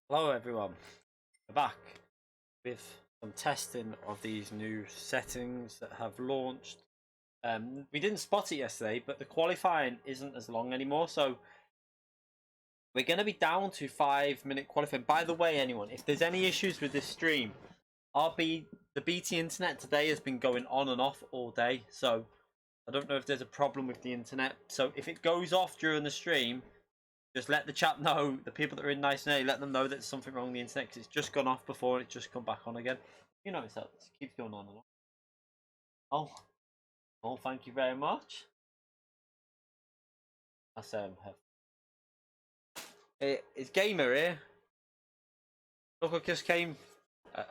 Hello everyone, we're back with some testing of these new settings that have launched. We didn't spot it yesterday, but the qualifying isn't as long anymore, so we're going to be down to 5-minute qualifying. By the way, anyone, if there's any issues with this stream, the BT internet today has been going on and off all day, so I don't know if there's a problem with the internet. So if it goes off during the stream, just let the chat know, the people that are in nice and early, let them know that there's something wrong with the internet, because it's just gone off before and it's just come back on again. You know, it keeps going on and on. Oh, thank you very much. That's it's Gamer here. Look, I just came.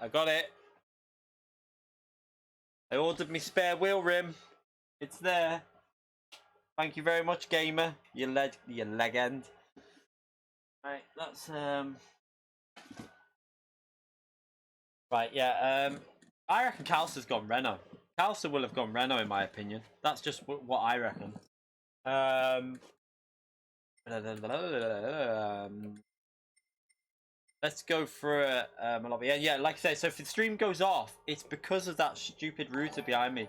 I got it. I ordered my spare wheel rim. It's there. Thank you very much, Gamer. You legend. Right, that's right, yeah. I reckon Calster's gone Renault. Calster will have gone Renault, in my opinion. That's just what I reckon. Let's go for a lobby. Yeah, like I say, so if the stream goes off, it's because of that stupid router behind me.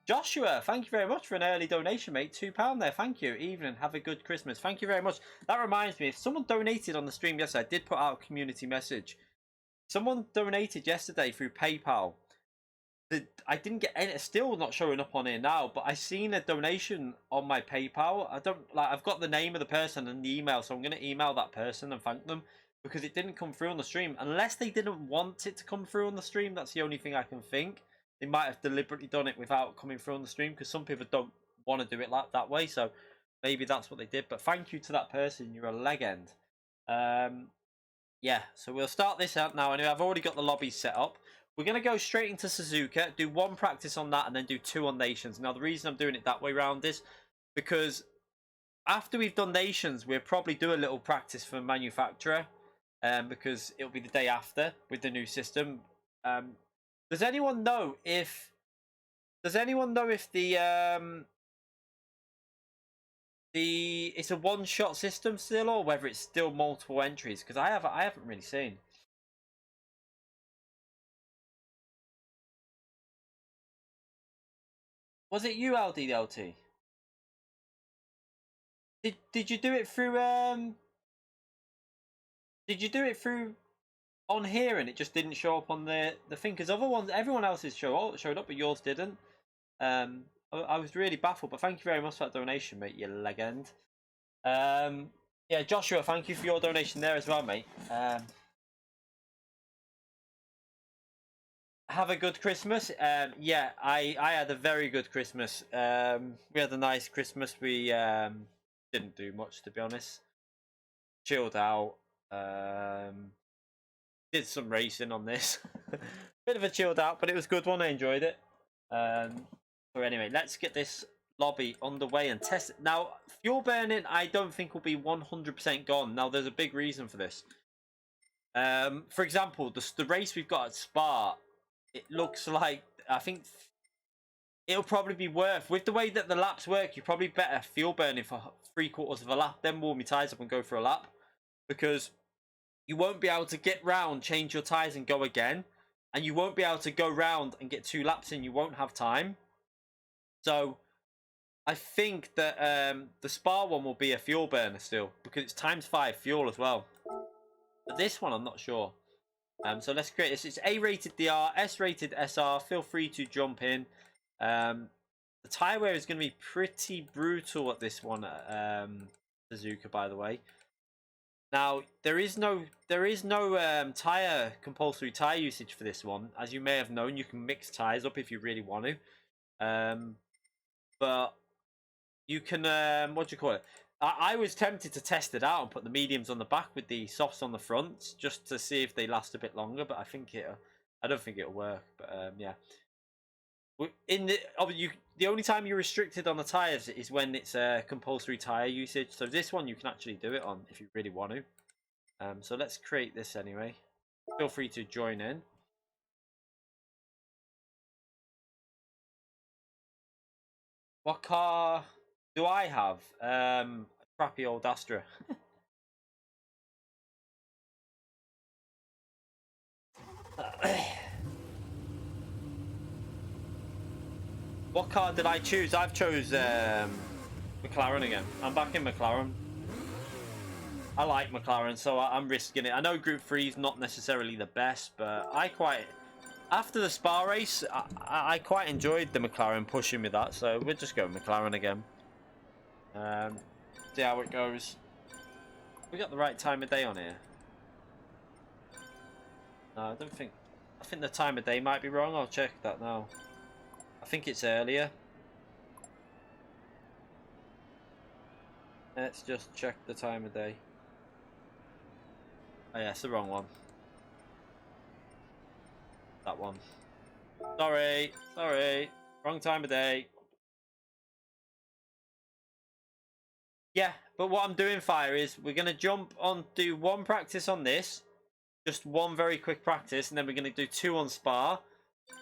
Joshua, thank you very much for an early donation, mate. £2 there, thank you. Evening, have a good Christmas. Thank you very much. That reminds me, if someone donated on the stream yesterday, I did put out a community message. Someone donated yesterday through PayPal. I didn't get any, it's still not showing up on here now, but I seen a donation on my PayPal. I've got the name of the person and the email, so I'm going to email that person and thank them, because it didn't come through on the stream. Unless they didn't want it to come through on the stream, that's the only thing I can think. They might have deliberately done it without coming through on the stream, because some people don't want to do it like that way. So maybe that's what they did. But thank you to that person. You're a legend. Yeah, so we'll start this out now. Anyway, I've already got the lobby set up. We're going to go straight into Suzuka, do 1 practice on that, and then do 2 on Nations. Now, the reason I'm doing it that way round is because after we've done Nations, we'll probably do a little practice for manufacturer, because it'll be the day after with the new system. Does anyone know if it's a one-shot system still, or whether it's still multiple entries? Because I haven't really seen. Was it you, LDLT? Did you do it through Did you do it through on here and it just didn't show up on the thing? Because other ones, everyone else's showed up, but yours didn't. I was really baffled, but thank you very much for that donation, mate. You legend. Yeah, Joshua, thank you for your donation there as well, mate. Have a good Christmas. Yeah, I had a very good Christmas. We had a nice Christmas. We didn't do much, to be honest. Chilled out. Did some racing on this. Bit of a chilled out, but it was a good one. I enjoyed it. So anyway, let's get this lobby underway and test it. Now, fuel burning, I don't think will be 100% gone. Now, there's a big reason for this. For example, the race we've got at Spa, it looks like, I think it'll probably be worth, with the way that the laps work, you're probably better fuel burning for 3/4 of a lap, then warm your tyres up and go for a lap. Because you won't be able to get round, change your tyres and go again. And you won't be able to go round and get 2 laps in. You won't have time. So I think that the Spa one will be a fuel burner still, because it's ×5 fuel as well. But this one, I'm not sure. So let's create this. It's A-rated DR, S-rated SR. Feel free to jump in. The tyre wear is going to be pretty brutal at this one, Suzuka, by the way. Now, there is no compulsory tyre usage for this one. As you may have known, you can mix tyres up if you really want to. But you can, what do you call it? I was tempted to test it out and put the mediums on the back with the softs on the front, just to see if they last a bit longer. But I don't think it'll work. But yeah, the only time you're restricted on the tyres is when it's a compulsory tyre usage. So this one you can actually do it on if you really want to. So let's create this anyway. Feel free to join in. What car do I have? A crappy old Astra. What car did I choose? I've chose McLaren again. I'm back in McLaren. I like McLaren, so I'm risking it. I know Group 3 is not necessarily the best, but after the Spa race, I quite enjoyed the McLaren pushing me that, so we'll just go McLaren again. See how it goes. We got the right time of day on here. No, I don't think. I think the time of day might be wrong. I'll check that now. I think it's earlier. Let's just check the time of day. Oh yeah, it's the wrong one. That one. Sorry. Wrong time of day. Yeah, but what I'm doing, Fire, is we're going to jump on, do 1 practice on this. Just 1 very quick practice, and then we're going to do 2 on Spa.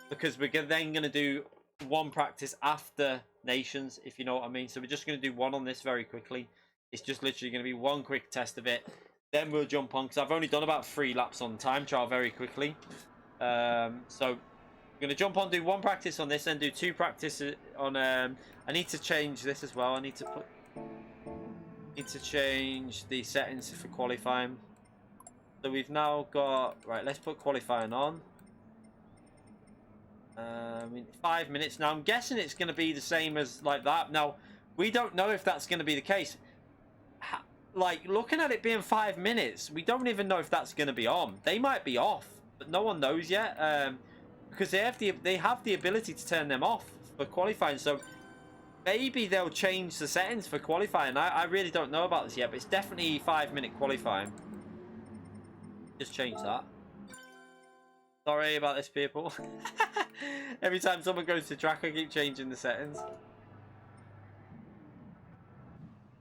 Because we're then going to do 1 practice after Nations, if you know what I mean. So we're just going to do 1 on this very quickly. It's just literally going to be 1 quick test of it. Then we'll jump on, because I've only done about 3 laps on time trial very quickly. So we're going to jump on, do 1 practice on this, then do 2 practices on... I need to change this as well. I need to change the settings for qualifying. So we've now got... Right, let's put qualifying on. 5 minutes. Now, I'm guessing it's going to be the same as like that. Now, we don't know if that's going to be the case. Like, looking at it being 5 minutes, we don't even know if that's going to be on. They might be off, but no one knows yet. Because they have the ability to turn them off for qualifying. So maybe they'll change the settings for qualifying. I really don't know about this yet, but it's definitely 5-minute qualifying. Just change that. Sorry about this, people. Every time someone goes to track, I keep changing the settings.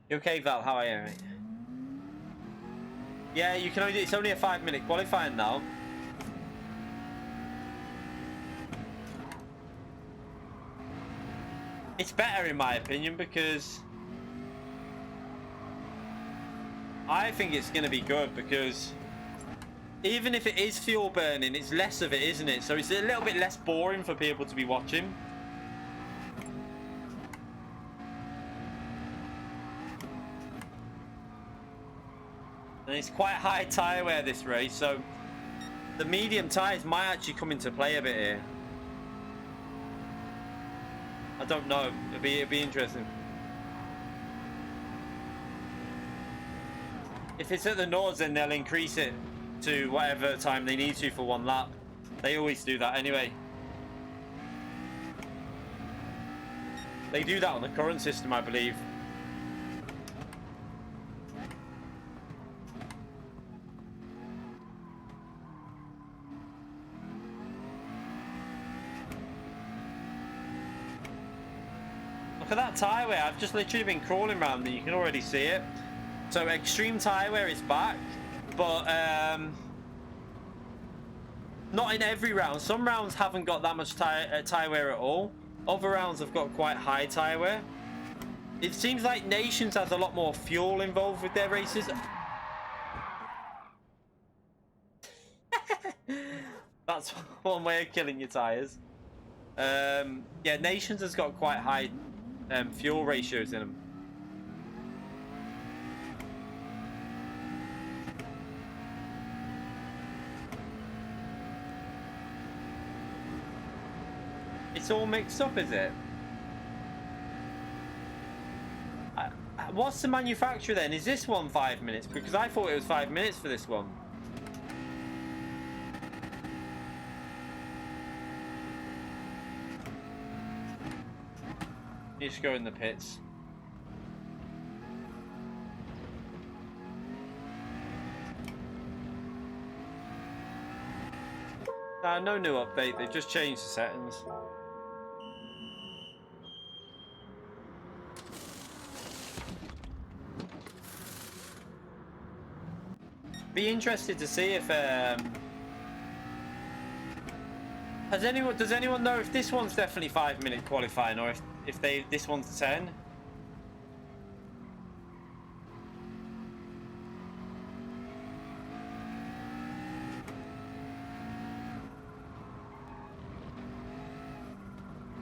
You okay, Val? How are you, mate? Yeah, you can only. It's only a 5-minute qualifying now. It's better in my opinion because I think it's going to be good because even if it is fuel burning, it's less of it, isn't it? So it's a little bit less boring for people to be watching. And it's quite high tyre wear this race, so the medium tyres might actually come into play a bit here. I don't know. It'd be interesting. If it's at the Nords, then they'll increase it to whatever time they need to for one lap. They always do that anyway. They do that on the current system, I believe. Look at that tyre wear. I've just literally been crawling around and you can already see it. So extreme tyre wear is back, but not in every round. Some rounds haven't got that much tyre wear at all. Other rounds have got quite high tyre wear. It seems like Nations has a lot more fuel involved with their races. That's one way of killing your tyres. Yeah, Nations has got quite high fuel ratios in them. It's all mixed up, is it? What's the manufacturer then? Is this one 5 minutes? Because I thought it was 5 minutes for this one. You just go in the pits. No new update. They just changed the settings. Be interested to see if does anyone know if this one's definitely 5-minute qualifying or if this one's 10?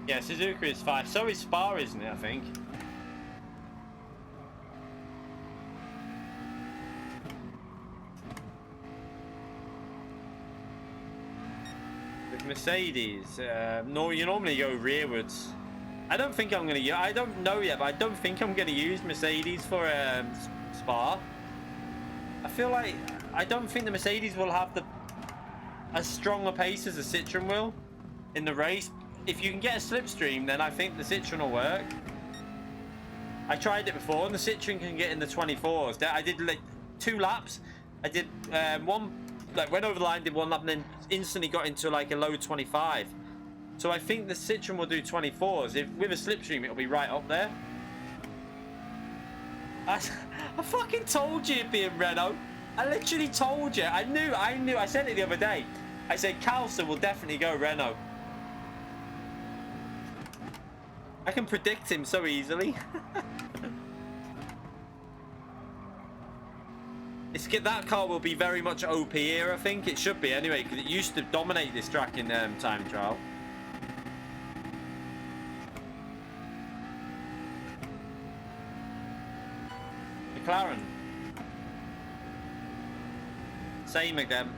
Yeah, Suzuka is 5. So is Spa, isn't it? I think. With Mercedes, no, you normally go rearwards. I don't think I'm gonna. I don't know yet, but I don't think I'm gonna use Mercedes for Spa. I feel like I don't think the Mercedes will have as strong a pace as the Citroen will in the race. If you can get a slipstream, then I think the Citroen will work. I tried it before, and the Citroen can get in the 24s. I did like 2 laps. I did one, like went over the line, did 1 lap, and then instantly got into like a low 25. So I think the Citroen will do 24s. If with a slipstream, it'll be right up there. I fucking told you it'd be in Renault. I literally told you. I knew. I said it the other day. I said Calcer will definitely go Renault. I can predict him so easily. That car will be very much OP here, I think. It should be anyway, because it used to dominate this track in time trial. McLaren. Same again.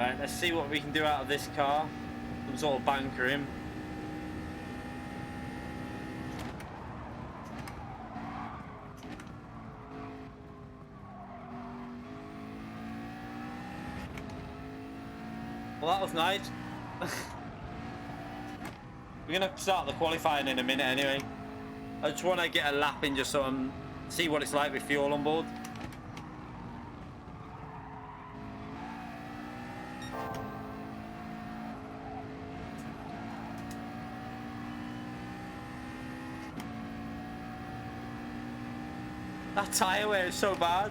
Alright, let's see what we can do out of this car. Some sort of banker him. Well, that was nice. We're going to start the qualifying in a minute anyway. I just want to get a lap in just so I'm see what it's like with fuel on board. That tyre wear is so bad.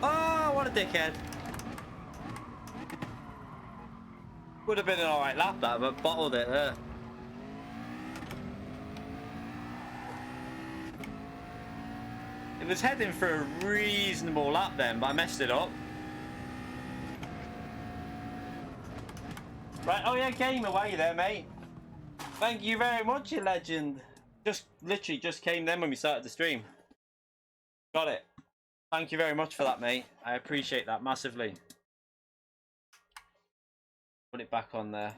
Oh, what a dickhead. Would have been an alright lap that, but bottled it there. It was heading for a reasonable lap then, but I messed it up. Right, oh yeah, game away there, mate. Thank you very much, you legend. Just literally just came then when we started the stream. Got it. Thank you very much for that, mate. I appreciate that massively. Put it back on there.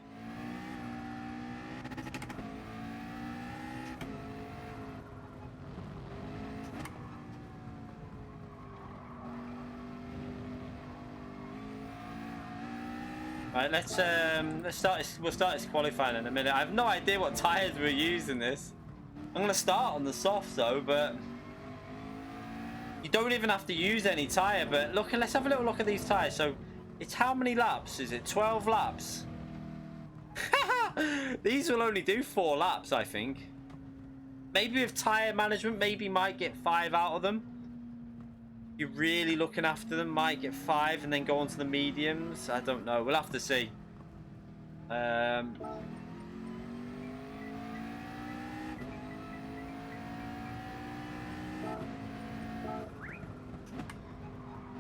Right, let's start this. We'll start this qualifying in a minute. I have no idea what tires we're using this. I'm gonna start on the softs though, but you don't even have to use any tire. But look, let's have a little look at these tires. So it's how many laps? Is it 12 laps? These will only do 4 laps, I think. Maybe with tire management, maybe might get 5 out of them. You're really looking after them, might get 5 and then go on to the mediums. I don't know. We'll have to see.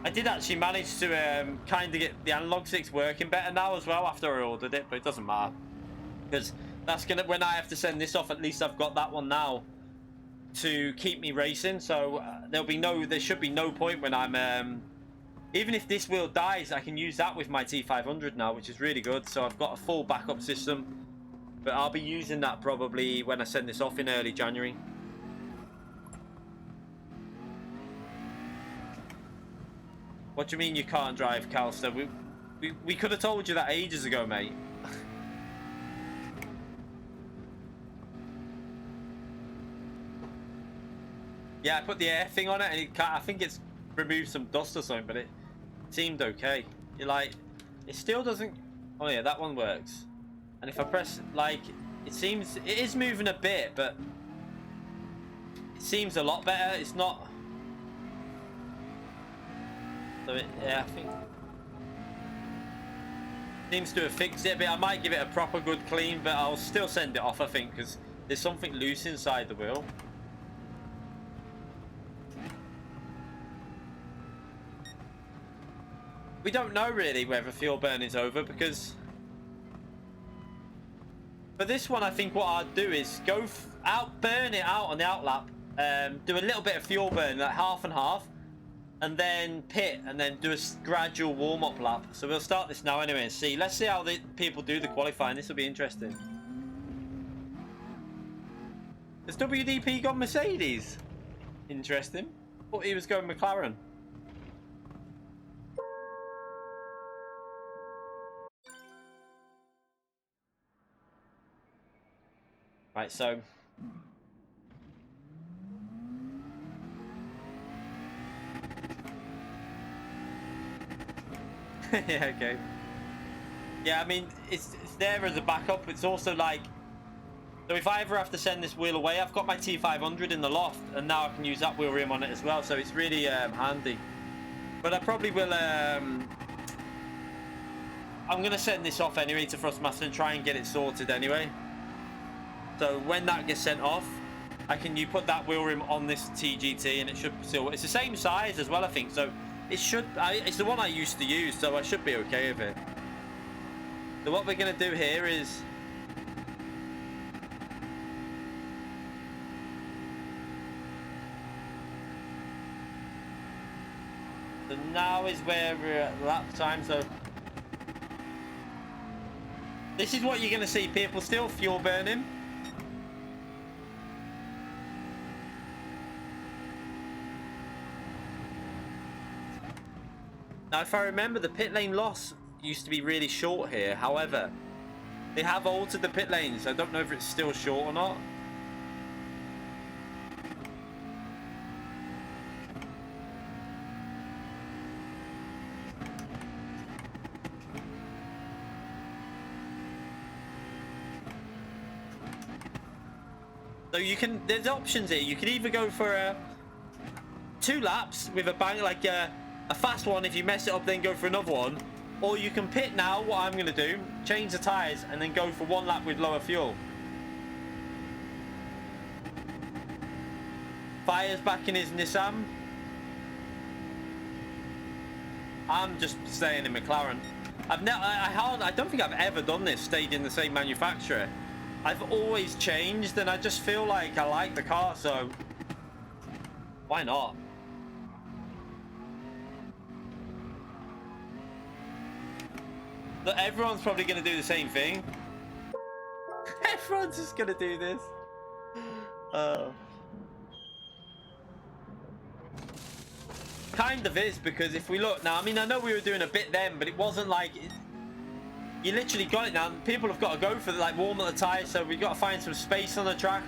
I did actually manage to kind of get the analog sticks working better now as well after I ordered it, but it doesn't matter because that's gonna, when I have to send this off, at least I've got that one now to keep me racing. So there should be no point when I'm even if this wheel dies, I can use that with my T500 now, which is really good. So I've got a full backup system, but I'll be using that probably when I send this off in early January. What do you mean you can't drive, Calster? We could have told you that ages ago, mate. Yeah, I put the air thing on it, and I think it's removed some dust or something, but it seemed okay. You're like, it still doesn't. Oh yeah, that one works. And if I press, like, it is moving a bit, but it seems a lot better. It's not. So yeah, I think seems to have fixed it a bit. I might give it a proper good clean, but I'll still send it off, I think, because there's something loose inside the wheel. We don't know really whether fuel burn is over, because for this one I think what I'd do is go burn it out on the outlap, do a little bit of fuel burn, like half and half, and then pit, and then do a gradual warm-up lap. So we'll start this now anyway and see. Let's see how the people do the qualifying. This will be interesting. Has WDP gone Mercedes? Interesting. Thought he was going McLaren. Right, so yeah, okay. Yeah, I mean, it's there as a backup. It's also like, so if I ever have to send this wheel away, I've got my T500 in the loft, and now I can use that wheel rim on it as well. So it's really handy. But I probably will. I'm gonna send this off anyway to Thrustmaster and try and get it sorted anyway. So when that gets sent off, you put that wheel rim on this T-GT, and it should still. It's the same size as well, I think. So it should. It's the one I used to use, so I should be okay with it. So what we're gonna do here is. So now is where we're at lap time. So this is what you're going to see. People still fuel burning. Now, if I remember, the pit lane loss used to be really short here. However, they have altered the pit lanes. I don't know if it's still short or not. So you can, there's options here. You can either go for 2 laps with a bang, like a fast one. If you mess it up, then go for another one. Or you can pit now, what I'm going to do, change the tyres and then go for 1 lap with lower fuel. Fire's back in his Nissan. I'm just staying in McLaren. I don't think I've ever done this, stayed in the same manufacturer. I've always changed, and I just feel like I like the car, so why not? Look, everyone's probably going to do the same thing. Everyone's just going to do this. Kind of is, because if we look now, I mean, I know we were doing a bit then, but it wasn't like you literally got it now. People have got to go for like warm up the tyres, so we've got to find some space on the track.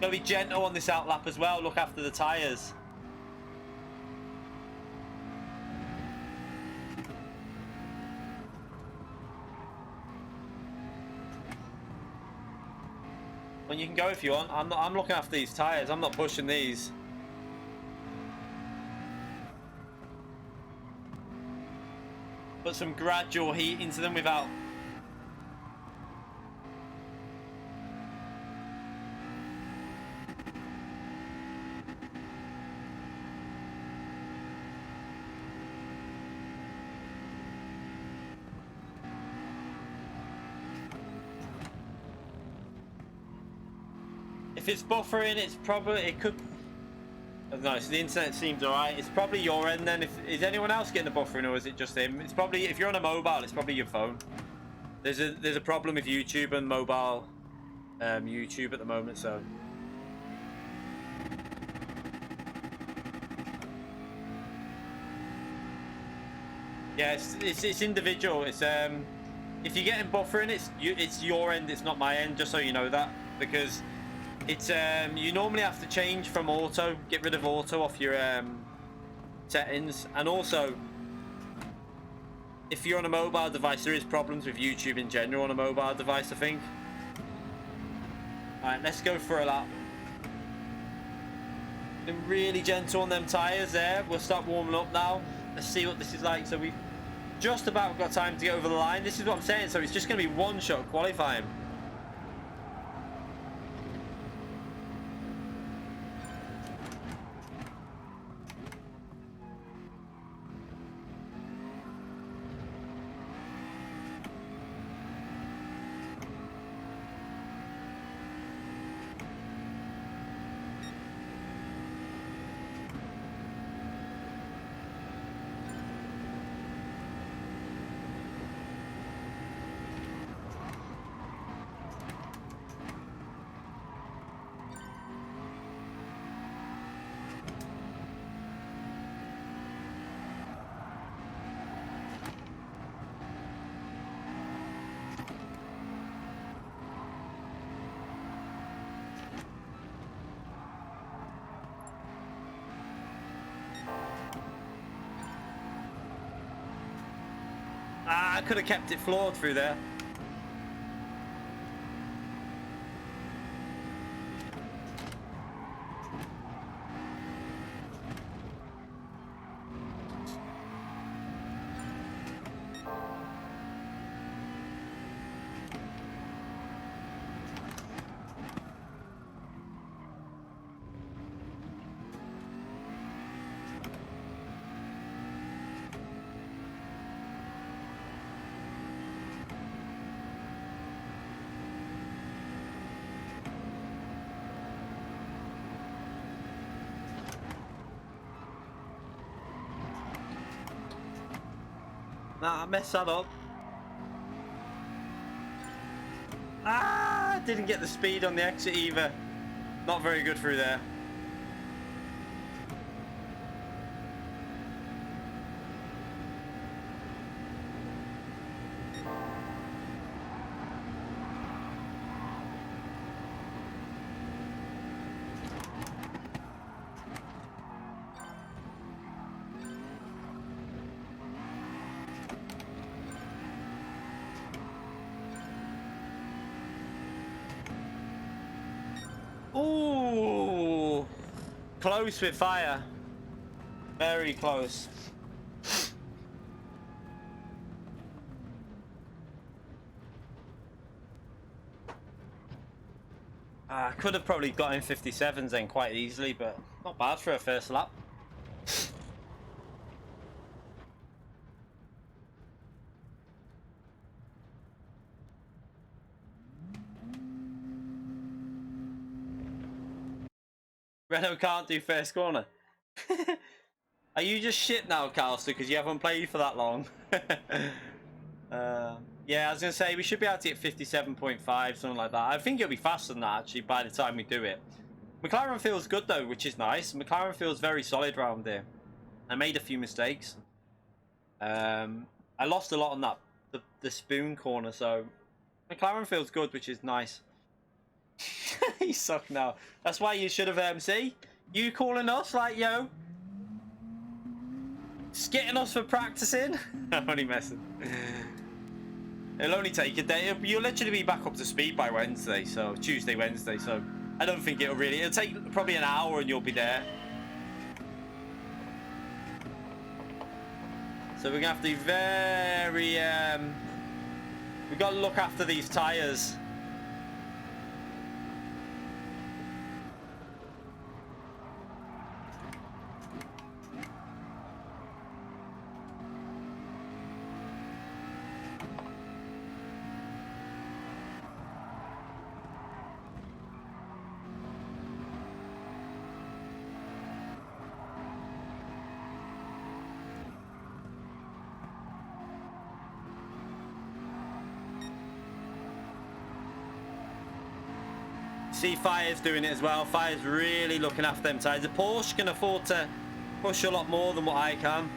Gotta be gentle on this outlap as well. Look after the tyres. Well, you can go if you want. I'm looking after these tyres. I'm not pushing these. Put some gradual heat into them without. If it's buffering, it could. No, so the internet seems alright. It's probably your end then. Is anyone else getting the buffering, or is it just him? It's probably, if you're on a mobile, it's probably your phone. There's a problem with YouTube and mobile YouTube at the moment, so. Yeah, it's individual. It's if you're getting buffering, it's your end. It's not my end. Just so you know that, because it's you normally have to change from auto, get rid of auto off your settings, and also if you're on a mobile device, there is problems with YouTube in general on a mobile device, I think. Alright, let's go for a lap. Been really gentle on them tyres there. We'll start warming up now. Let's see what this is like. So we've just about got time to get over the line. This is what I'm saying. So it's just going to be one shot qualifying. I could have kept it floored through there. Nah, I messed that up. Ah, didn't get the speed on the exit either. Not very good through there. Ooh, close with fire. Very close. I could have probably got in 57s then quite easily, but not bad for a first lap. Renault can't do first corner. Are you just shit now, Carlster, because you haven't played for that long? Yeah, I was going to say, we should be able to get 57.5, something like that. I think it'll be faster than that, actually, by the time we do it. McLaren feels good, though, which is nice. McLaren feels very solid round there. I made a few mistakes. I lost a lot on that, the spoon corner, so McLaren feels good, which is nice. You suck now. That's why you should have, see? You calling us like, yo, skitting us for practicing? I'm only messing. It'll only take a day. You'll literally be back up to speed by Wednesday, so Tuesday, Wednesday, so I don't think it'll take probably an hour and you'll be there. So we're gonna have to be very, we've got to look after these tires. See, Fire's doing it as well. Fire's really looking after them tires. The Porsche can afford to push a lot more than what I can.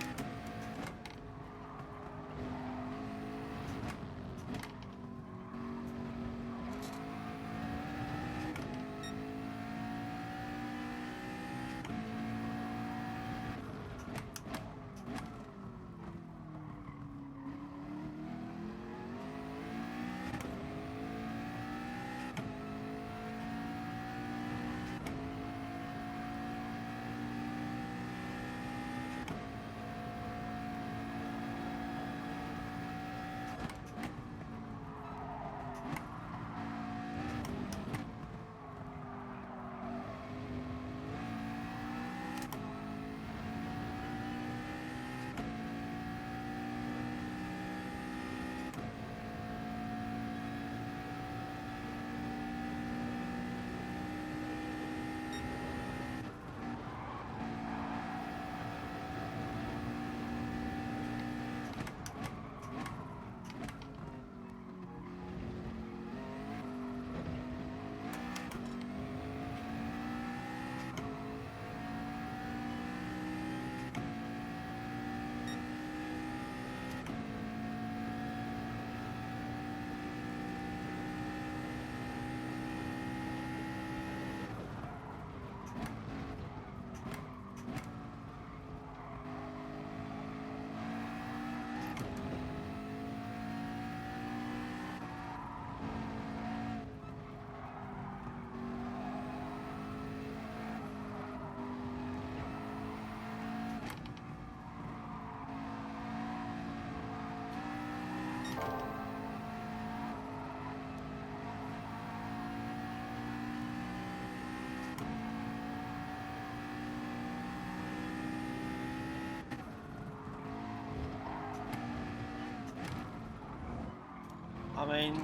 I mean,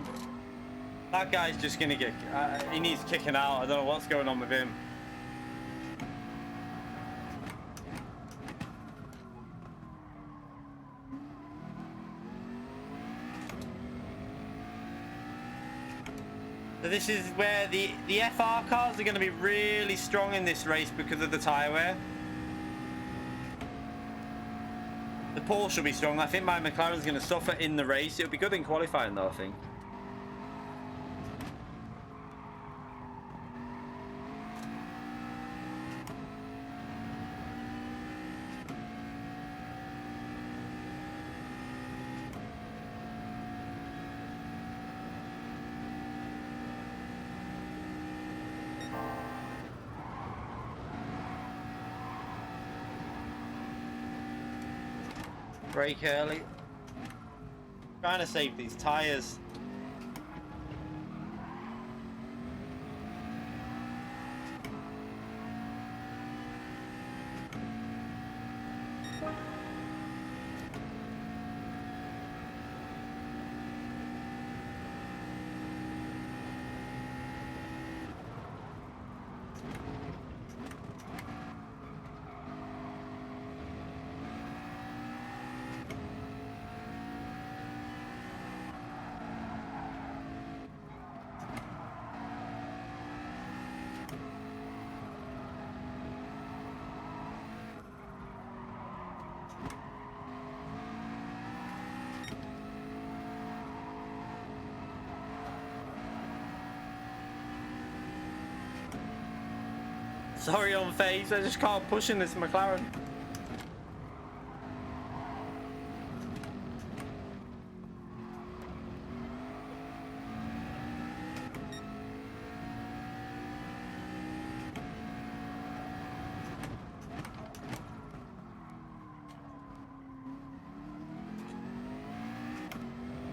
that guy's just gonna get. He needs kicking out. I don't know what's going on with him. So this is where the FR cars are going to be really strong in this race because of the tyre wear. The Porsche will be strong. I think my McLaren's going to suffer in the race. It'll be good in qualifying though, I think. Brake early. Trying to save these tires. Sorry on phase, I just can't push in this McLaren.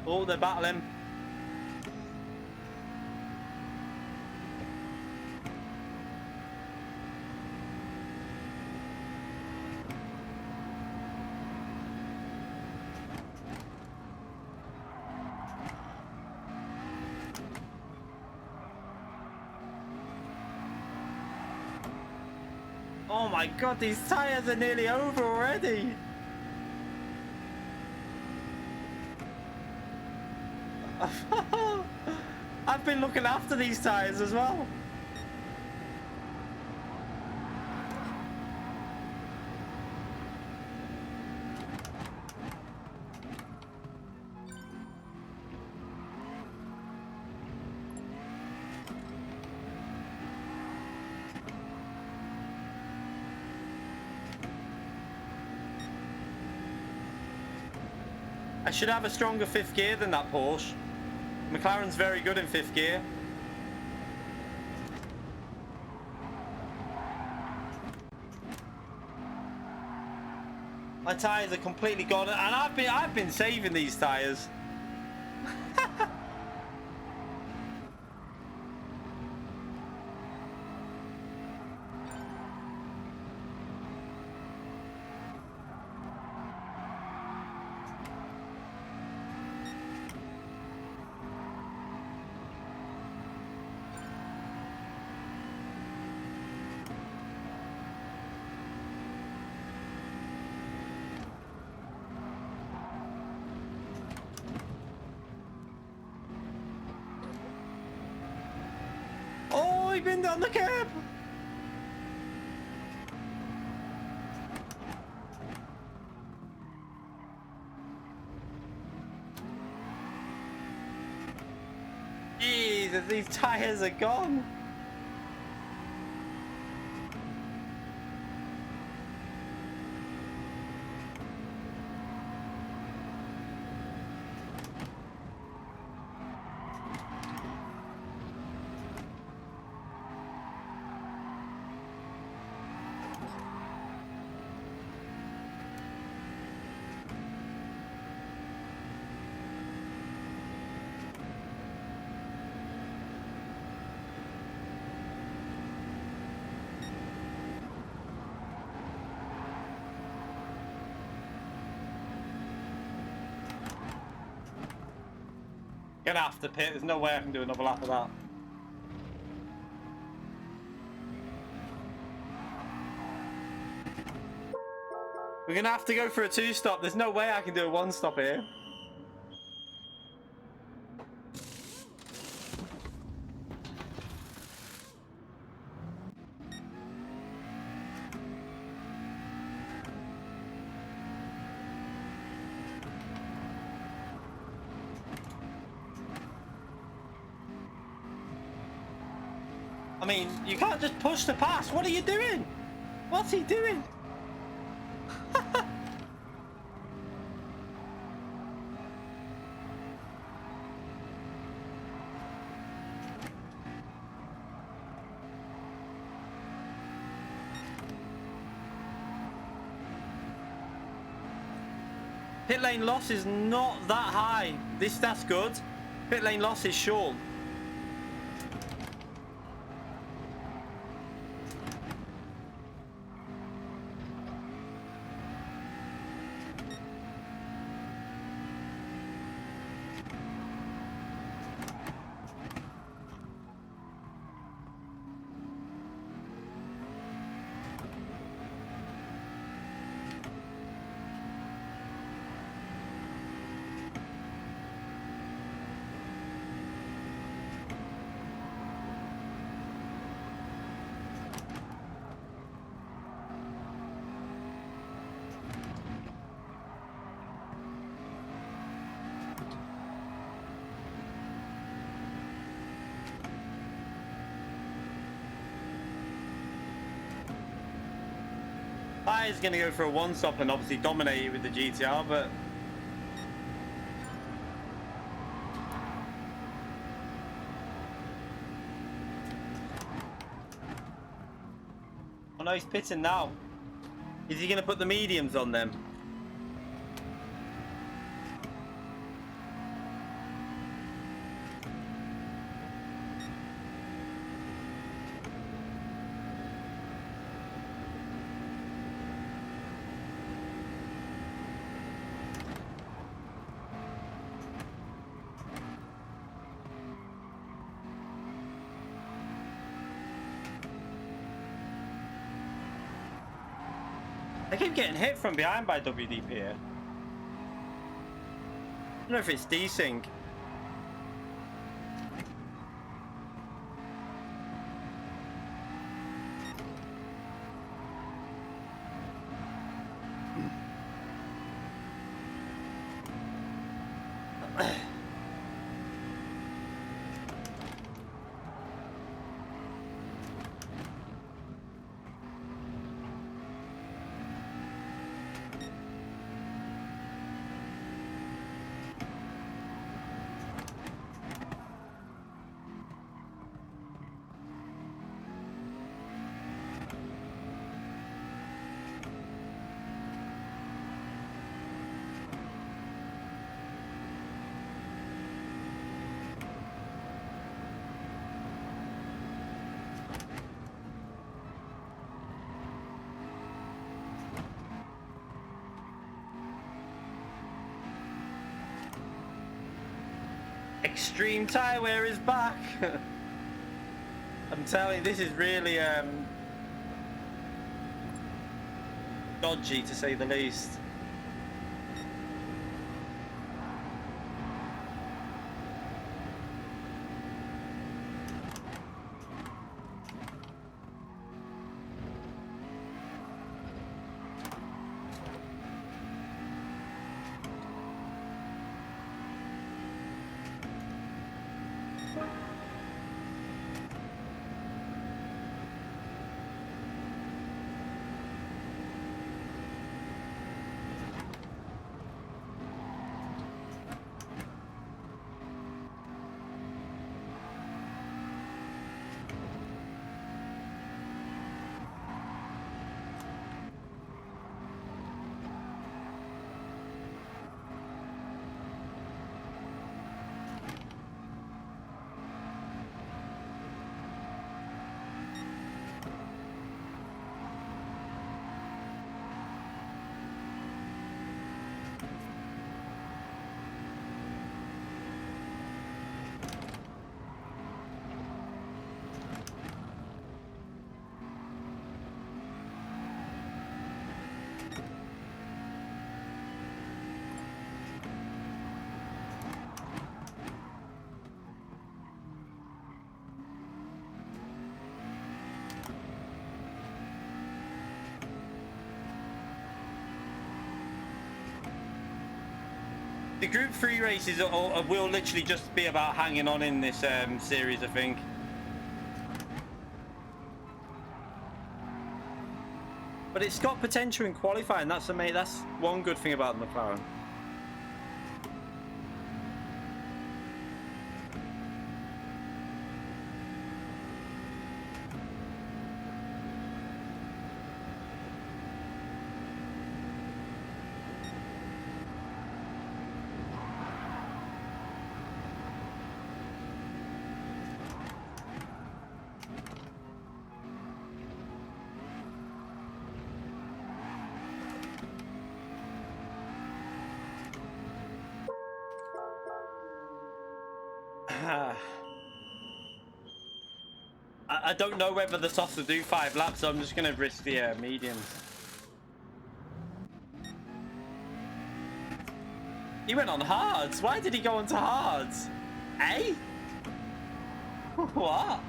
Oh, they're battling. Oh my god, these tires are nearly over already. I've been looking after these tires as well. I should have a stronger fifth gear than that Porsche. McLaren's very good in fifth gear. My tyres are completely gone, and I've been saving these tyres. Oh, he been down the curb. Jesus, these tires are gone. Gonna have to pit. There's no way I can do another lap of that. We're gonna have to go for a 2-stop. There's no way I can do a 1-stop here. I mean, you can't just push the pass. What are you doing? What's he doing? Pit lane loss is not that high. That's good. Pit lane loss is short. I is going to go for a 1-stop and obviously dominate it with the GTR, but oh no, he's pitting now. Is he going to put the mediums on them? I keep getting hit from behind by WDP here. I don't know if it's desync. Extreme tire wear is back. I'm telling you, this is really dodgy to say the least. The Group 3 races will literally just be about hanging on in this series, I think. But it's got potential in qualifying. That's one good thing about the McLaren. I don't know whether the softs will do 5 laps, so I'm just going to risk the mediums. He went on hards. Why did he go onto hards? Eh? What?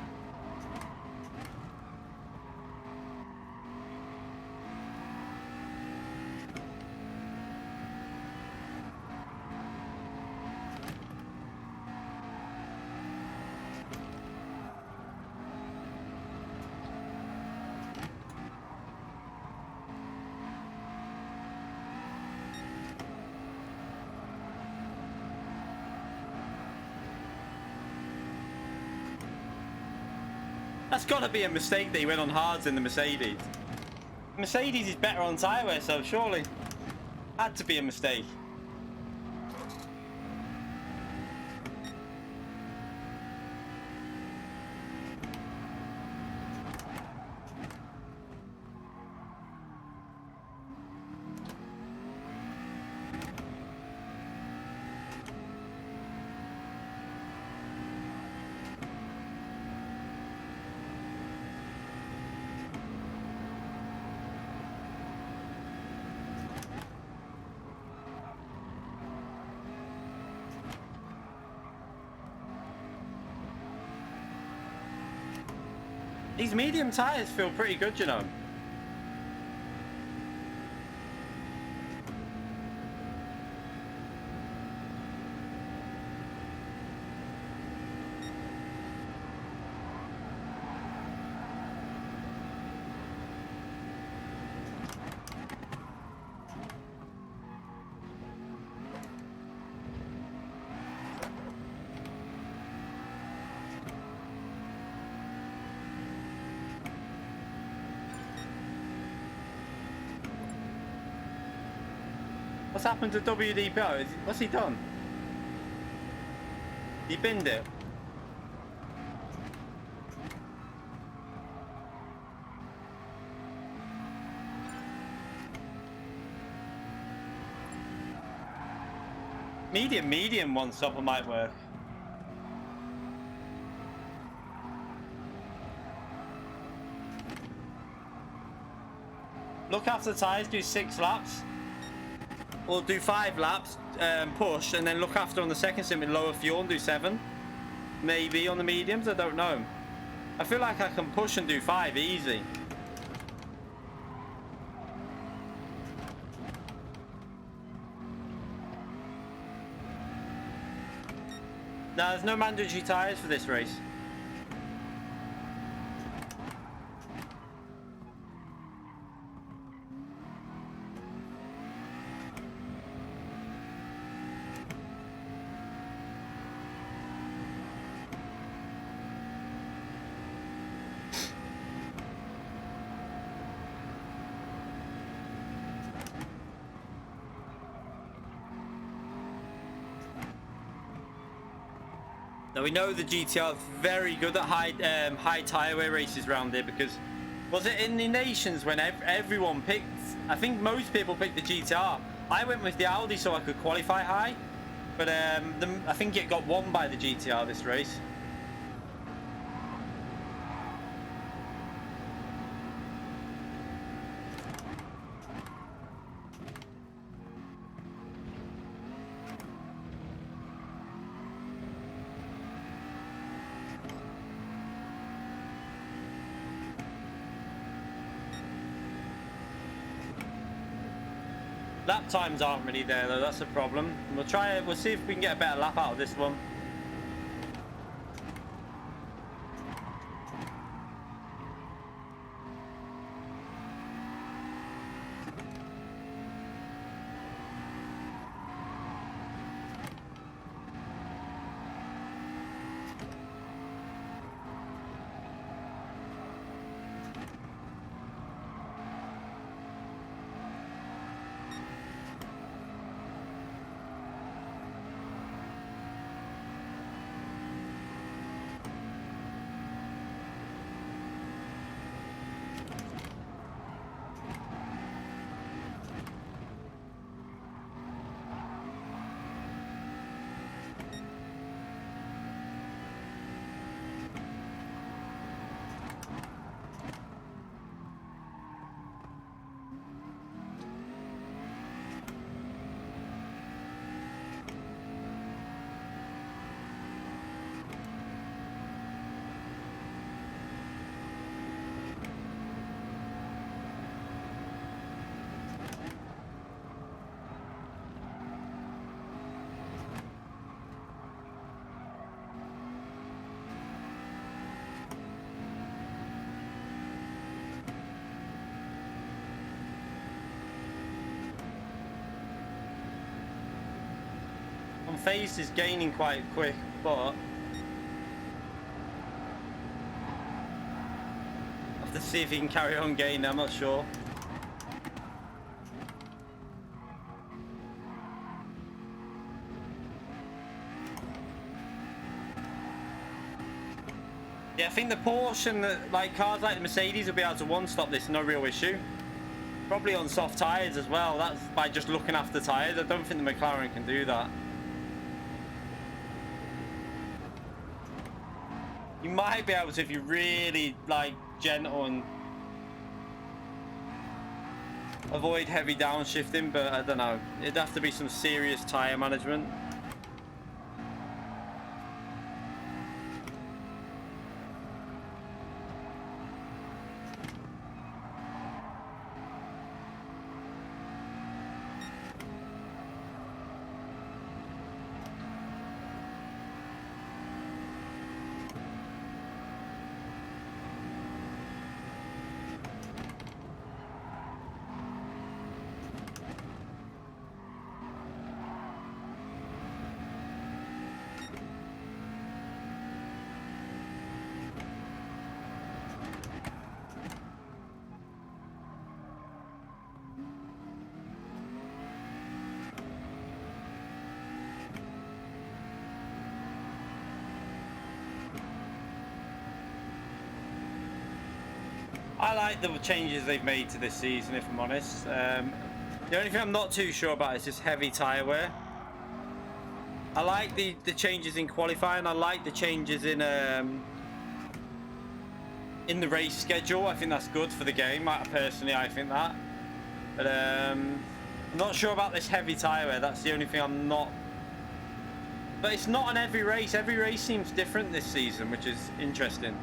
That's got to be a mistake that he went on hards in the Mercedes. Mercedes is better on tyre wear, so surely had to be a mistake. These medium tyres feel pretty good, you know. What's happened to WDPO? What's he done? He binned it. Medium one stopper might work. Look after the tyres, do 6 laps. Or do 5 laps, push, and then look after on the second sim with lower fuel and do 7. Maybe on the mediums, I don't know. I feel like I can push and do 5 easy. Now, there's no mandatory tyres for this race. Now we know the GTR is very good at high tyre wear races around here, because was it in the Nations when everyone picked, I think most people picked the GTR. I went with the Audi so I could qualify high, but I think it got won by the GTR this race. Lap times aren't really there though, that's a problem. We'll try it, we'll see if we can get a better lap out of this one. Face is gaining quite quick, but have to see if he can carry on gaining. I'm not sure. Yeah, I think the Porsche and the cars like the Mercedes will be able to one-stop this, no real issue. Probably on soft tyres as well. That's by just looking after tyres. I don't think the McLaren can do that. You might be able to if you're really gentle and avoid heavy downshifting, but I don't know. It'd have to be some serious tyre management. I like the changes they've made to this season, if I'm honest. The only thing I'm not too sure about is just heavy tyre wear. I like the changes in qualifying. I like the changes in the race schedule. I think that's good for the game. Personally, I think that. But I'm not sure about this heavy tyre wear. That's the only thing I'm not. But it's not on every race. Every race seems different this season, which is interesting.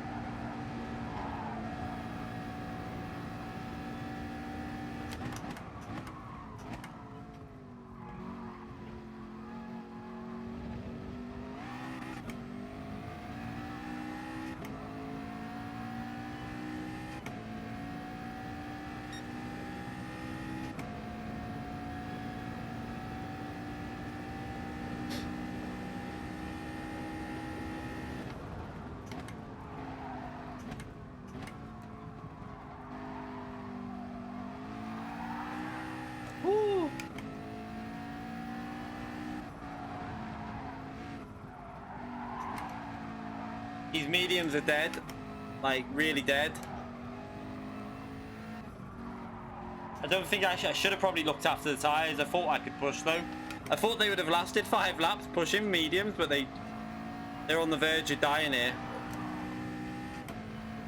These mediums are dead, like really dead. I don't think I should have probably looked after the tyres. I thought I could push though. I thought they would have lasted 5 laps pushing mediums, but they're on the verge of dying here.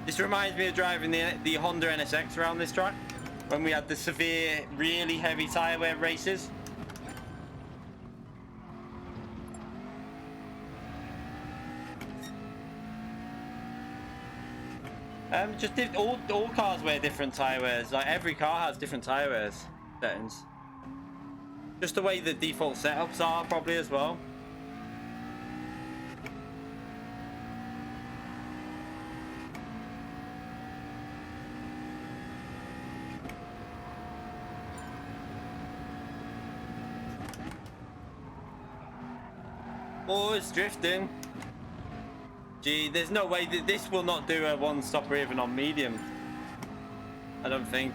This reminds me of driving the Honda NSX around this track when we had the severe, really heavy tyre wear races. All cars wear different tyre wears. Like every car has different tyre wears settings. Just the way the default setups are probably as well. Oh, it's drifting. Gee, there's no way that this will not do a one-stopper even on medium. I don't think.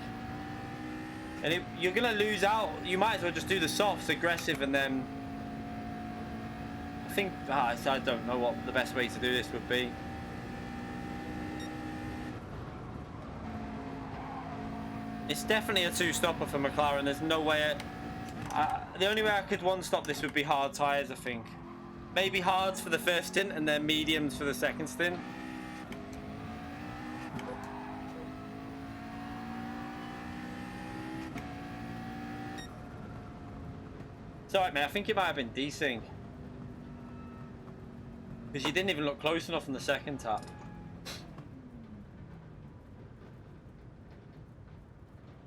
And you're gonna lose out. You might as well just do the softs, aggressive, and then I think I don't know what the best way to do this would be. It's definitely a two-stopper for McLaren. There's no way. The only way I could one-stop this would be hard tyres, I think. Maybe hards for the first stint and then mediums for the second stint. It's alright, mate. I think it might have been desync. Because you didn't even look close enough in the second tap.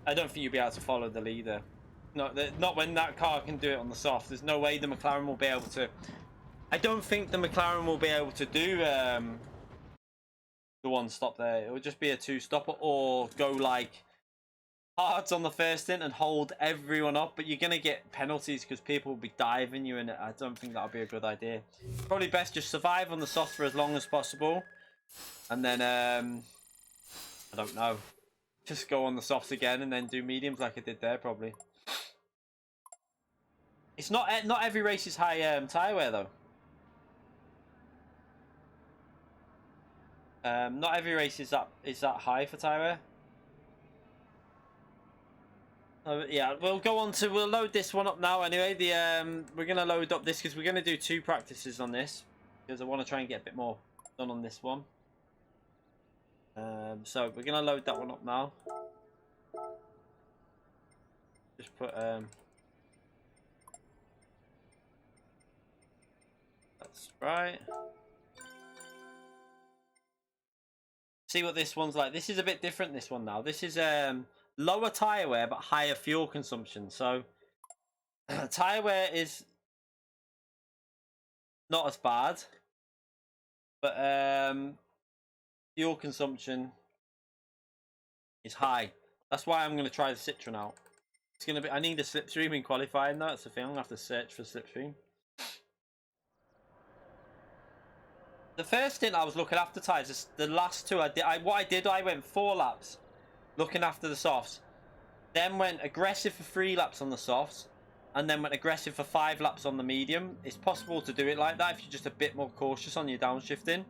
I don't think you'll be able to follow the leader. No, not when that car can do it on the soft. There's no way the McLaren will be able to. I don't think the McLaren will be able to do the one stop there. It will just be a two stopper or go like hards on the first stint and hold everyone up. But you're going to get penalties because people will be diving you in it. I don't think that'll be a good idea. Probably best just survive on the soft for as long as possible. And then, I don't know. Just go on the softs again and then do mediums like I did there probably. It's not every race is high tyre wear though. Not every race is that high for tyre wear. Yeah, we'll load this one up now anyway. We're gonna load up this because we're gonna do 2 practices on this because I want to try and get a bit more done on this one. So we're gonna load that one up now. Just put that's right. See what this one's like. This is a bit different, this one now. This is lower tyre wear but higher fuel consumption. So tyre wear is not as bad, but fuel consumption is high. That's why I'm going to try the Citroen out. It's going to be. I need a slipstream in qualifying though. That's the thing. I'm going to have to search for slipstream. The first stint I was looking after tyres. The last 2 I went 4 laps looking after the softs, then went aggressive for 3 laps on the softs, and then went aggressive for 5 laps on the medium. It's possible to do it like that if you're just a bit more cautious on your downshifting.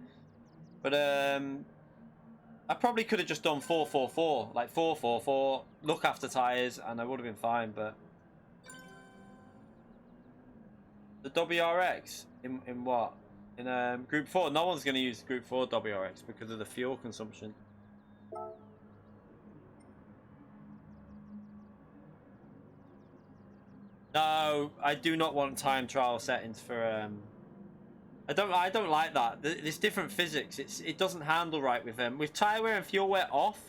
But I probably could have just done 4-4-4, like 4-4-4, look after tyres, and I would have been fine. But the WRX in what? In Group 4, no one's going to use Group 4 WRX because of the fuel consumption. No, I do not want time trial settings for. I don't like that. There's different physics. It doesn't handle right with tyre wear and fuel wear off.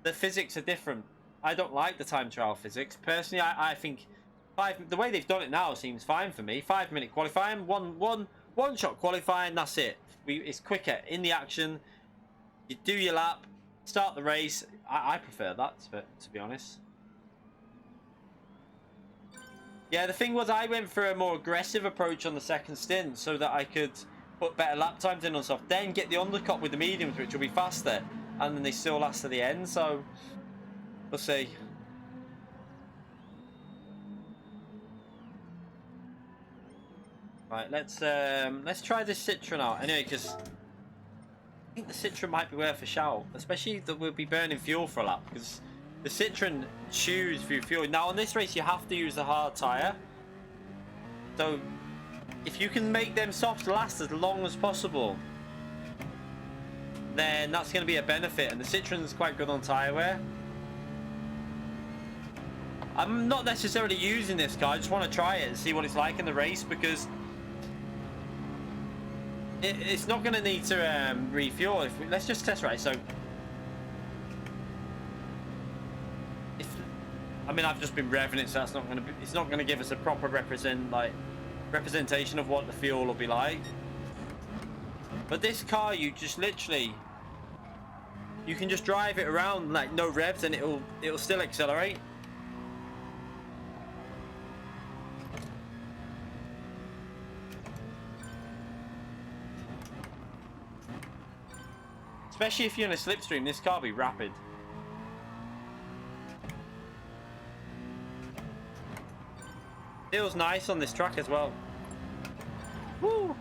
The physics are different. I don't like the time trial physics personally. I think the way they've done it now seems fine for me. 5-minute qualifying, one shot qualifying, that's it. It's quicker in the action. You do your lap, start the race. I prefer that, to be honest. Yeah, the thing was I went for a more aggressive approach on the second stint so that I could put better lap times in on soft, then get the undercut with the mediums, which will be faster, and then they still last to the end. So we'll see. Right, let's try this Citroen out anyway, because I think the Citroen might be worth a shout, especially that we'll be burning fuel for a lap, because the Citroen chews through fuel. Now on this race you have to use the hard tyre, so if you can make them softs last as long as possible, then that's going to be a benefit. And the Citroen's quite good on tyre wear. I'm not necessarily using this car, I just want to try it and see what it's like in the race, because it's not going to need to refuel. Let's just test, right? So I mean, I've just been revving it, so that's not going to be, it's not going to give us a proper representation of what the fuel will be like. But this car, you just literally, you can just drive it around like no revs and it'll still accelerate. Especially if you're in a slipstream, this car will be rapid. Feels nice on this track as well. Woo!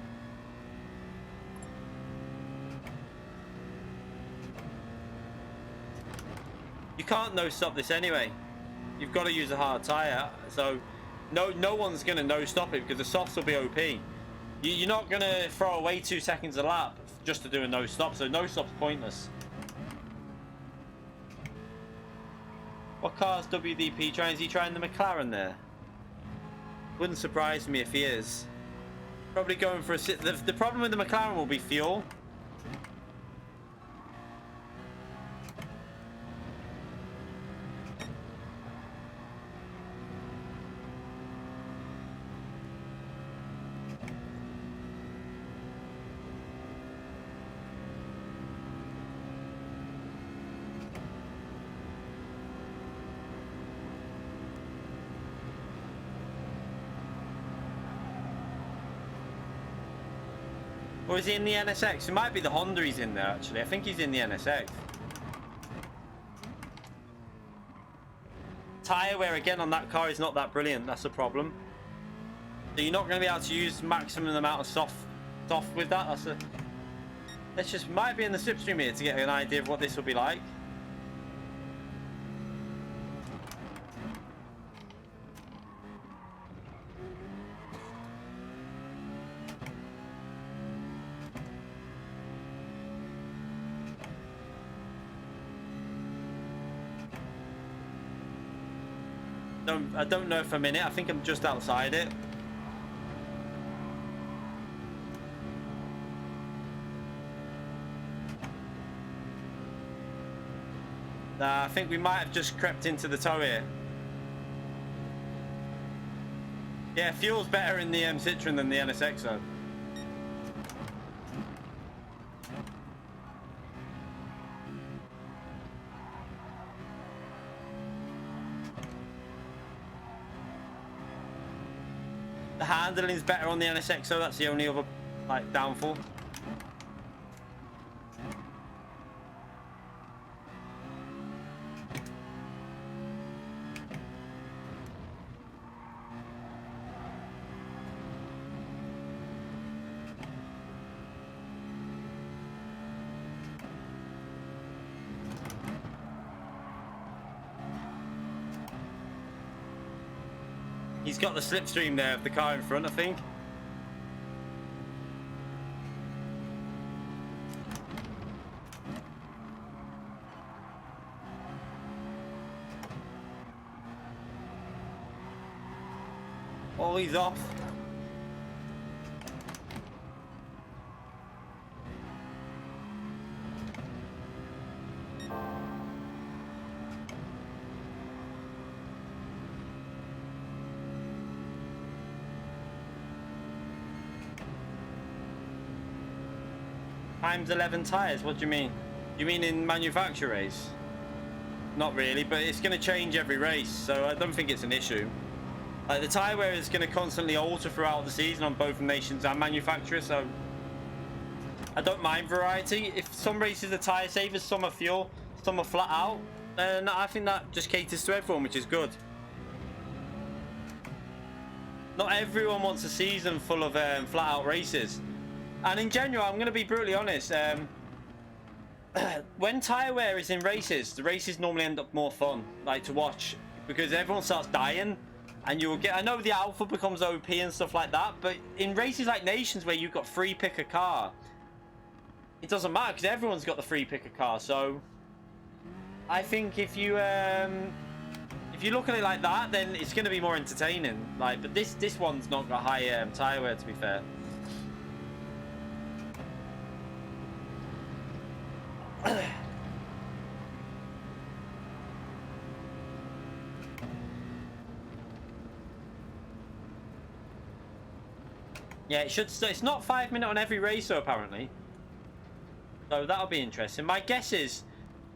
You can't no stop this anyway. You've got to use a hard tire, so no one's gonna no stop it because the softs will be OP. You're not gonna throw away 2 seconds a lap just to do a no stop, so no stop's pointless. What car's WDP trying? Is he trying the McLaren there? Wouldn't surprise me if he is. Probably going for a sit. The problem with the McLaren will be fuel. Or is he in the NSX? It might be the Honda he's in there, actually. I think he's in the NSX. Tyre wear, again, on that car is not that brilliant. That's the problem. So you're not going to be able to use maximum amount of soft with that. Let's just, might be in the slipstream here to get an idea of what this will be like. I don't know if I'm in it. I think I'm just outside it. Nah, I think we might have just crept into the tow here. Yeah, fuel's better in the Citroen than the NSX though. The handling's better on the NSX, so that's the only other like downfall. He's got the slipstream there of the car in front, I think. Oh, he's off. Times 11 tires, what do you mean? You mean in manufacturer race? Not really, but it's going to change every race, so I don't think it's an issue. Like, the tyre wear is going to constantly alter throughout the season on both nations and manufacturers, so I don't mind variety. If some races are tyre savers, some are fuel, some are flat out, then I think that just caters to everyone, which is good. Not everyone wants a season full of flat out races. And in general, I'm going to be brutally honest, when tyre wear is in races, the races normally end up more fun, like, to watch, because everyone starts dying, and you'll get, I know the alpha becomes OP and stuff like that, but in races like Nations where you've got free pick a car, it doesn't matter, because everyone's got the free pick a car, so I think if you look at it like that, then it's going to be more entertaining, like, but this one's not got high tyre wear, to be fair. Yeah, it should. It's not 5 minutes on every race, though, apparently. So that'll be interesting. My guess is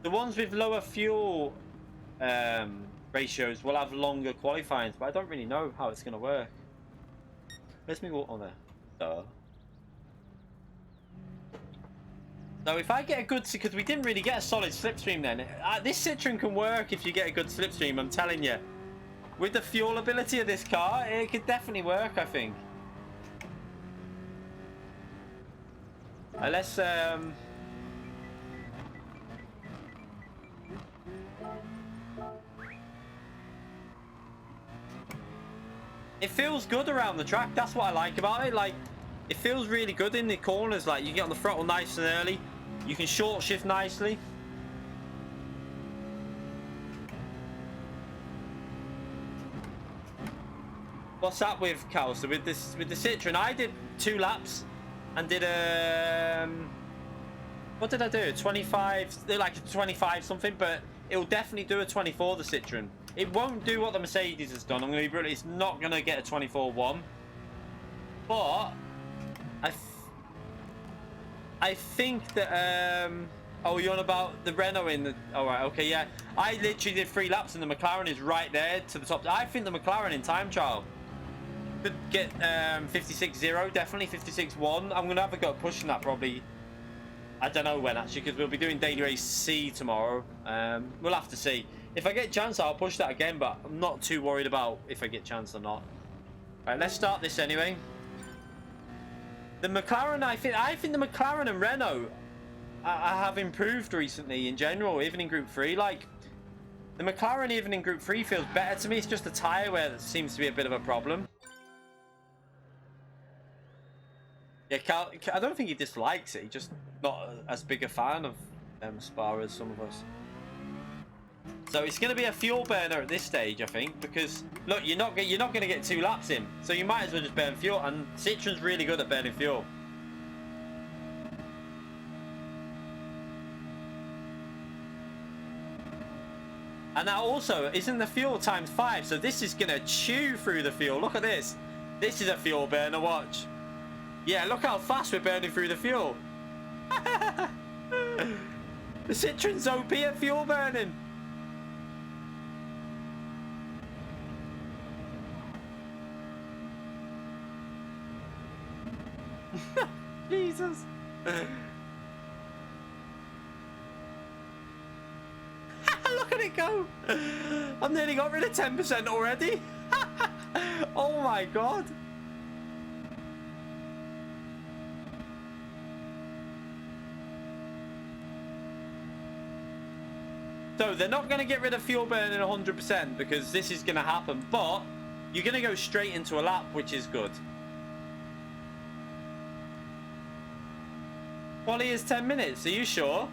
the ones with lower fuel ratios will have longer qualifying, but I don't really know how it's going to work. Where's me walk on there? So if I get a good, because we didn't really get a solid slipstream then. This Citroen can work if you get a good slipstream, I'm telling you. With the fuel ability of this car, it could definitely work, I think. Let's it feels good around the track. That's what I like about it. Like, it feels really good in the corners. Like, you get on the throttle nice and early. You can short shift nicely. What's that with Cal? So with the Citroen, I did 2 laps and did what did I do? 25. They're like a 25 something, but it'll definitely do a 24. The Citroen. It won't do what the Mercedes has done. I'm going to be brutal. It's not going to get a 24-1. But I think that oh, you're on about the Renault in the... All right, okay, yeah. I literally did 3 laps and the McLaren is right there to the top. I think the McLaren in time trial could get 56.0, definitely 56.1. I'm going to have a go at pushing that probably. I don't know when, actually, because we'll be doing Daily Race C tomorrow. We'll have to see. If I get a chance, I'll push that again, but I'm not too worried about if I get a chance or not. All right, let's start this anyway. The McLaren, I think the McLaren and Renault have improved recently in general, even in Group 3. Like, the McLaren, even in Group 3, feels better to me. It's just the tyre wear that seems to be a bit of a problem. Yeah, Cal, I don't think he dislikes it. He's just not as big a fan of Spa as some of us. So it's going to be a fuel burner at this stage, I think, because look, you're not going to get 2 laps in, so you might as well just burn fuel. And Citroen's really good at burning fuel. And that also isn't the fuel times 5, so this is going to chew through the fuel. Look at this. This is a fuel burner. Watch. Yeah, look how fast we're burning through the fuel. The Citroen's OP at fuel burning. Jesus. Look at it go. I've nearly got rid of 10% already. Oh my god. So they're not going to get rid of fuel burning 100% because this is going to happen, but you're going to go straight into a lap, which is good. Quali is 10 minutes. Are you sure?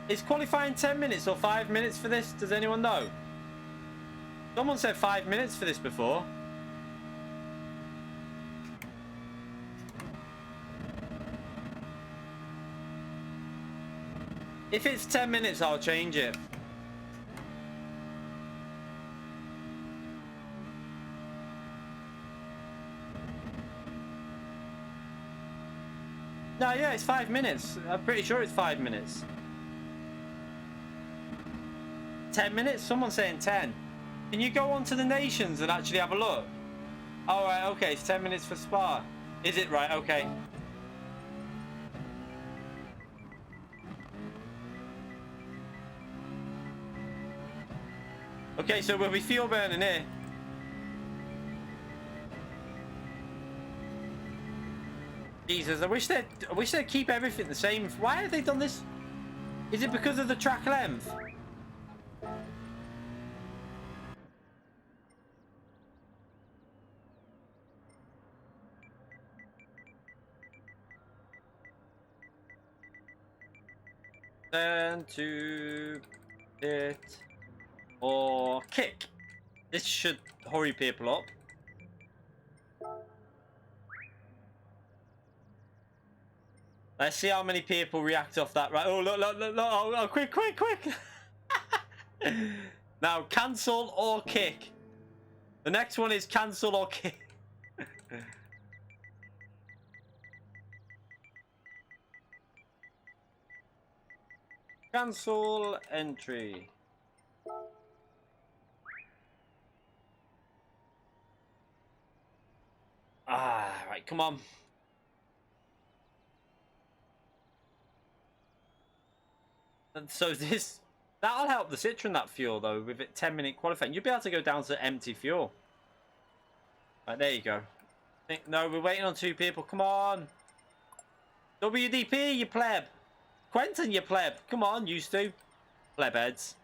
Is qualifying 10 minutes or 5 minutes for this? Does anyone know? Someone said 5 minutes for this before. If it's 10 minutes, I'll change it. No, yeah, it's 5 minutes. I'm pretty sure it's 5 minutes. 10 minutes? Someone's saying 10. Can you go on to the nations and actually have a look? All right, okay, it's 10 minutes for Spa. Is it right? Okay. Okay, so we'll be fuel burning here. Jesus, I wish they'd keep everything the same. Why have they done this? Is it because of the track length? Turn to it or kick. This should hurry people up. Let's see how many people react off that. Right. Oh, look. Oh, quick. Now, cancel or kick. The next one is cancel or kick. Cancel entry. Right, come on. And so that'll help the Citroen, that fuel though, with it 10-minute qualifying. You'll be able to go down to empty fuel. Right, there you go. No, we're waiting on 2 people. Come on. WDP, you pleb. Quentin, you pleb. Come on, used to. Pleb heads.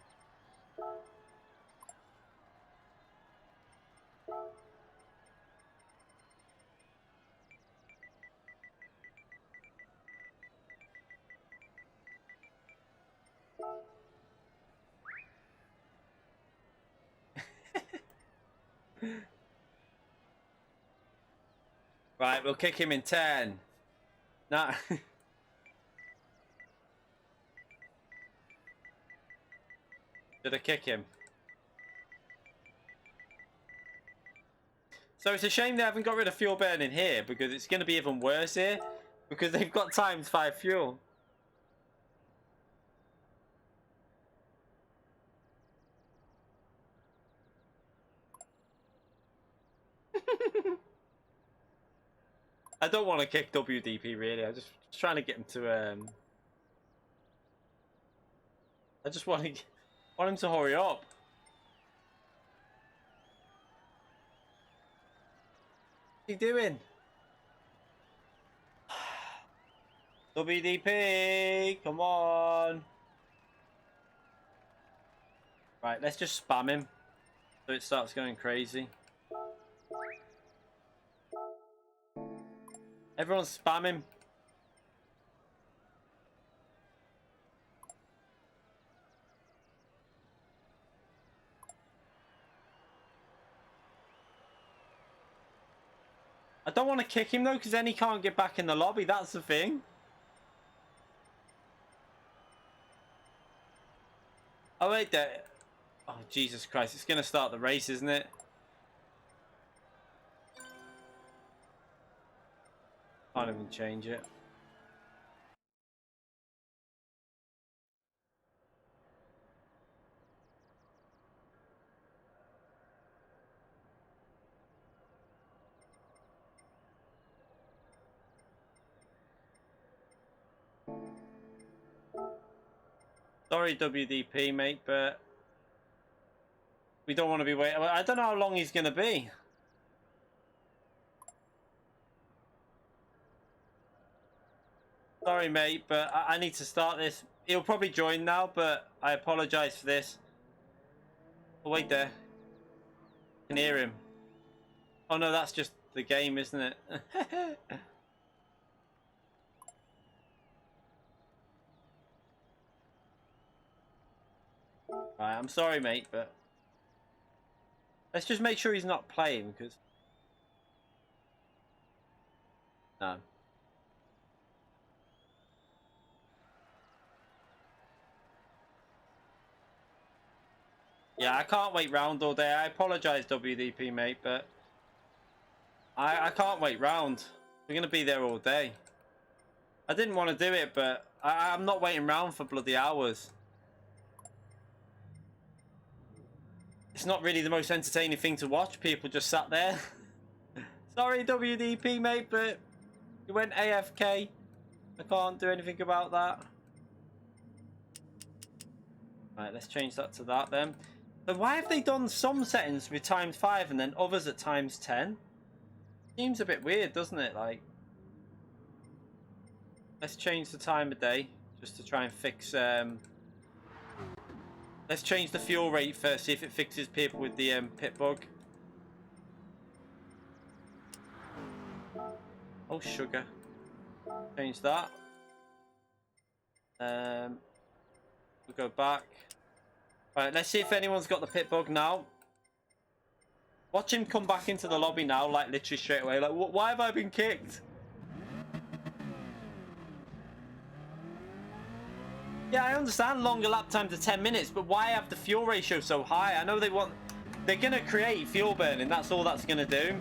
Right, we'll kick him in 10. Nah. Did I kick him? So it's a shame they haven't got rid of fuel burning here, because it's going to be even worse here, because they've got ×5 fuel. I don't want to kick WDP really. I'm just trying to get him to I just want him to hurry up. What's he doing? WDP, come on. Right, let's just spam him so it starts going crazy. Everyone spam him. I don't want to kick him though, because then he can't get back in the lobby. That's the thing. Oh wait, there. Oh Jesus Christ! It's gonna start the race, isn't it? Can't even change it. Sorry, WDP, mate, but we don't want to be waiting. I don't know how long he's going to be. Sorry, mate, but I need to start this. He'll probably join now, but I apologize for this. Oh, wait there. I can hear him. Oh, no, that's just the game, isn't it? Right, I'm sorry, mate, but let's just make sure he's not playing, because no. Yeah, I can't wait round all day. I apologize, WDP, mate, but I can't wait round. We're gonna be there all day. I didn't want to do it, but I'm not waiting round for bloody hours. It's not really the most entertaining thing to watch. People just sat there. Sorry, WDP, mate, but you went AFK. I can't do anything about that. Right, let's change that to that then. But why have they done some settings with ×5 and then others at ×10? Seems a bit weird, doesn't it? Like, let's change the time of day just to try and fix. Let's change the fuel rate first, see if it fixes people with the pit bug. Oh, sugar. Change that. We'll go back. Right, let's see if anyone's got the pit bug now. Watch him come back into the lobby now, like literally straight away. Like, why have I been kicked? Yeah, I understand longer lap time to 10 minutes, but why have the fuel ratio so high? I know they're gonna create fuel burning. That's all that's gonna do.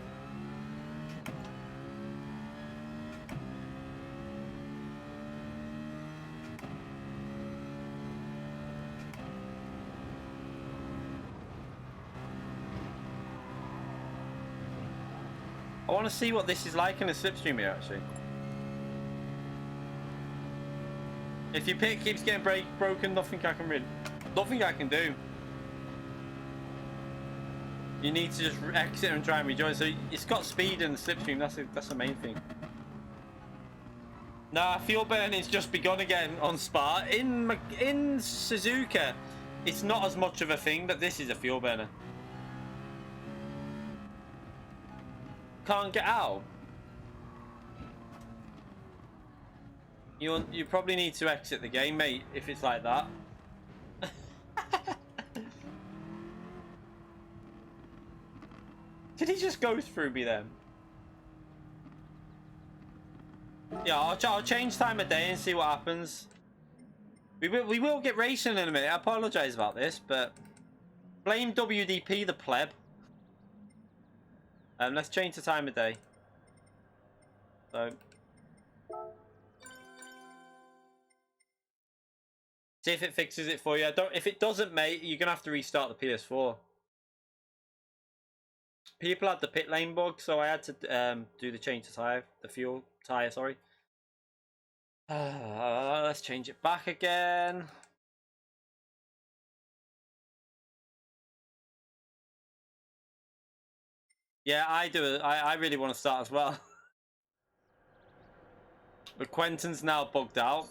want to see what this is like in a slipstream here, actually. If your pit keeps getting broken, nothing I can do. You need to just exit and try and rejoin. So it's got speed in the slipstream. That's the main thing. Nah, fuel burning's just begun again on Spa. In Suzuka, it's not as much of a thing, but this is a fuel burner. Can't get out. You probably need to exit the game, mate, if it's like that. Did he just go through me then? Yeah, I'll change time of day and see what happens. We will get racing in a minute. I apologise about this, but blame WDP the pleb. Let's change the time of day. So see if it fixes it for you. If it doesn't, mate, you're gonna have to restart the PS4. People had the pit lane bug, so I had to do the change to tire, the fuel tire. Sorry. Let's change it back again. Yeah, I do. I really want to start as well. But Quentin's now bugged out.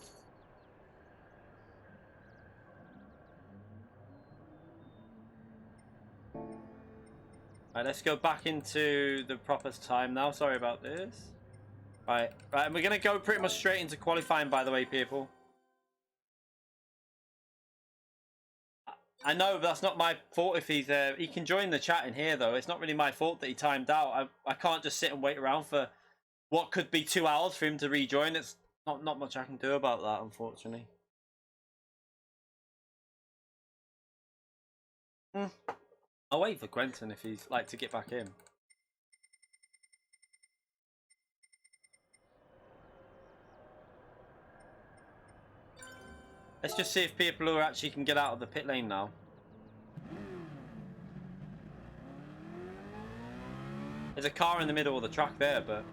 Right, let's go back into the proper time now. Sorry about this. Right, and we're going to go pretty much straight into qualifying, by the way, people. I know that's not my fault if he's he can join the chat in here, though. It's not really my fault that he timed out. I can't just sit and wait around for what could be 2 hours for him to rejoin. It's not much I can do about that, unfortunately. I'll wait for Quentin if he's like to get back in. Let's just see if people who actually can get out of the pit lane now. There's a car in the middle of the track there, but...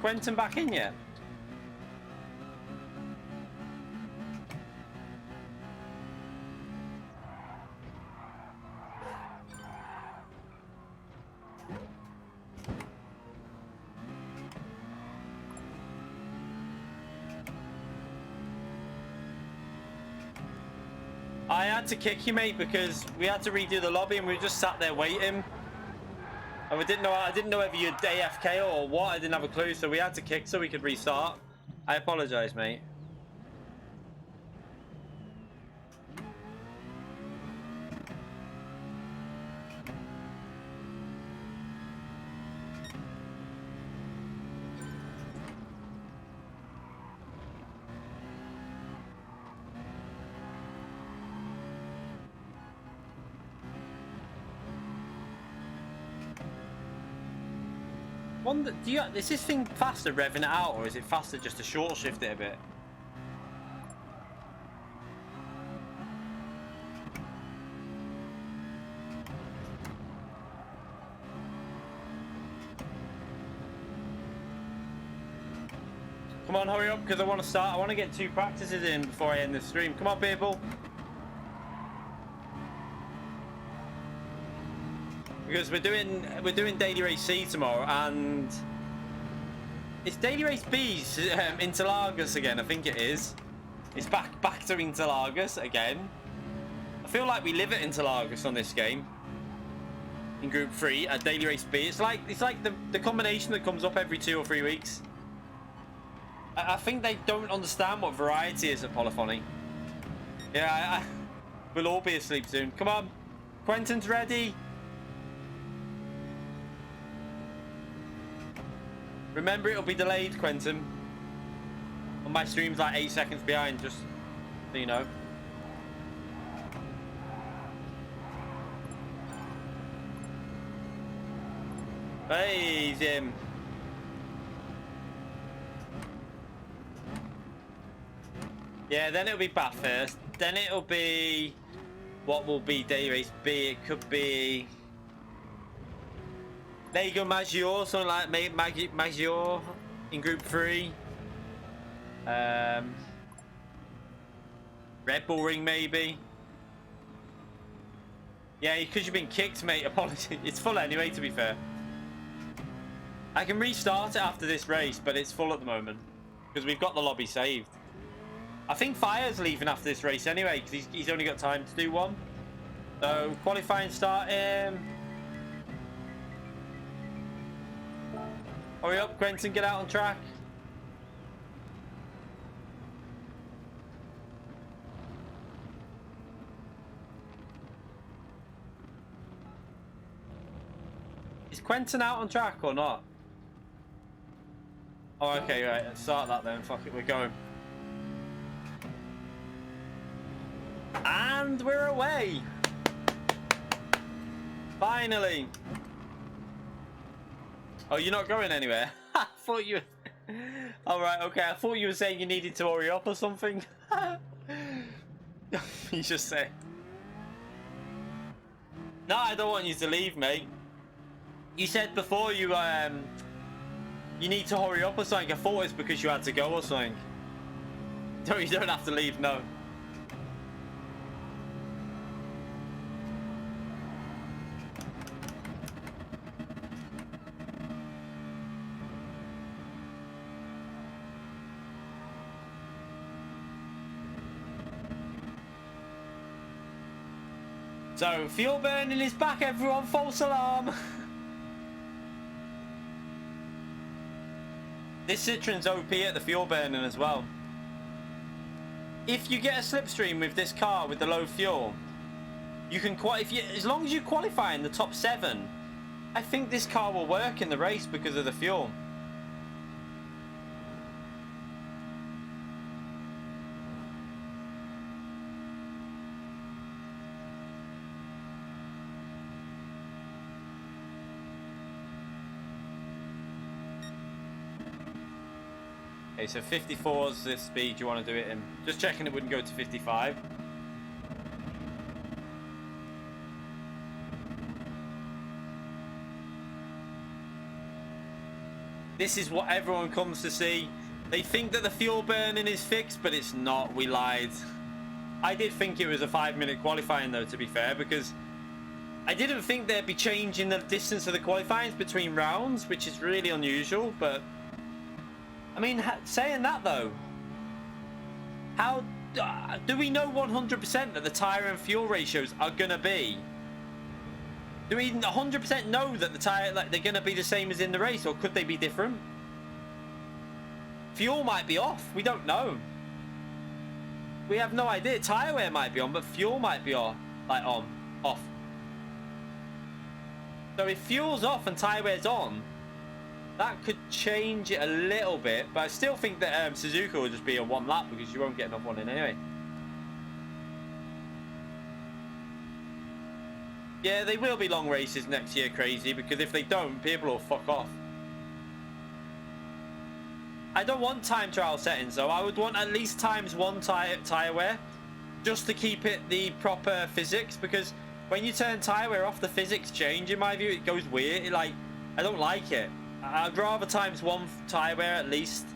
Quentin back in yet? I had to kick you, mate, because we had to redo the lobby and we just sat there waiting. And we didn't know. I didn't know whether you'd AFK or what. I didn't have a clue, so we had to kick so we could restart. I apologise, mate. Is this thing faster revving it out, or is it faster just to short shift it a bit? Come on, hurry up, because I want to start. I want to get 2 practices in before I end the stream. Come on, people. Because we're doing Daily Race C tomorrow, and it's Daily Race B's Interlagos again. I think it is. It's back to Interlagos again. I feel like we live at Interlagos on this game. In Group 3 at Daily Race B, it's like the combination that comes up every 2 or 3 weeks. I think they don't understand what variety is at Polyphony. Yeah, we'll all be asleep soon. Come on, Quentin's ready. Remember, it'll be delayed, Quentin. On my stream's like 8 seconds behind, just so you know. Hey, he's him. Yeah, then it'll be Bathurst. Then it'll be... What will be day race B? It could be... Lego Maggiore, something like Maggiore in Group 3. Red Bull Ring, maybe. Yeah, because you've been kicked, mate. Apologies. It's full anyway, to be fair. I can restart it after this race, but it's full at the moment. Because we've got the lobby saved. I think Fire's leaving after this race anyway, because he's only got time to do one. So, qualifying starting. Hurry up, Quentin, get out on track. Is Quentin out on track or not? Oh, okay, right. Let's start that then. Fuck it, we're going. And we're away. Finally. Oh, you're not going anywhere? I thought you... Alright, okay. I thought you were saying you needed to hurry up or something. You just say. No, I don't want you to leave, mate. You said before you need to hurry up or something. I thought it's because you had to go or something. No, you don't have to leave, no. So, fuel burning is back, everyone. False alarm. This Citroen's OP at the fuel burning as well. If you get a slipstream with this car with the low fuel, you can as long as you qualify in the top 7, I think this car will work in the race because of the fuel. Okay, so 54 is the speed you want to do it in. Just checking it wouldn't go to 55. This is what everyone comes to see. They think that the fuel burning is fixed, but it's not. We lied. I did think it was a 5-minute qualifying though, to be fair, because I didn't think they'd be changing the distance of the qualifyings between rounds, which is really unusual, but I mean, saying that though, how do we know 100% that the tyre and fuel ratios are gonna be? Do we 100% know that the tyre, like, they're gonna be the same as in the race, or could they be different? Fuel might be off. We don't know. We have no idea. Tyre wear might be on, but fuel might be off. Like off. So if fuel's off and tyre wear's on, that could change it a little bit, but I still think that Suzuka will just be a 1 lap because you won't get enough one in anyway. Yeah, they will be long races next year, crazy, because if they don't, people will fuck off. I don't want time trial settings though. I would want at least ×1 tyre wear, just to keep it the proper physics, because when you turn tyre wear off, the physics change in my view. It goes weird. I don't like it. I'd rather ×1 tyre wear at least,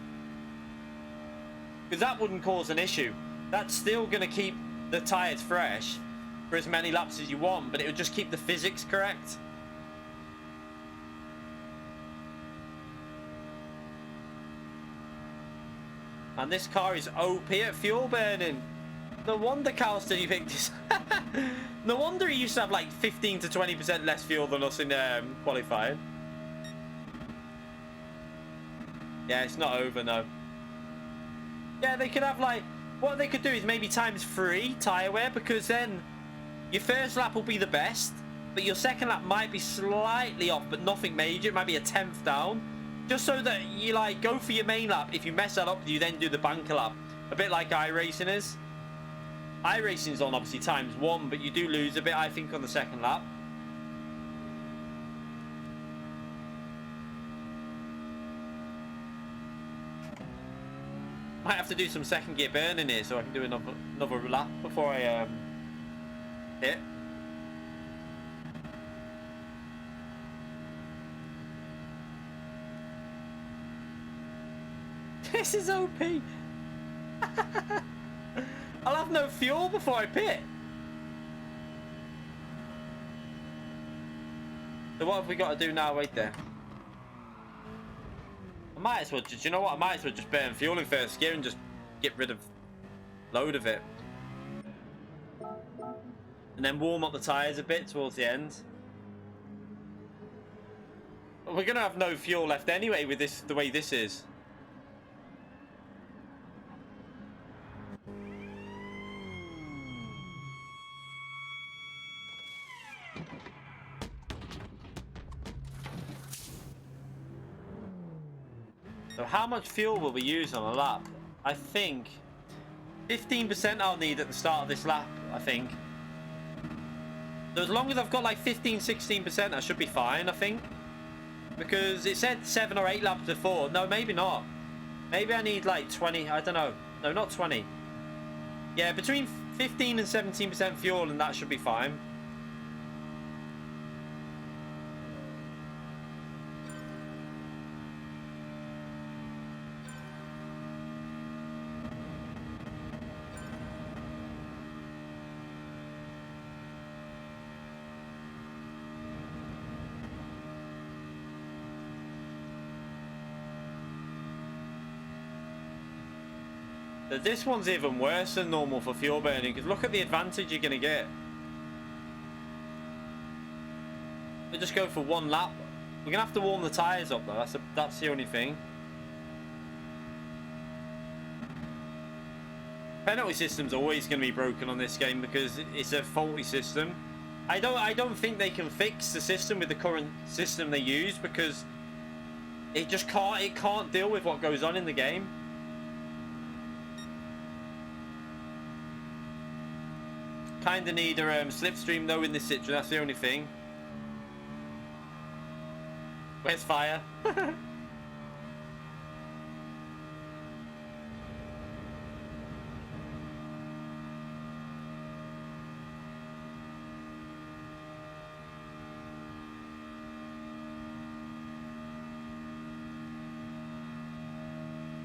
because that wouldn't cause an issue. That's still going to keep the tyres fresh for as many laps as you want, but it would just keep the physics correct. And this car is OP at fuel burning. No wonder Carlston, you picked this. No wonder he used to have like 15 to 20% less fuel than us in qualifying. Yeah, it's not over, no. Yeah, they could have like, what they could do is maybe ×3 tyre wear, because then your first lap will be the best, but your second lap might be slightly off, but nothing major. It might be a 10th down, just so that you like go for your main lap. If you mess that up, you then do the banker lap, a bit like iRacing is. iRacing's on obviously ×1, but you do lose a bit, I think, on the second lap. Might have to do some second gear burning here so I can do another lap before I hit. This is OP. I'll have no fuel before I pit. So what have we got to do now? Wait there. I might as well, do you know what? I might as well just burn fuel in first gear and just get rid of a load of it. And then warm up the tyres a bit towards the end. But we're going to have no fuel left anyway with this, the way this is. So how much fuel will we use on a lap? I think 15% I'll need at the start of this lap, I think. So as long as I've got like 15-16%, I should be fine, I think. Because it said 7 or 8 laps before. No, maybe not. Maybe I need like 20, I don't know. No, not 20. Yeah, between 15 and 17% fuel and that should be fine. This one's even worse than normal for fuel burning, because look at the advantage you're going to get. We just go for one lap. We're going to have to warm the tyres up though, that's the only thing. Penalty system's always going to be broken on this game because it's a faulty system. I don't think they can fix the system with the current system they use because it just can't deal with what goes on in the game. Kinda need a slipstream though in this Citroen, that's the only thing. Where's fire?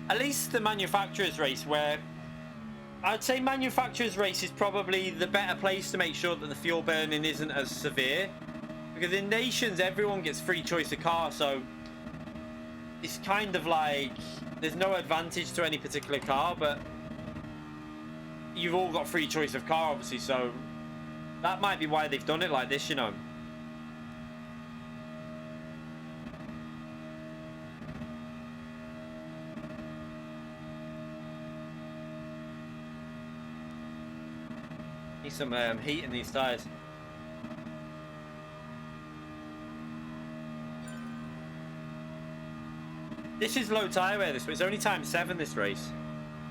At least the manufacturer's race, where I'd say manufacturer's race is probably the better place to make sure that the fuel burning isn't as severe. Because in Nations, everyone gets free choice of car, so it's kind of like there's no advantage to any particular car, but you've all got free choice of car, obviously, so that might be why they've done it like this, you know. Need some heat in these tyres. This is low tyre wear, this, but it's only time 7 this race.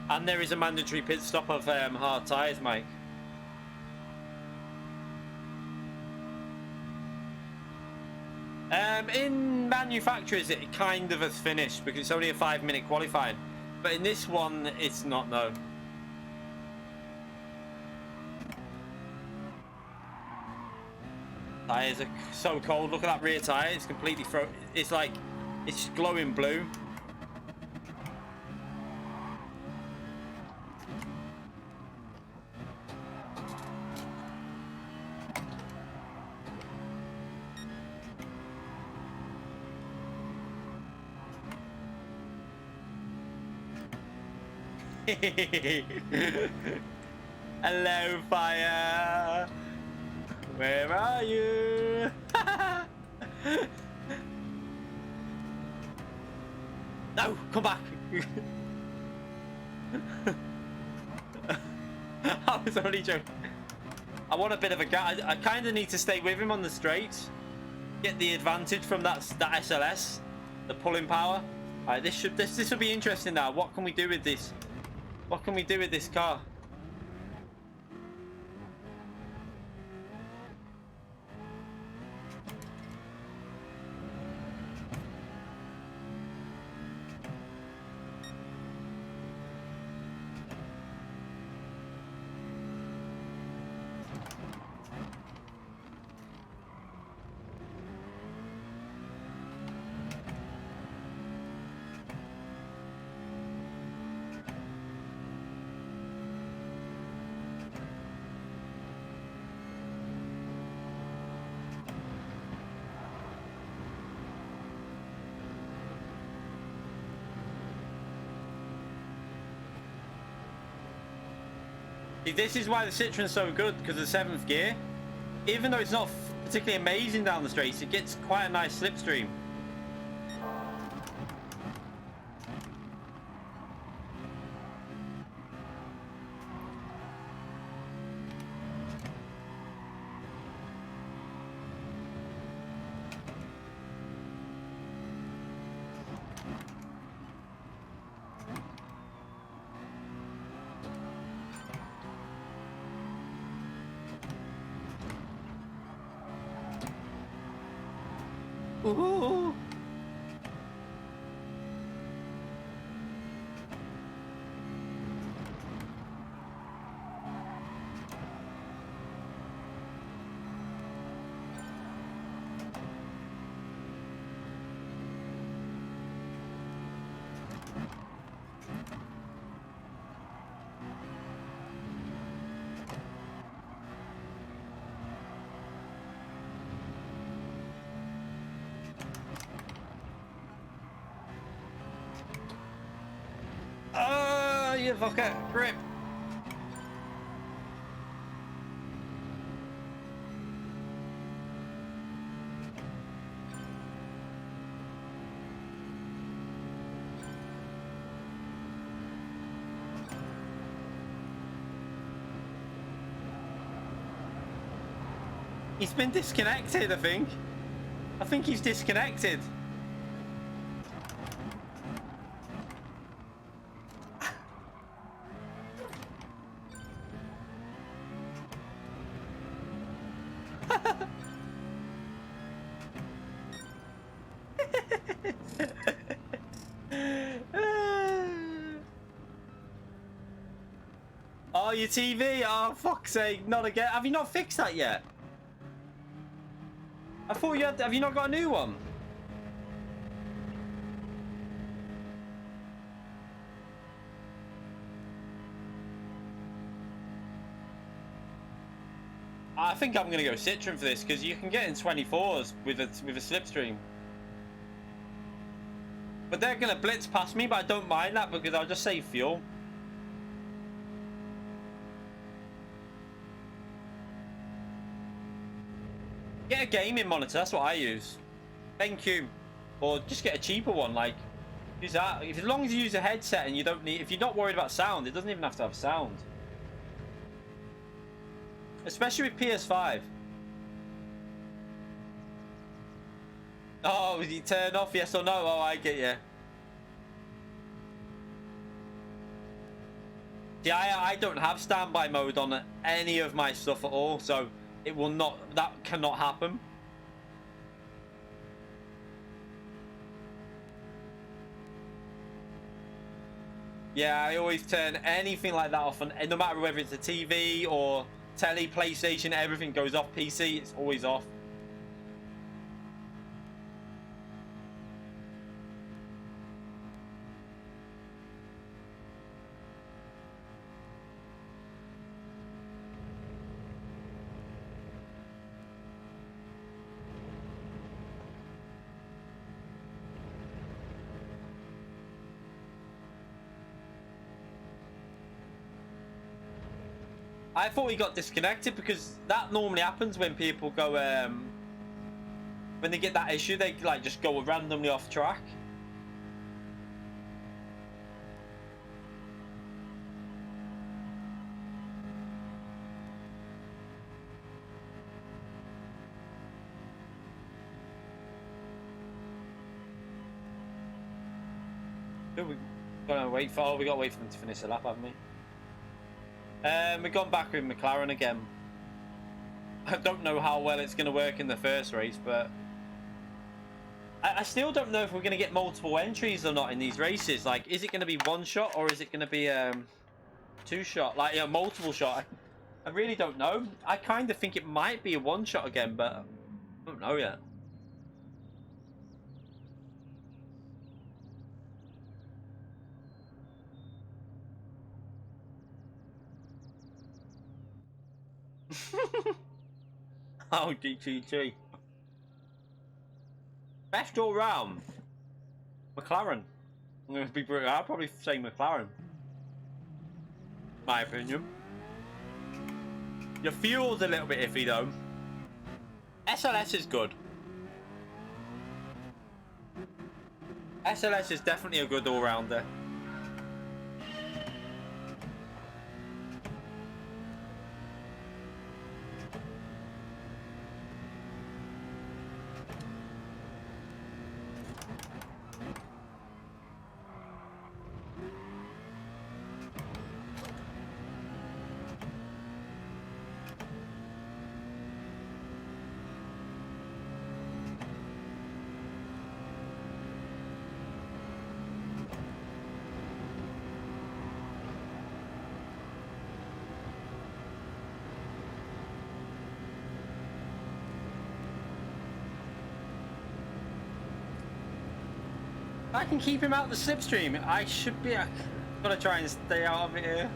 And there is a mandatory pit stop of hard tyres, Mike. In manufacturers, it kind of has finished because it's only a 5-minute qualifying. But in this one, it's not, no. Tyres are so cold. Look at that rear tyre. It's completely it's like it's glowing blue. Hello, fire. Where are you? No, come back. I was only joking. I want a bit of a gap. I kind of need to stay with him on the straights. Get the advantage from that SLS, the pulling power. Alright, this will be interesting now. What can we do with this? What can we do with this car? See, this is why the Citroen's so good, because of the 7th gear. Even though it's not particularly amazing down the straights, it gets quite a nice slipstream. Ooh. You fucker, grip. He's been disconnected, I think. I think he's disconnected. Oh, your TV! Oh, fuck's sake, not again. Have you not fixed that yet? I thought you had. Have you not got a new one? I think I'm gonna go Citroen for this because you can get in 24s with a slipstream. But they're gonna blitz past me, but I don't mind that because I'll just save fuel. Get a gaming monitor, that's what I use. BenQ. Or just get a cheaper one, like use that. As long as you use a headset and you don't need, if you're not worried about sound, it doesn't even have to have sound. Especially with PS5. Oh, you turn off, yes or no? Oh, I get you. See, I don't have standby mode on any of my stuff at all, so it will not, that cannot happen. Yeah, I always turn anything like that off, and no matter whether it's a TV or telly, PlayStation, everything goes off. PC, it's always off. I thought he got disconnected because that normally happens when people go, when they get that issue, they like just go randomly off track. We gotta wait for. Oh, we gotta wait for them to finish the lap, haven't we? We've gone back with McLaren again. I don't know how well it's going to work in the first race, but I still don't know if we're going to get multiple entries or not in these races. Like, is it going to be one shot or is it going to be two shot? Like, you know, multiple shot. I really don't know. I kind of think it might be a one shot again, but I don't know yet. Oh, GTG. Best all round. McLaren. I'm going to be brutal. I'll probably say McLaren. My opinion. Your fuel's a little bit iffy though. SLS is good. SLS is definitely a good all-rounder. I can keep him out of the slipstream. I should be. I'm gonna try and stay out of it here.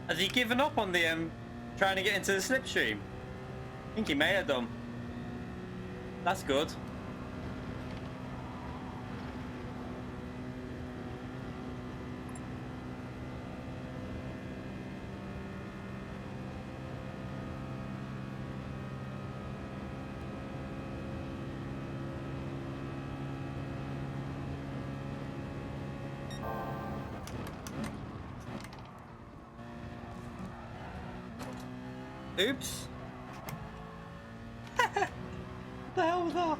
Has he given up on the trying to get into the slipstream? I think he may have done. That's good. Oops. The hell was that?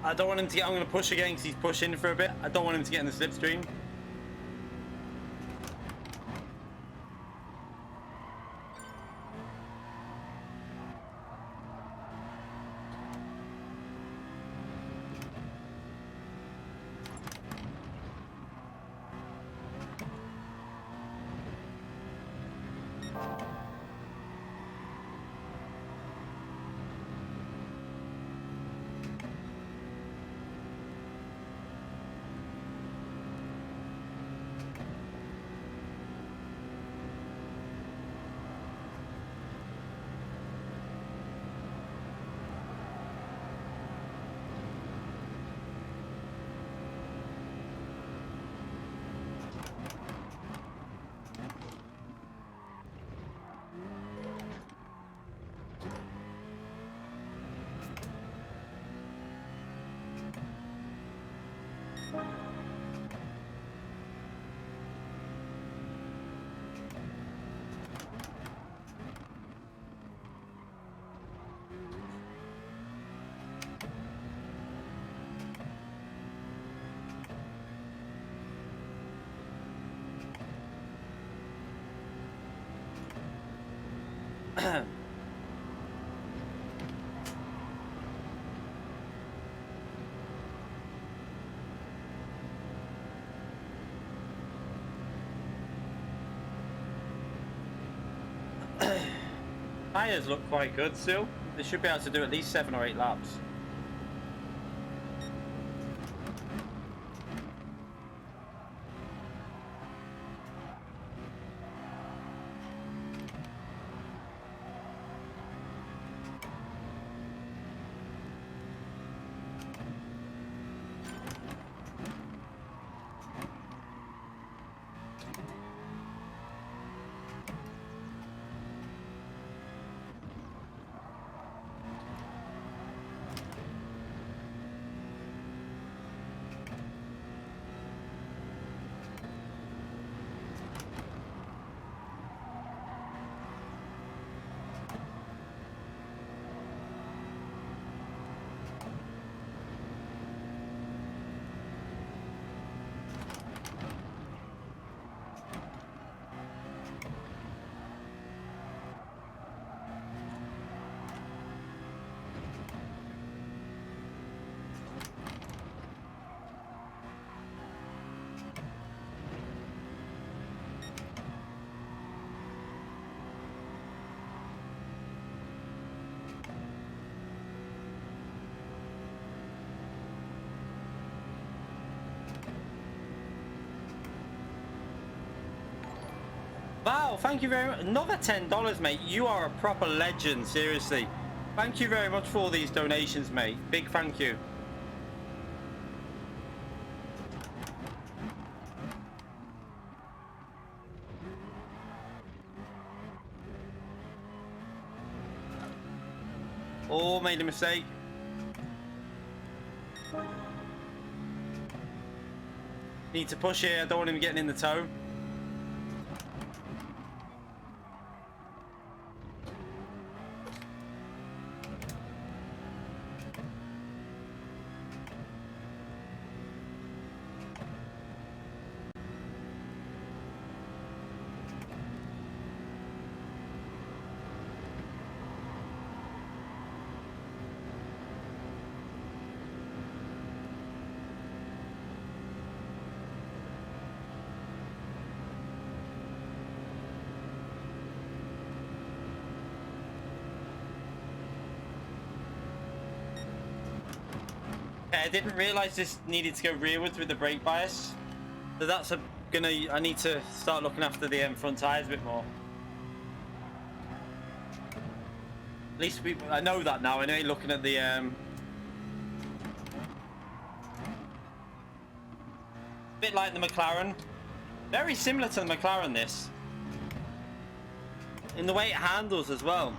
I don't want him to get. I'm going to push again because he's pushing for a bit. I don't want him to get in the slipstream. Tires look quite good still. They should be able to do at least 7 or 8 laps. Wow, thank you very much. Another $10, mate. You are a proper legend, seriously. Thank you very much for all these donations, mate. Big thank you. Oh, made a mistake. Need to push here. I don't want him getting in the toe. I didn't realize this needed to go rearwards with the brake bias, so that's I need to start looking after the front tires a bit more. At least I know that now. Anyway, looking at the bit like the McLaren, very similar to the McLaren. This in the way it handles as well.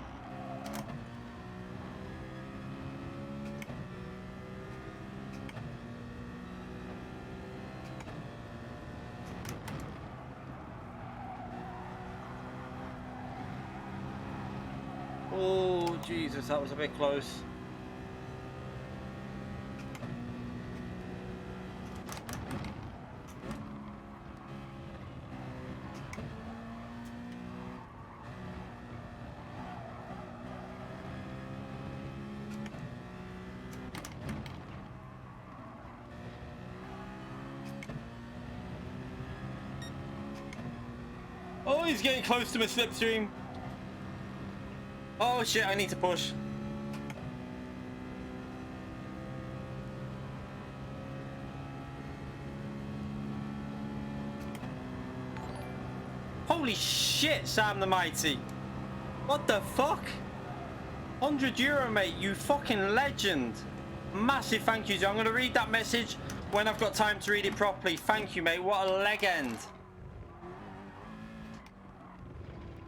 Oh, Jesus, that was a bit close. Oh, he's getting close to my slipstream. Oh shit, I need to push. Holy shit, Sam the Mighty. What the fuck? €100, mate, you fucking legend. Massive thank you. I'm going to read that message when I've got time to read it properly. Thank you, mate. What a legend.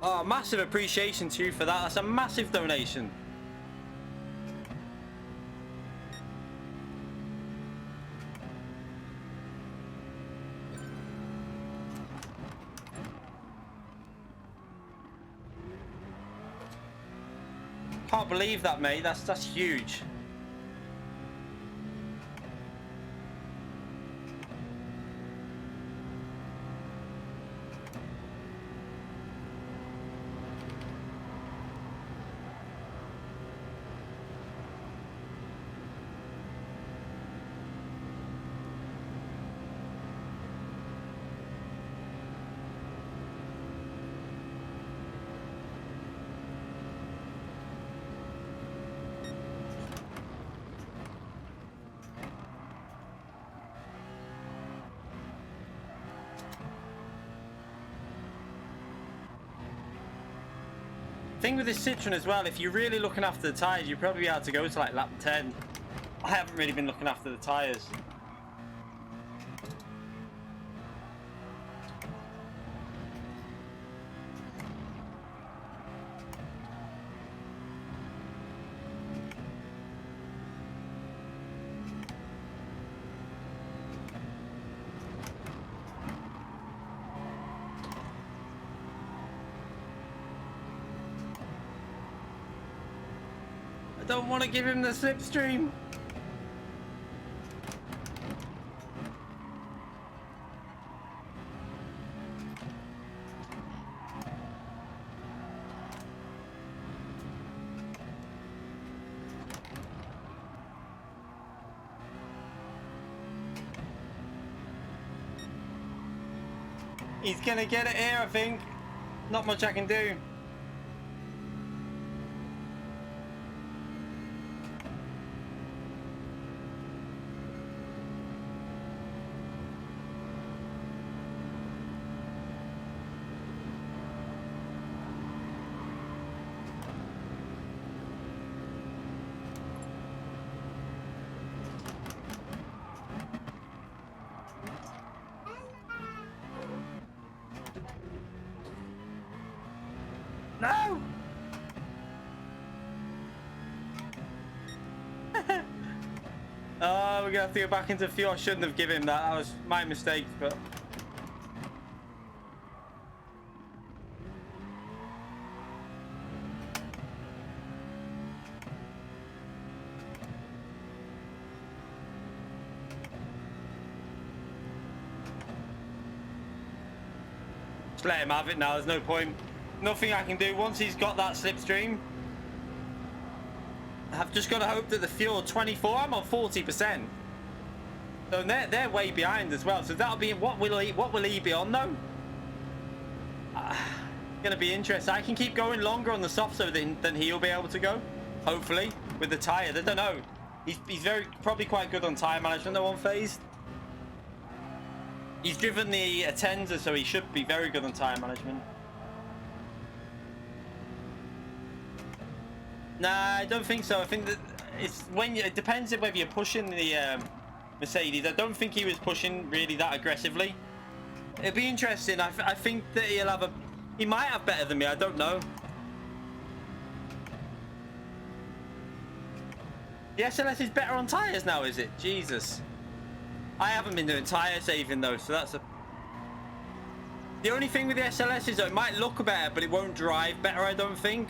Oh, massive appreciation to you for that. That's a massive donation. Can't believe that, mate. That's huge. Thing with this Citroen as well, if you're really looking after the tyres, you'd probably be able to go to like lap 10. I haven't really been looking after the tyres. I don't want to give him the slipstream. He's gonna get it here, I think. Not much I can do. No! Oh, we're gonna have to go back into fuel. I shouldn't have given him that. That was my mistake, but just let him have it now. There's no point. Nothing I can do once he's got that slipstream. I've just got to hope that the fuel 24. I'm on 40%. So they're way behind as well. So that'll be what will he be on though? Gonna be interesting. I can keep going longer on the soft so than he'll be able to go. Hopefully with the tyre. I don't know. He's probably quite good on tyre management though on phase. He's driven the Atenza, so he should be very good on tyre management. Nah, I don't think so. I think that it depends whether you're pushing the Mercedes. I don't think he was pushing really that aggressively. It'd be interesting. I think that he might have better than me. I don't know. The SLS is better on tyres now, is it? Jesus. I haven't been doing tyre saving though, so that's the only thing with the SLS is that it might look better, but it won't drive better, I don't think.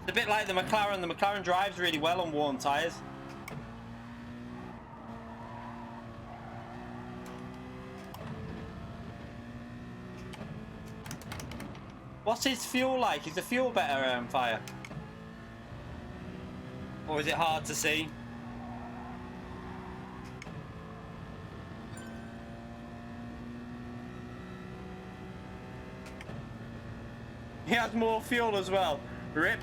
It's a bit like the McLaren. The McLaren drives really well on worn tyres. What's his fuel like? Is the fuel better, Fire? Or is it hard to see? He has more fuel as well. Rip.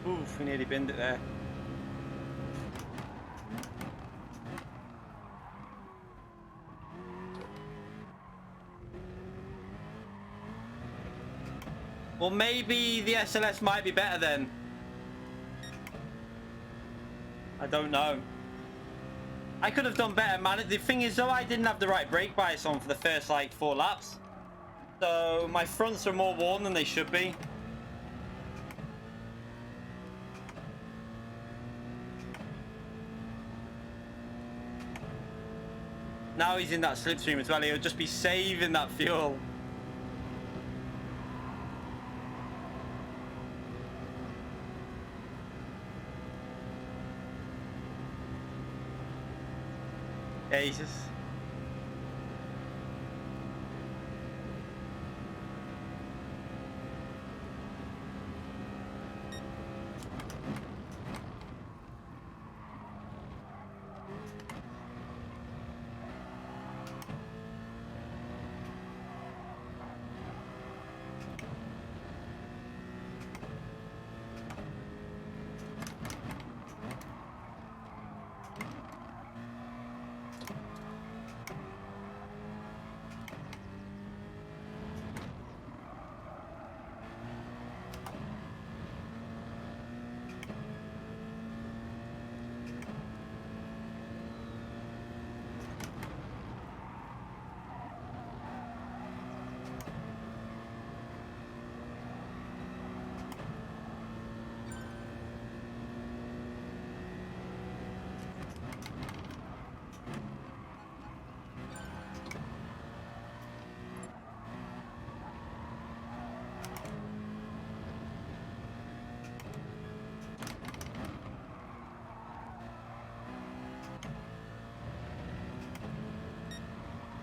Oof, we nearly binned it there. Well, maybe the SLS might be better then. I don't know. I could have done better, man. The thing is, though, I didn't have the right brake bias on for the first, like, 4 laps. So my fronts are more worn than they should be. Now he's in that slipstream as well. He'll just be saving that fuel. Jesus.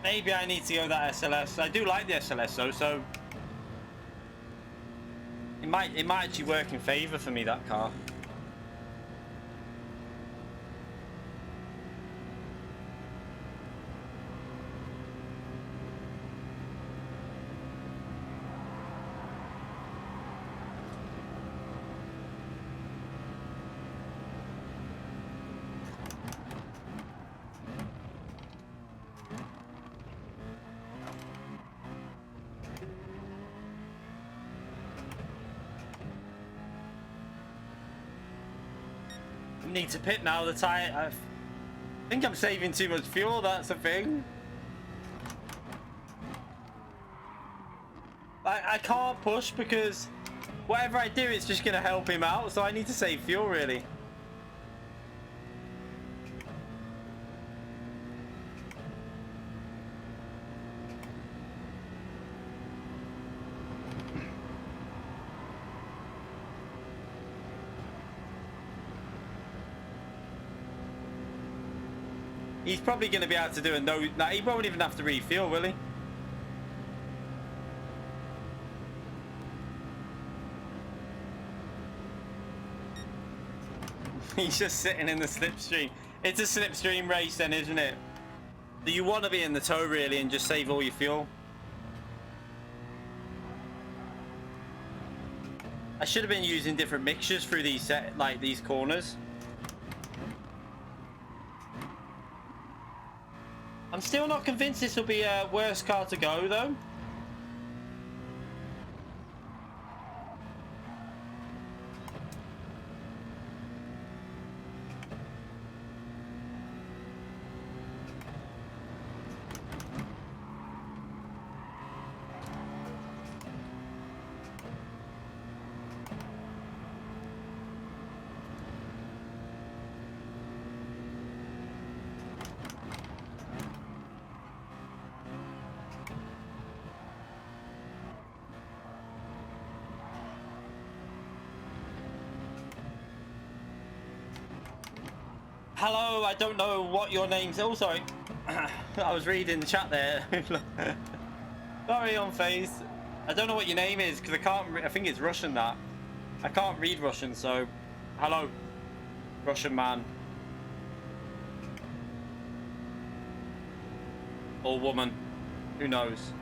Maybe I need to go that SLS. I do like the SLS though, so it might actually work in favour for me, that car. Need to pit now. The tire. I think I'm saving too much fuel. That's the thing. I can't push because whatever I do, it's just gonna help him out. So I need to save fuel, really. He's probably going to be able to do a no. Nah, he won't even have to refuel, will he? He's just sitting in the slipstream. It's a slipstream race, then, isn't it? So you want to be in the tow, really, and just save all your fuel. I should have been using different mixtures through these these corners. I'm still not convinced this will be a worse car to go, though. Hello, I don't know what your name's. Oh, sorry. I was reading the chat there. Sorry, on face. I don't know what your name is because I can't. I think it's Russian. That I can't read Russian. So, hello, Russian man or woman. Who knows?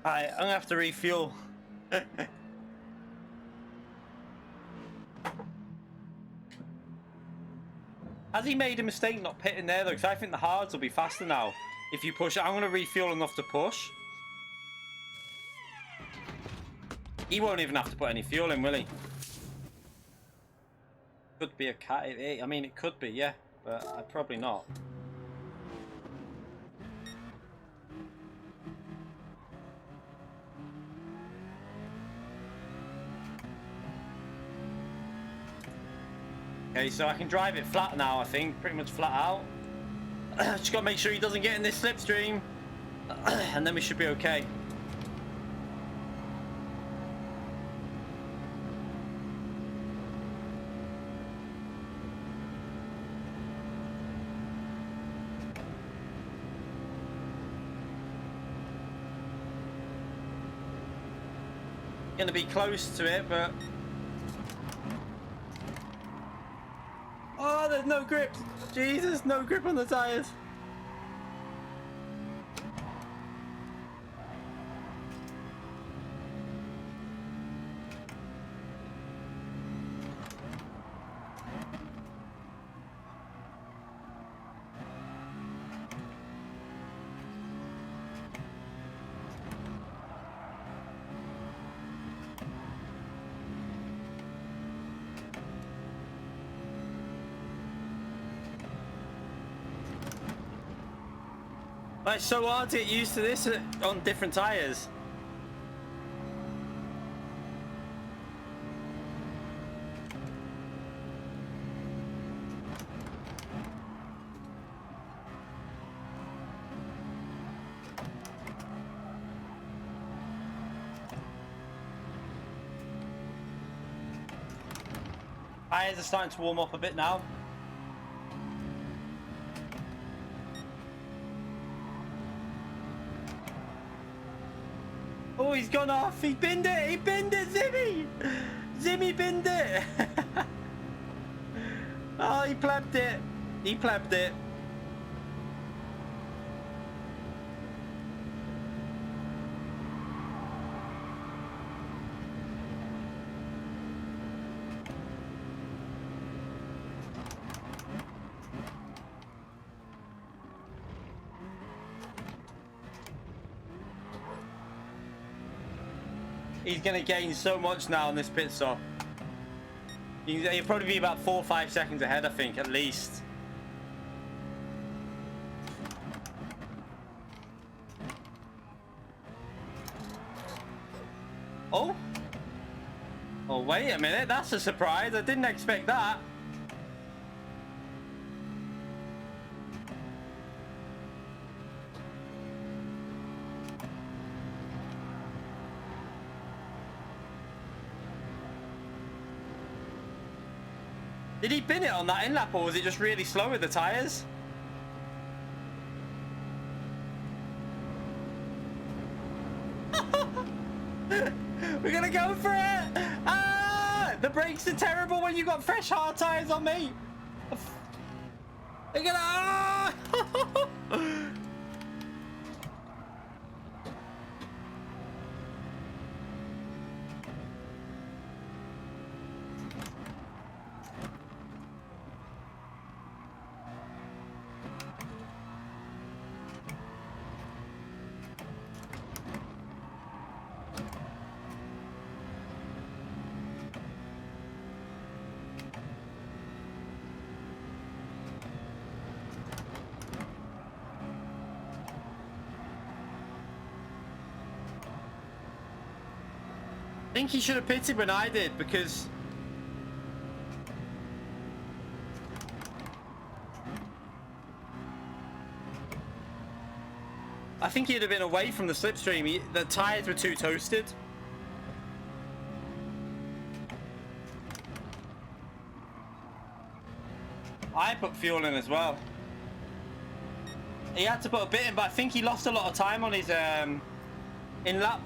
Alright, I'm gonna have to refuel. Has he made a mistake not pitting there though? Because I think the hards will be faster now. If you push it, I'm gonna refuel enough to push. He won't even have to put any fuel in, will he? Could be a cat. I mean, it could be, yeah, but probably not. Okay, so I can drive it flat now, I think. Pretty much flat out. Just got to make sure he doesn't get in this slipstream. And then we should be okay. Going to be close to it, but... Oh, there's no grip. Jesus, no grip on the tires. But it's so hard to get used to this on different tyres. Tires are starting to warm up a bit now. Oh, he's gone off. He binned it. He binned it, Zimmy. Zimmy binned it. Oh, he plebbed it. He plebbed it. He's going to gain so much now on this pit stop. He'll probably be about 4 or 5 seconds ahead, I think, at least. Oh. Oh, wait a minute. That's a surprise. I didn't expect that. Did he bin it on that in-lap, or was it just really slow with the tyres? We're gonna go for it! Ah! The brakes are terrible when you got fresh hard tyres on me! They're gonna... Ah! I think he should have pitted when I did, because I think he'd have been away from the slipstream. The tyres were too toasted. I put fuel in as well. He had to put a bit in, but I think he lost a lot of time on his in-lap.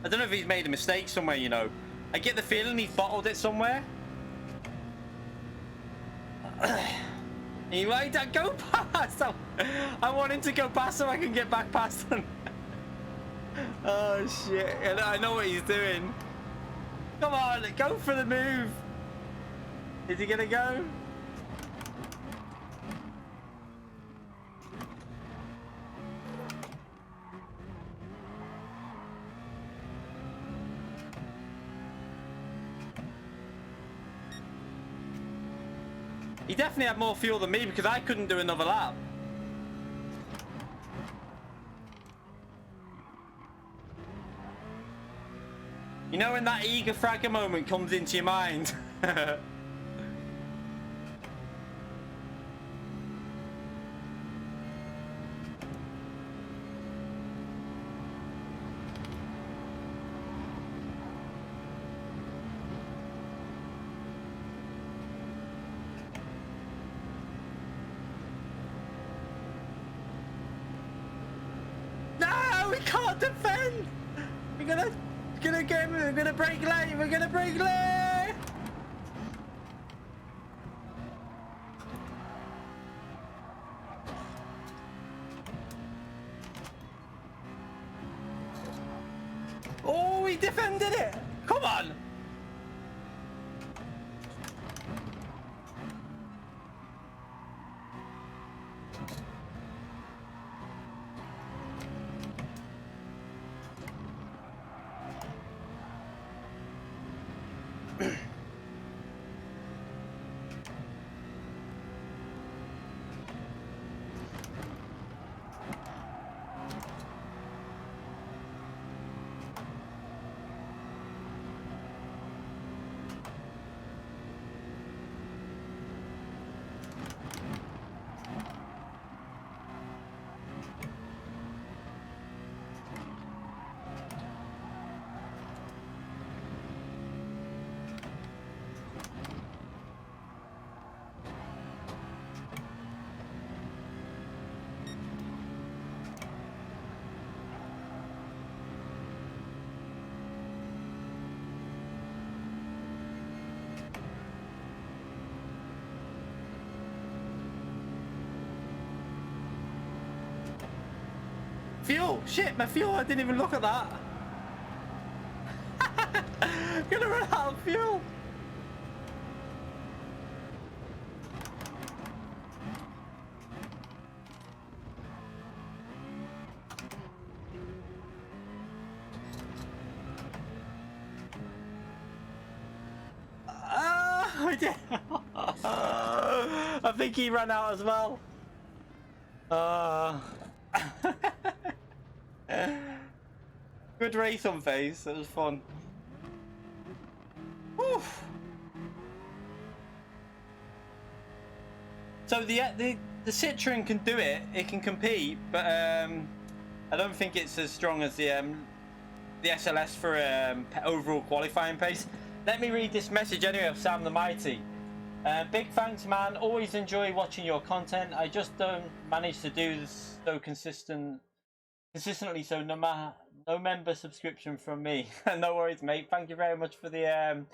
I don't know if he's made a mistake somewhere, you know. I get the feeling he's bottled it somewhere. He might go past. I want him to go past so I can get back past him. Oh, shit. I know what he's doing. Come on, go for the move. Is he going to go? He definitely had more fuel than me because I couldn't do another lap. You know when that eager fragger moment comes into your mind? We can't defend. We're gonna break late. We're gonna break late. Oh, we defended it. Come on. Fuel! Shit, my fuel! I didn't even look at that. Gonna run out of fuel. I did. I think he ran out as well. Good race on FaZe. That was fun. Whew. So the Citroen can do it. It can compete, but I don't think it's as strong as the SLS for overall qualifying pace. Let me read this message anyway of Sam the Mighty. Big thanks, man. Always enjoy watching your content. I just don't manage to do this so consistently. So no member subscription from me. No worries, mate. Thank you very much for the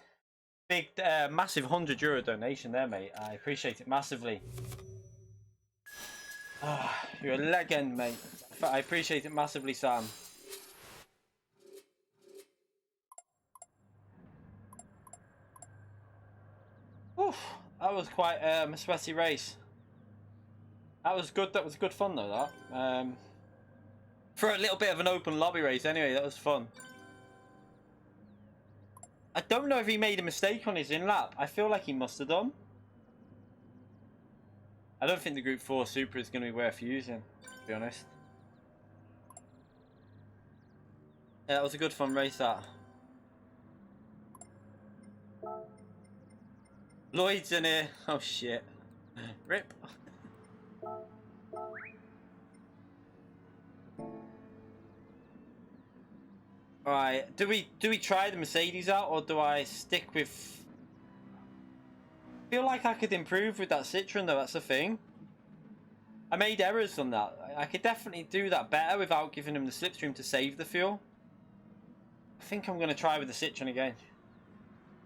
big, massive €100 donation there, mate. I appreciate it massively. You're a legend, mate. I appreciate it massively, Sam. Oof, that was quite a sweaty race. That was good. That was good fun though. That for a little bit of an open lobby race. Anyway, that was fun. I don't know if he made a mistake on his in-lap. I feel like he must have done. I don't think the Group 4 Super is going to be worth using, to be honest. Yeah, that was a good fun race, that. Lloyd's in here. Oh, shit. Rip. Alright, do we try the Mercedes out, or do I stick with... I feel like I could improve with that Citroen though, that's the thing. I made errors on that. I could definitely do that better without giving him the slipstream to save the fuel. I think I'm going to try with the Citroen again.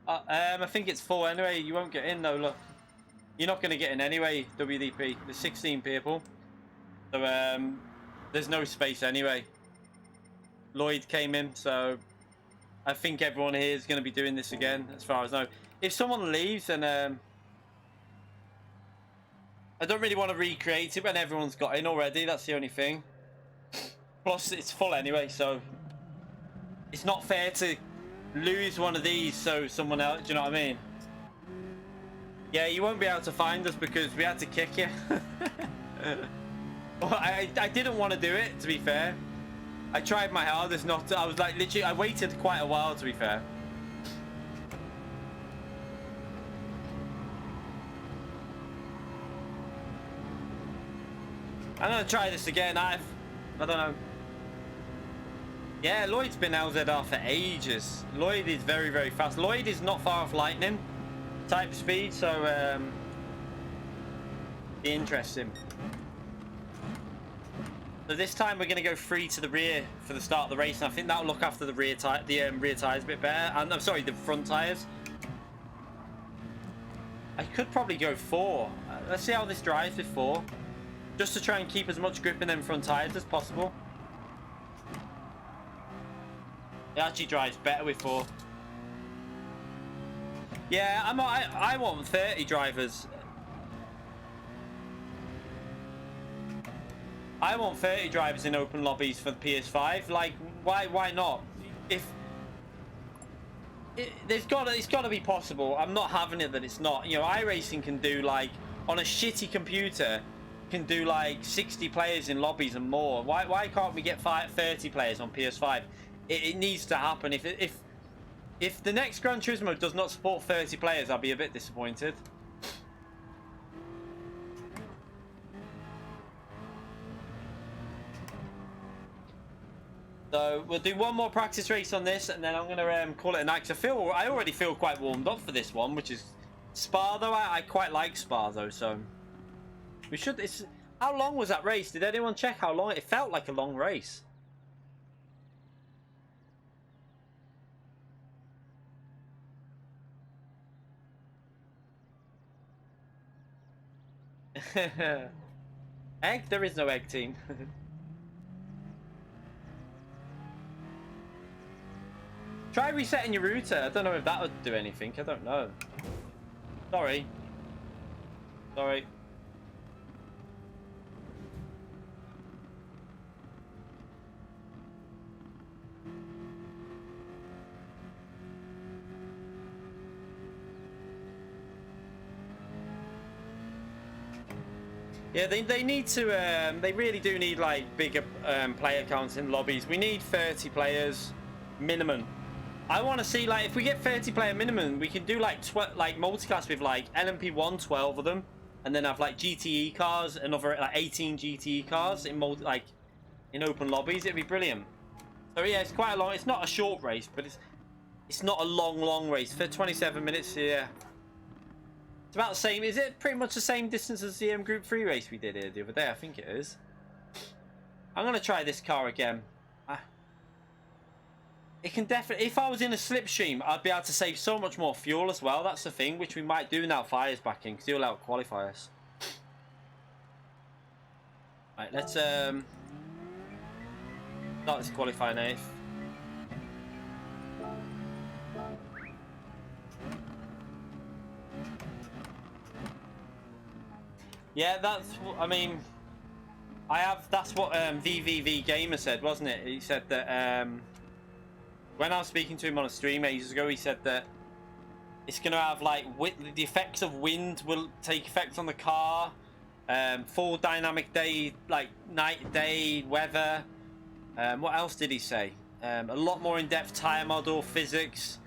I think it's full anyway. You won't get in though, look. You're not going to get in anyway, WDP. There's 16 people. So there's no space anyway. Lloyd came in, so I think everyone here is going to be doing this again, as far as I know. If someone leaves, then I don't really want to recreate it when everyone's got in already. That's the only thing. Plus, it's full anyway, so it's not fair to lose one of these so someone else. Do you know what I mean? Yeah, you won't be able to find us because we had to kick you. Well, I didn't want to do it, to be fair. I tried my hardest not to. I was like, literally, I waited quite a while, to be fair. I'm gonna try this again. I don't know. Yeah, Lloyd's been LZR for ages. Lloyd is very, very fast. Lloyd is not far off Lightning type speed, so be interesting. So this time we're going to go free to the rear for the start of the race, and I think that'll look after the rear tires a bit better. And I'm sorry, the front tires. I could probably go 4. Let's see how this drives with 4, just to try and keep as much grip in them front tires as possible. It actually drives better with 4. Yeah, I want 30 drivers. I want 30 drivers in open lobbies for the PS5. Like, why not? It's got to be possible. I'm not having it that it's not. You know, iRacing can do, like, on a shitty computer, can do like 60 players in lobbies and more. Why can't we get 30 players on PS5? It needs to happen. If the next Gran Turismo does not support 30 players, I'll be a bit disappointed. So we'll do one more practice race on this, and then I'm going to call it a night. Cause I already feel quite warmed up for this one, which is Spa though. I quite like Spa though, so we should. How long was that race? Did anyone check how long? It felt like a long race. Egg? There is no egg team. Try resetting your router. I don't know if that would do anything. I don't know. Sorry. Sorry. Yeah, they need to, they really do need like bigger player counts in lobbies. We need 30 players minimum. I want to see, like, if we get 30 player minimum, we can do like multiclass with like LMP1, 12 of them, and then have like GTE cars, another like 18 GTE cars in in open lobbies. It'd be brilliant. So yeah, it's quite a long. It's not a short race, but it's not a long race for 27 minutes. Yeah. It's about the same. Is it pretty much the same distance as the Group 3 race we did here the other day? I think it is. I'm going to try this car again. It can definitely... If I was in a slipstream, I'd be able to save so much more fuel as well. That's the thing, which we might do now FIA's back in, because he'll out-qualify us. Right, let's... start this qualifying 8th. Yeah, that's, I mean, that's what VVV Gamer said, wasn't it? He said that when I was speaking to him on a stream ages ago, he said that it's going to have like the effects of wind will take effect on the car, full dynamic day, like night, day, weather. What else did he say? A lot more in-depth tire model, physics.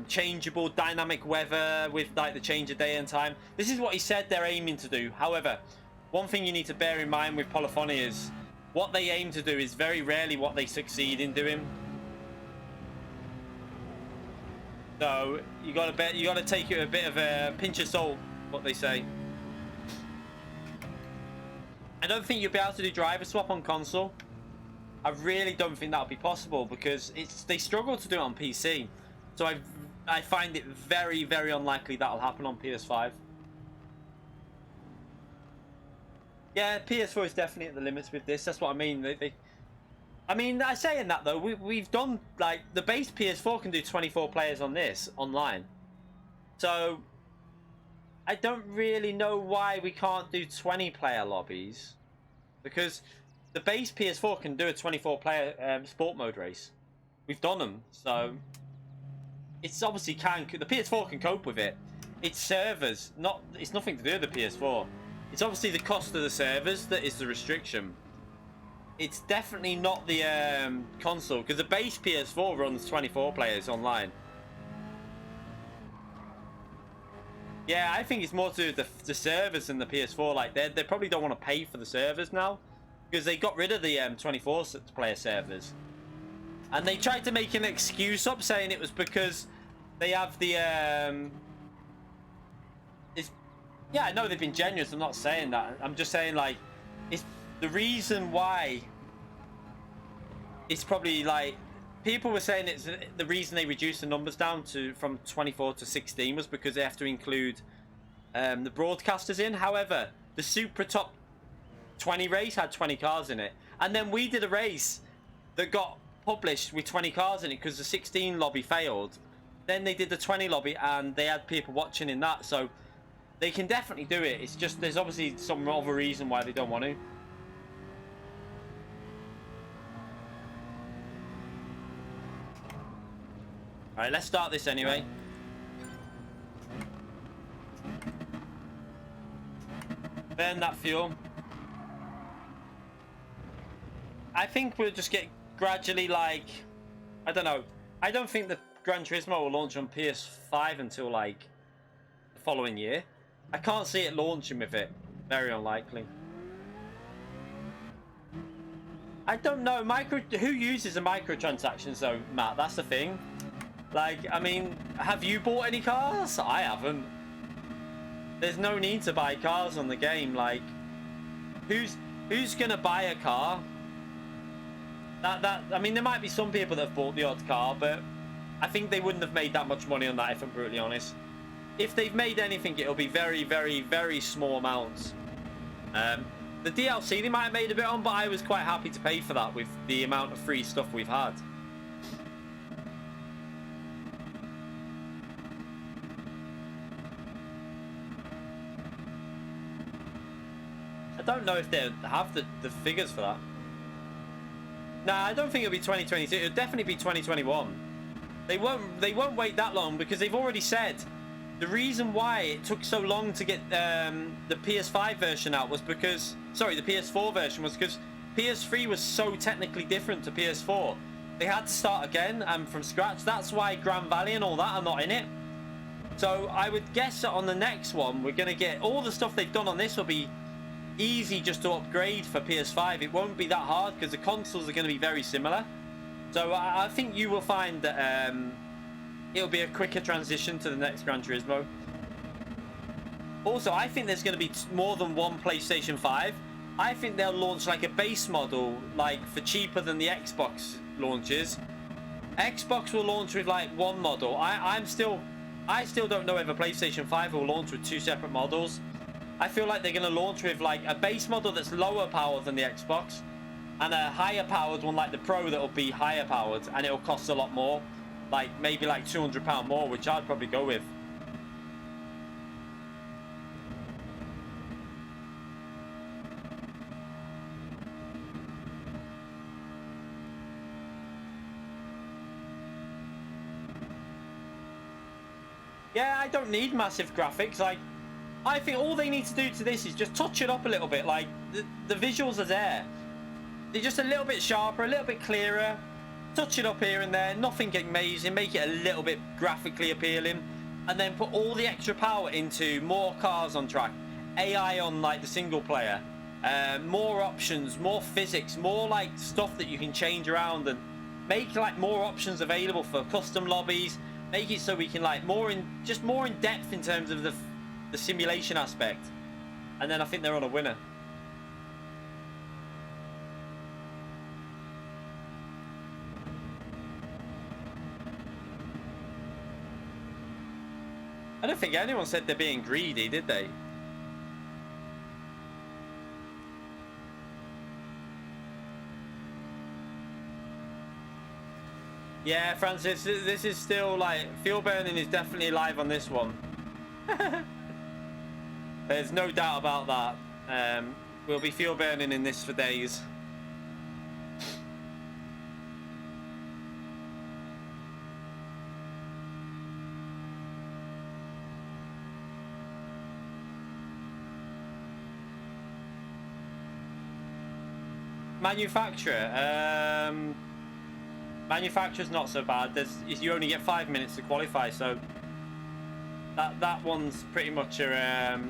Changeable dynamic weather with like the change of day and time. This is what he said they're aiming to do. However, one thing you need to bear in mind with polyphony is what they aim to do is very rarely what they succeed in doing. So you gotta take it a bit of a pinch of salt, what they say. I don't think you'll be able to do driver swap on console. I really don't think that'll be possible because they struggle to do it on PC. So I find it very, very unlikely that'll happen on PS5. Yeah, PS4 is definitely at the limits with this. That's what I mean. I mean, saying that though, we've done like the base PS4 can do 24 players on this online. So I don't really know why we can't do 20-player lobbies, because the base PS4 can do a 24-player sport mode race. We've done them, so. It's obviously the PS4 can cope with it. It's servers, it's nothing to do with the PS4. It's obviously the cost of the servers that is the restriction. It's definitely not the console, because the base PS4 runs 24 players online. Yeah, I think it's more to do with the servers than the PS4. Like they probably don't want to pay for the servers now, because they got rid of the 24-player servers. And they tried to make an excuse up, saying it was because they have the yeah, I know they've been generous. I'm not saying that. I'm just saying like it's the reason why. It's probably like people were saying it's the reason they reduced the numbers down from 24 to 16 was because they have to include the broadcasters in. However, the Super Top 20 race had 20 cars in it, and then we did a race that got published with 20 cars in it because the 16 lobby failed. Then they did the 20 lobby and they had people watching in that, so they can definitely do it. It's just there's obviously some other reason why they don't want to. Alright, let's start this anyway. Burn that fuel. I think we'll just get gradually, like, I don't know. I don't think the Gran Turismo will launch on PS5 until like the following year. I can't see it launching with it. Very unlikely. I don't know. Who uses the microtransactions though, Matt? That's the thing. Like, I mean, have you bought any cars? I haven't. There's no need to buy cars on the game. Like, who's gonna buy a car? I mean, there might be some people that have bought the odd car, but I think they wouldn't have made that much money on that, if I'm brutally honest. If they've made anything, it'll be very, very, very small amounts. The DLC they might have made a bit on, but I was quite happy to pay for that with the amount of free stuff we've had. don't know if they have the figures for that. Nah, I don't think it'll be 2022. It'll definitely be 2021. They won't wait that long, because they've already said the reason why it took so long to get the PS5 version out was because, sorry, the PS4 version was because PS3 was so technically different to PS4. They had to start again and from scratch. That's why Grand Valley and all that are not in it. So I would guess that on the next one, we're going to get all the stuff they've done on this will be easy just to upgrade for PS5. It won't be that hard because the consoles are going to be very similar. So I think you will find that it'll be a quicker transition to the next Gran Turismo. Also, I think there's going to be more than one PlayStation 5. I think they'll launch like a base model, like for cheaper than the Xbox launches. Xbox will launch with like one model. I still don't know if a PlayStation 5 will launch with two separate models. I feel like they're going to launch with like a base model that's lower powered than the Xbox, and a higher powered one like the Pro that'll be higher powered, and it'll cost a lot more, like maybe like £200 more, which I'd probably go with. Yeah, I don't need massive graphics. Like, I think all they need to do to this is just touch it up a little bit. Like, the visuals are there. They're just a little bit sharper, a little bit clearer. Touch it up here and there. Nothing amazing. Make it a little bit graphically appealing. And then put all the extra power into more cars on track. AI on, like, the single player. More options, more physics, more, like, stuff that you can change around. And make, like, more options available for custom lobbies. Make it so we can, like, more in depth in terms of the simulation aspect, and then I think they're on a winner. I don't think anyone said they're being greedy, did they? Yeah, Francis, this is still like fuel burning is definitely live on this one. There's no doubt about that. We'll be fuel burning in this for days. Manufacturer. Manufacturer's not so bad. You only get 5 minutes to qualify, so that one's pretty much a.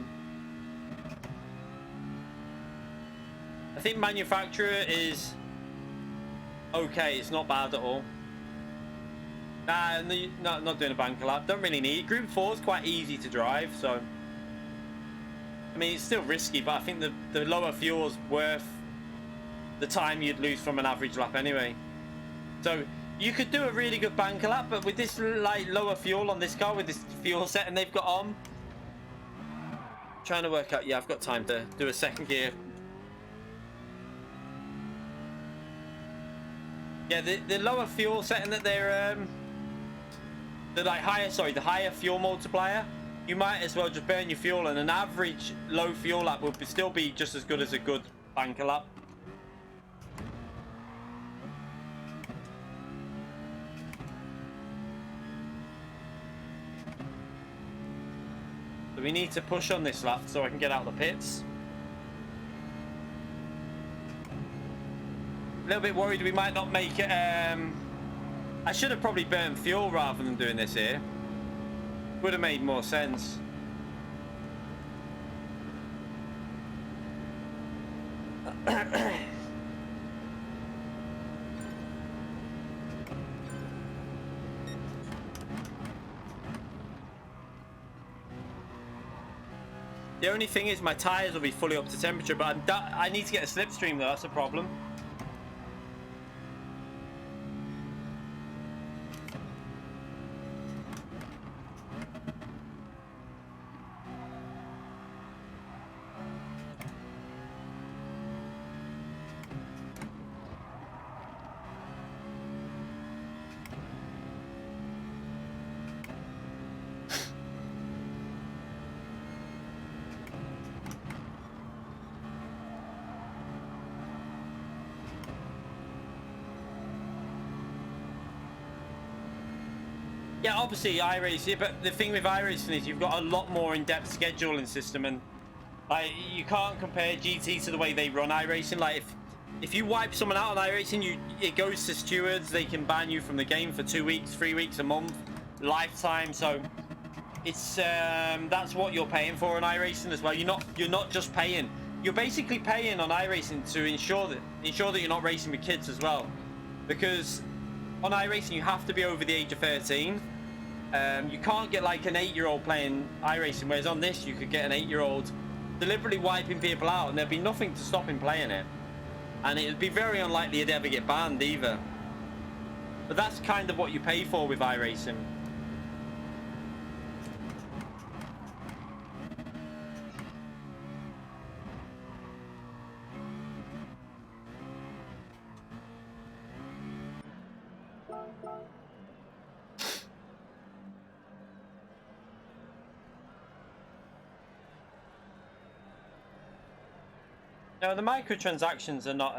I think manufacturer is okay. It's not bad at all. Nah, not doing a banker lap. Don't really need it. Group 4 is quite easy to drive, so I mean it's still risky, but I think the lower fuel's worth the time you'd lose from an average lap anyway. So you could do a really good banker lap, but with this like lower fuel on this car, with this fuel setting they've got on, trying to work out. Yeah, I've got time to do a second gear. Yeah, the lower fuel setting that they're the higher fuel multiplier, you might as well just burn your fuel, and an average low fuel lap would still be just as good as a good banker lap. So we need to push on this lap so I can get out of the pits. A little bit worried we might not make it. I should have probably burnt fuel rather than doing this here. Would have made more sense. The only thing is my tyres will be fully up to temperature, but I need to get a slipstream though, that's a problem. Yeah, obviously iRacing, but the thing with iRacing is you've got a lot more in-depth scheduling system, and like you can't compare GT to the way they run iRacing. Like if you wipe someone out on iRacing, it goes to stewards. They can ban you from the game for 2 weeks, 3 weeks, a month, lifetime. So it's that's what you're paying for on iRacing as well. You're not just paying. You're basically paying on iRacing to ensure that you're not racing with kids as well, because on iRacing you have to be over the age of 13. You can't get like an 8-year-old playing iRacing, whereas on this you could get an 8-year-old deliberately wiping people out and there'd be nothing to stop him playing it, and it'd be very unlikely he'd ever get banned either. But that's kind of what you pay for with iRacing. No, the microtransactions are not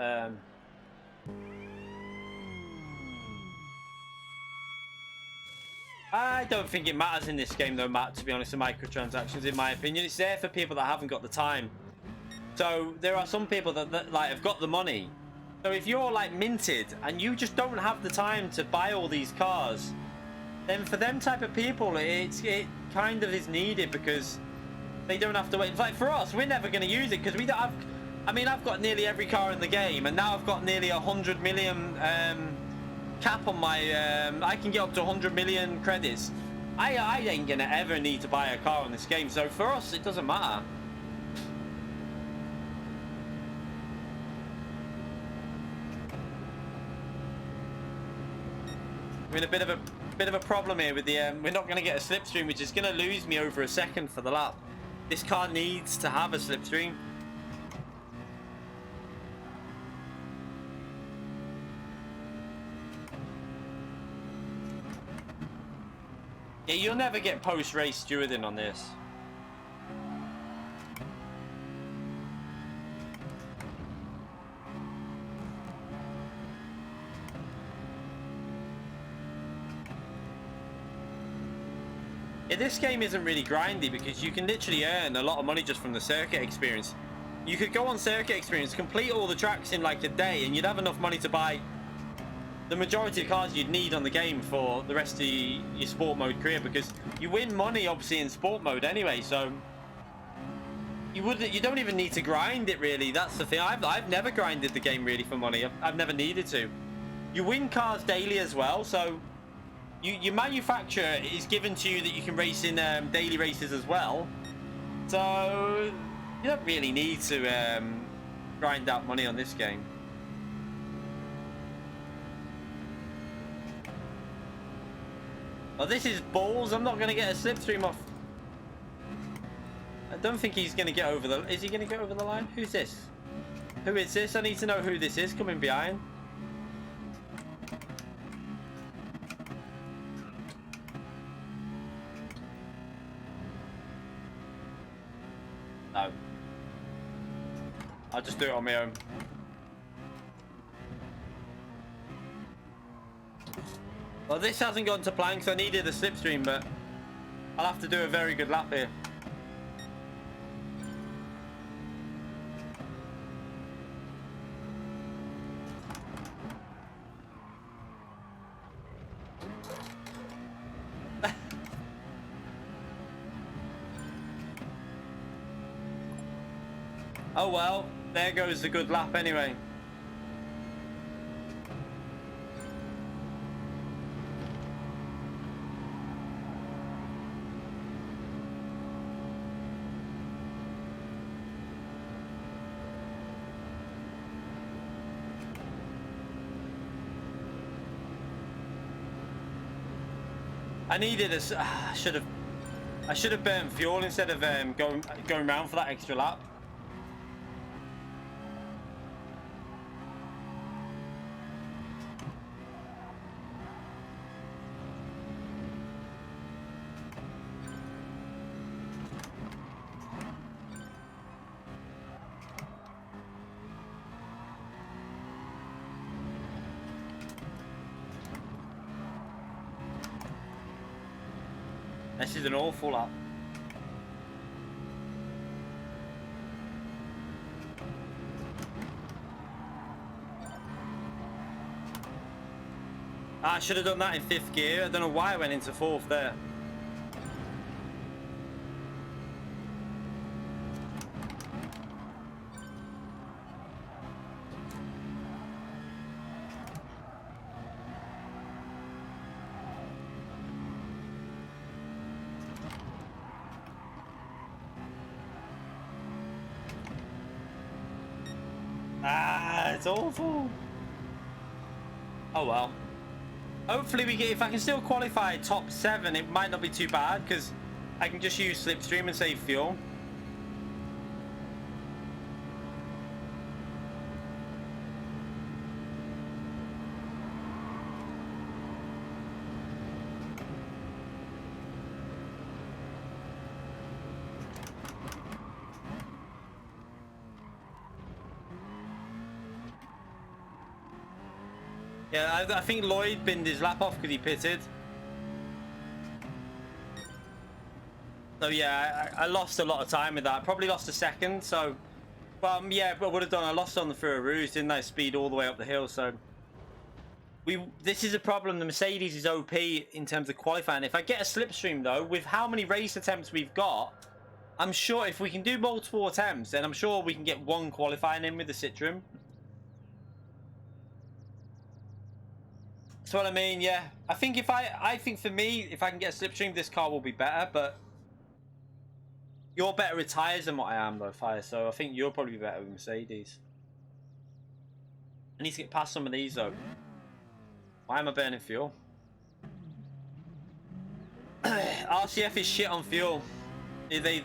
I don't think it matters in this game though, Matt, to be honest, the microtransactions, in my opinion. It's there for people that haven't got the time. So there are some people that like have got the money. So if you're like minted and you just don't have the time to buy all these cars, then for them type of people it kind of is needed, because they don't have to wait. It's like for us, we're never going to use it because we don't have. I mean, I've got nearly every car in the game, and now I've got nearly 100 million cap on my. I can get up to 100 million credits. I ain't gonna ever need to buy a car in this game, so for us it doesn't matter. We're in a bit of a problem here with the. We're not going to get a slipstream, which is going to lose me over a second for the lap. This car needs to have a slipstream. Yeah, you'll never get post-race stewarding on this. Yeah, this game isn't really grindy because you can literally earn a lot of money just from the circuit experience. You could go on circuit experience, complete all the tracks in like a day, and you'd have enough money to buy the majority of cars you'd need on the game for the rest of your sport mode career, because you win money obviously in sport mode anyway, so you don't even need to grind it really. That's the thing. I've never grinded the game really for money. I've never needed to. You win cars daily as well, so your manufacturer is given to you that you can race in daily races as well, so you don't really need to grind out money on this game. Oh, this is balls. I'm not going to get a slipstream off. I don't think he's going to get over the... Is he going to get over the line? Who's this? Who is this? I need to know who this is coming behind. No. I'll just do it on my own. Well, this hasn't gone to plan because I needed a slipstream, but I'll have to do a very good lap here. Oh well, there goes the good lap anyway. I needed a. I should have burnt fuel instead of going around for that extra lap. This is an awful lap. I should have done that in 5th gear. I don't know why I went into 4th there. It's awful. Oh well. Hopefully we get, if I can still qualify top 7, it might not be too bad because I can just use slipstream and save fuel. Yeah, I think Lloyd binned his lap off because he pitted. So yeah, I lost a lot of time with that. Probably lost a second. So, yeah, but would have done. I lost on the through a ruse, didn't I? Speed all the way up the hill. So this is a problem. The Mercedes is OP in terms of qualifying. If I get a slipstream though, with how many race attempts we've got, I'm sure if we can do multiple attempts, then I'm sure we can get one qualifying in with the Citroen. That's what I mean, yeah. I think I think for me, if I can get a slipstream, this car will be better, but you're better with tyres than what I am though, Fire, so I think you'll probably be better with Mercedes. I need to get past some of these though. Why am I burning fuel? RCF is shit on fuel. They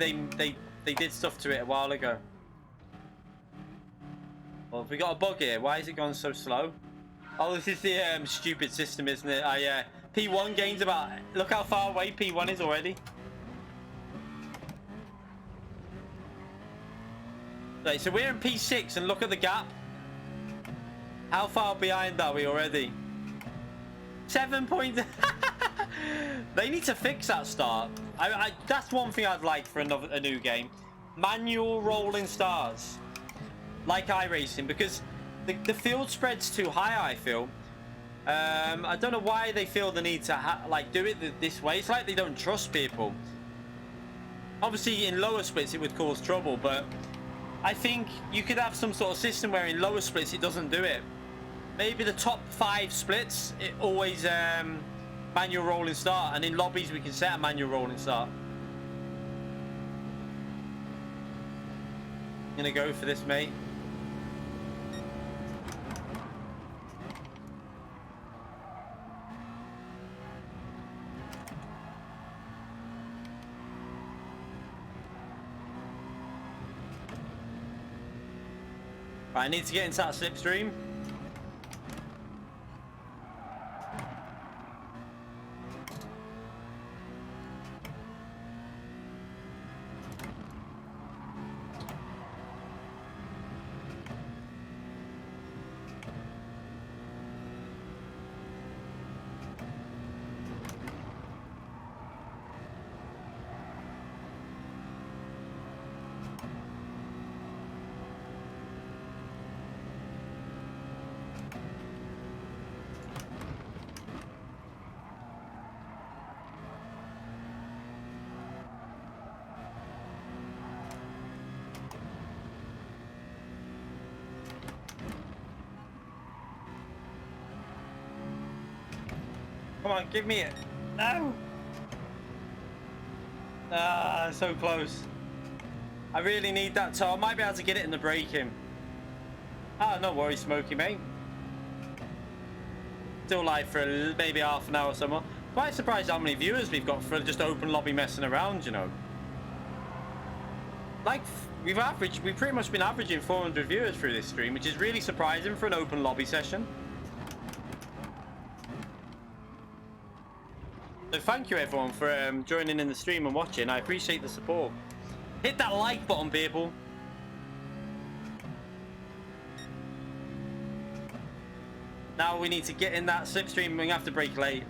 did stuff to it a while ago. Well, have we got a bug here? Why is it going so slow? Oh, this is the stupid system, isn't it? P1 gains about... Look how far away P1 is already. Right, so we're in P6 and look at the gap. How far behind are we already? 7 points. They need to fix that start. That's one thing I'd like for a new game. Manual rolling starts. Like iRacing, because... The field spread's too high, I feel. I don't know why they feel the need to do it this way. It's like they don't trust people. Obviously, in lower splits, it would cause trouble, but I think you could have some sort of system where in lower splits, it doesn't do it. Maybe the top 5 splits, it always manual rolling start, and in lobbies, we can set a manual rolling start. I'm gonna go for this, mate. Right, I need to get into that slipstream. Come on, give me it. No! Ah, so close. I really need that toe. I might be able to get it in the braking. Ah, no worries, Smokey, mate. Still live for maybe half an hour or so more. Quite surprised how many viewers we've got for just open lobby messing around, you know. Like, we've pretty much been averaging 400 viewers through this stream, which is really surprising for an open lobby session. So thank you everyone for joining in the stream and watching. I appreciate the support. Hit that like button, people. Now we need to get in that slipstream. We have to brake late.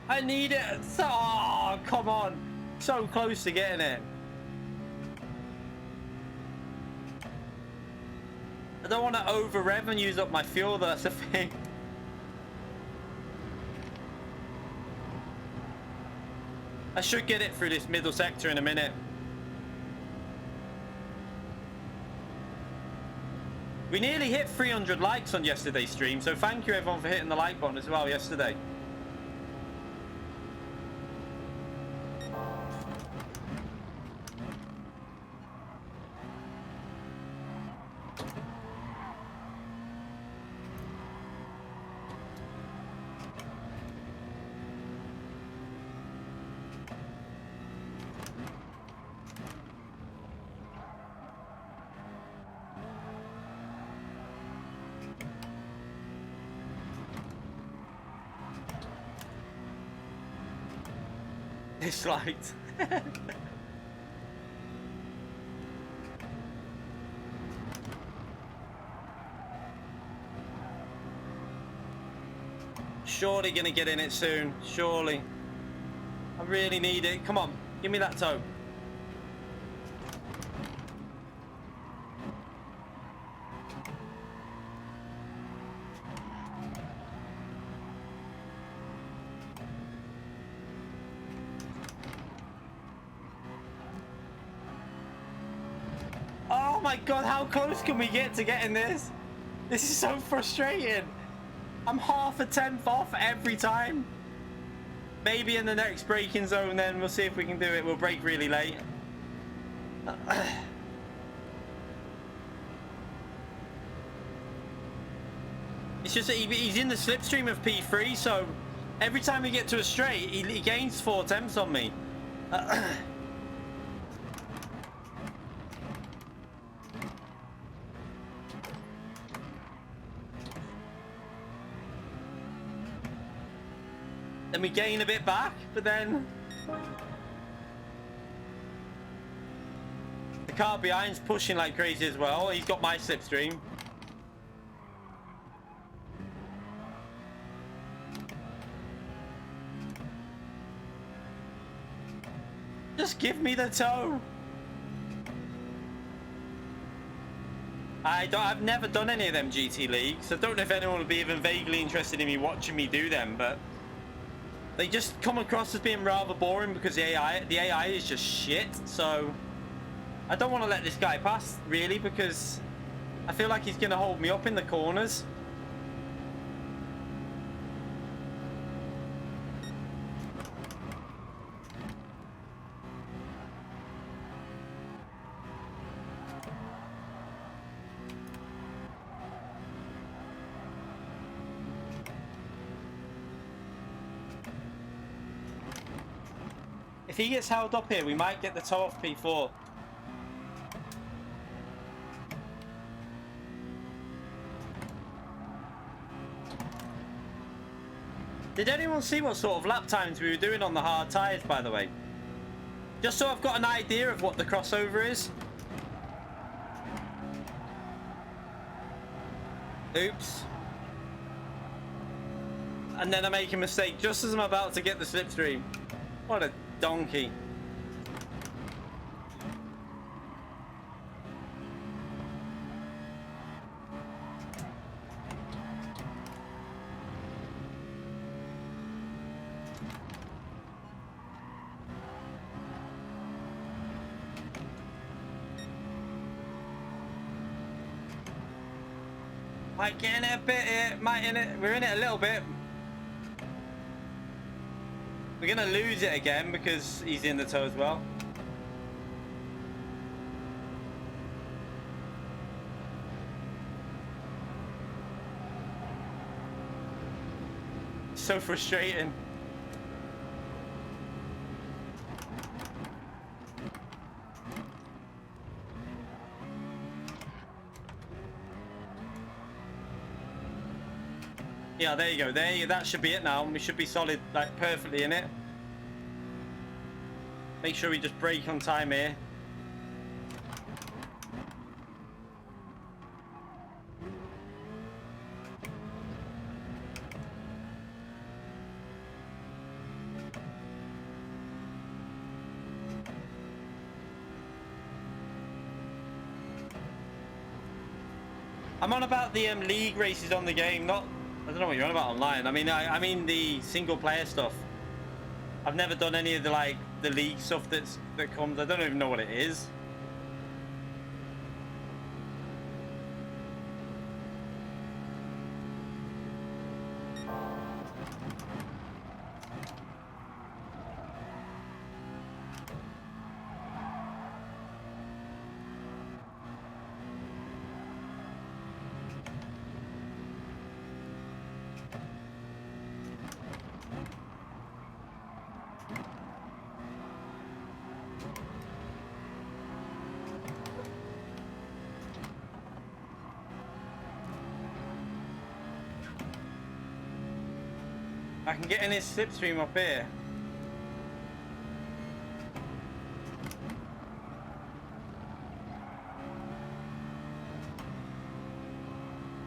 I need it. Oh, come on. So close to getting it. I don't want to over rev and use up my fuel. That's the thing. I should get it through this middle sector in a minute. We nearly hit 300 likes on yesterday's stream, so thank you everyone for hitting the like button as well yesterday. Disliked. Surely gonna get in it soon. Surely. I really need it. Come on, give me that toe. Oh my god, how close can we get to getting this? This is so frustrating. I'm half a tenth off every time. Maybe in the next braking zone then we'll see if we can do it. We'll brake really late. It's just that he's in the slipstream of P3, so every time we get to a straight, he gains 4 tenths on me. Then we gain a bit back, but then the car behind's pushing like crazy as well. He's got my slipstream. Just give me the toe. I've never done any of them GT leagues. I don't know if anyone would be even vaguely interested in me watching me do them, but they just come across as being rather boring because the AI is just shit. So I don't want to let this guy pass really, because I feel like he's going to hold me up in the corners. If he gets held up here, we might get the toe off P4. Did anyone see what sort of lap times we were doing on the hard tyres, by the way? Just so I've got an idea of what the crossover is. Oops. And then I make a mistake just as I'm about to get the slipstream. What a donkey. Might get in it a bit here, we're in it a little bit. We're gonna lose it again because he's in the toe as well. So frustrating. Yeah, there you go. That should be it now. We should be solid, like perfectly in it. Make sure we just brake on time here. I'm on about the league races on the game, not... I don't know what you're on about online. I mean the single player stuff. I've never done any of the like the league stuff that comes. I don't even know what it is. I can get in his slipstream up here.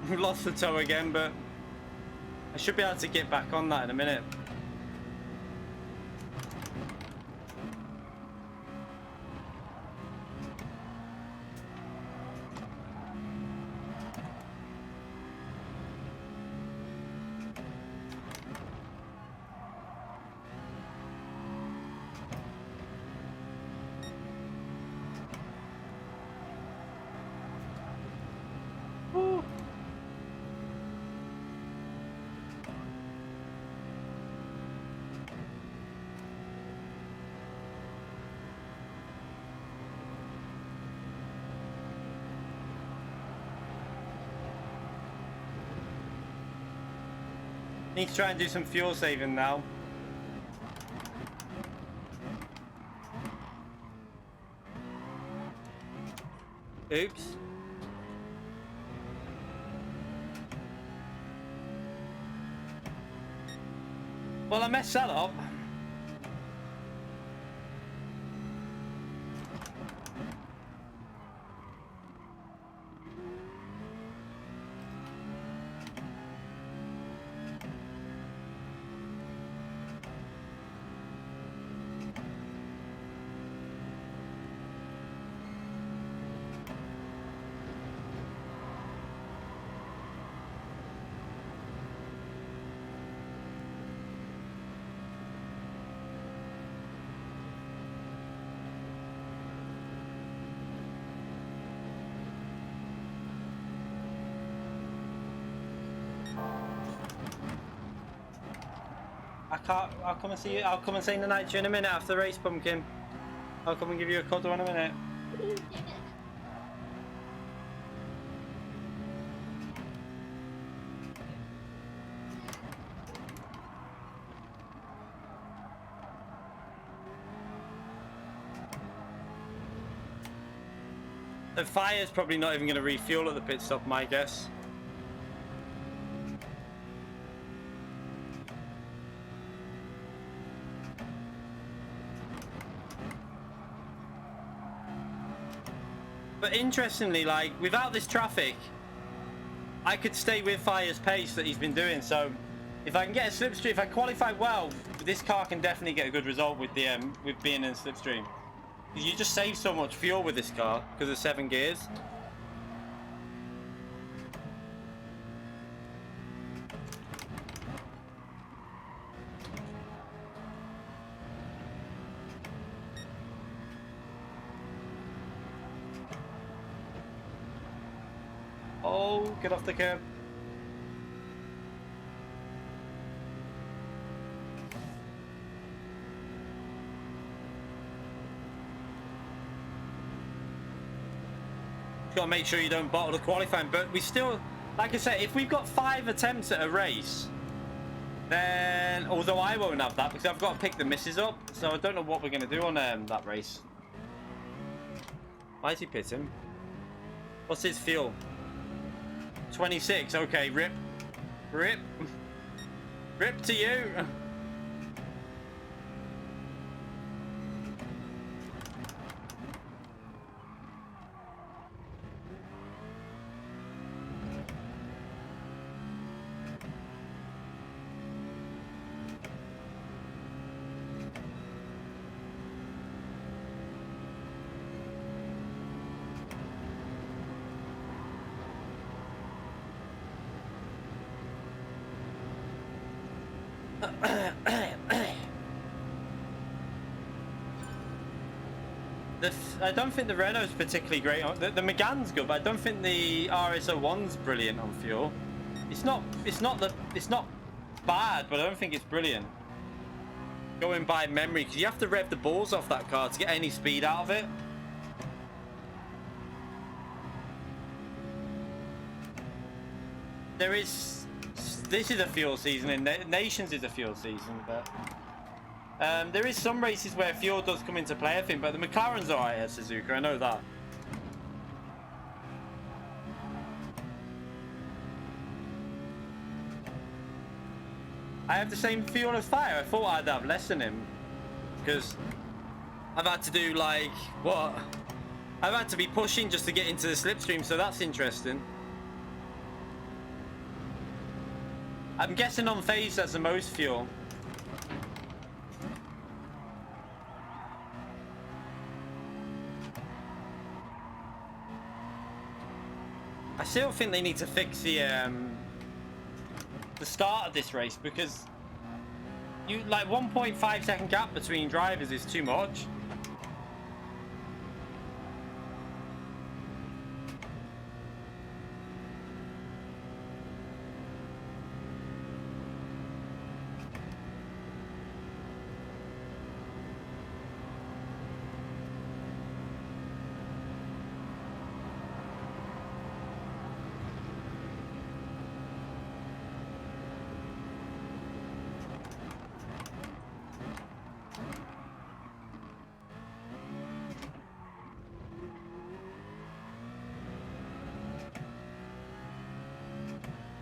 We've lost the toe again, but I should be able to get back on that in a minute. Need to try and do some fuel saving now. Oops. Well, I messed that up. I'll come and see you. I'll come and say goodnight to you in a minute after the race, Pumpkin. I'll come and give you a cuddle in a minute. The FIA's probably not even going to refuel at the pit stop, my guess. But interestingly, like, without this traffic, I could stay with FIA's pace that he's been doing. So if I can get a slipstream, if I qualify well, this car can definitely get a good result with the with being in slipstream. You just save so much fuel with this car because of 7 gears. Oh, get off the curb. Got to make sure you don't bottle the qualifying, but we still, like I said, if we've got 5 attempts at a race, then, although I won't have that because I've got to pick the misses up, so I don't know what we're going to do on that race. Why is he pitting? What's his fuel? 26. Okay, rip. Rip. Rip to you. I don't think the Renault's particularly great. The Megane's good, but I don't think the RS01's brilliant on fuel. It's not bad, but I don't think it's brilliant. Going by memory, because you have to rev the balls off that car to get any speed out of it. This is a fuel season, and Nations is a fuel season, but there is some races where fuel does come into play, I think, but the McLaren's alright at Suzuka, I know that. I have the same fuel as Fire. I thought I'd have less than him, because I've had to do like, what? I've had to be pushing just to get into the slipstream, so that's interesting. I'm guessing on phase that's the most fuel. I still think they need to fix the start of this race, because you like 1.5 second gap between drivers is too much.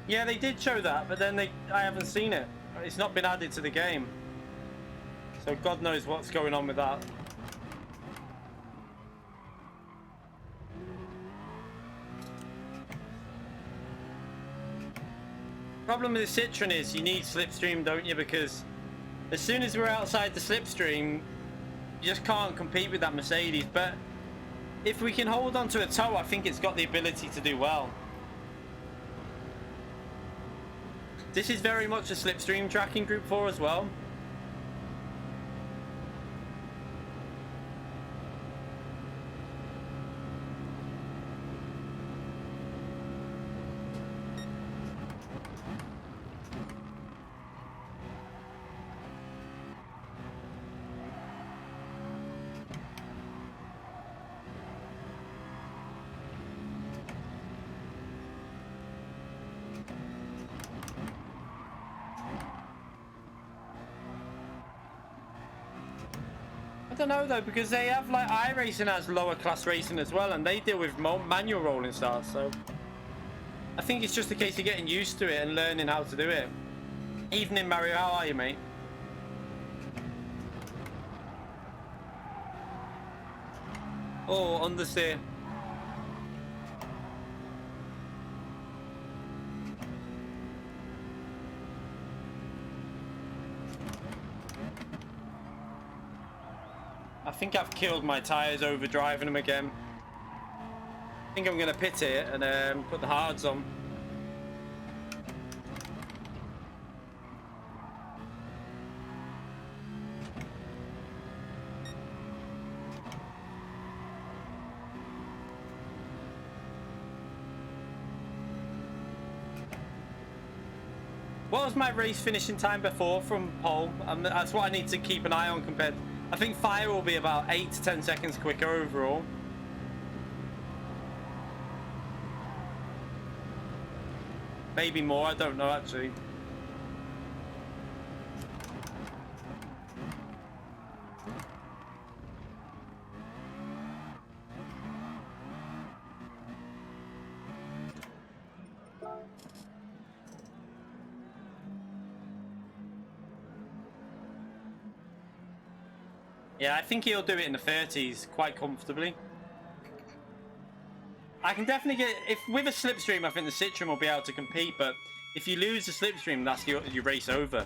Yeah, they did show that, but then I haven't seen it. It's not been added to the game. So God knows what's going on with that. Problem with the Citroen is you need slipstream, don't you? Because as soon as we're outside the slipstream, you just can't compete with that Mercedes. But if we can hold on to a toe, I think it's got the ability to do well. This is very much a slipstream tracking Group 4 as well. I don't know though, because they have like iRacing has lower class racing as well, and they deal with manual rolling starts, so I think it's just a case of getting used to it and learning how to do it. Evening Mario, how are you, mate? Oh, understeer. I think I've killed my tyres over driving them again. I think I'm going to pit it and put the hards on. What was my race finishing time before from pole? And that's what I need to keep an eye on compared. I think Fire will be about 8 to 10 seconds quicker overall. Maybe more, I don't know actually. Yeah, I think he'll do it in the 30s quite comfortably. I can definitely get, if with a slipstream, I think the Citroen will be able to compete, but if you lose the slipstream, that's your race over.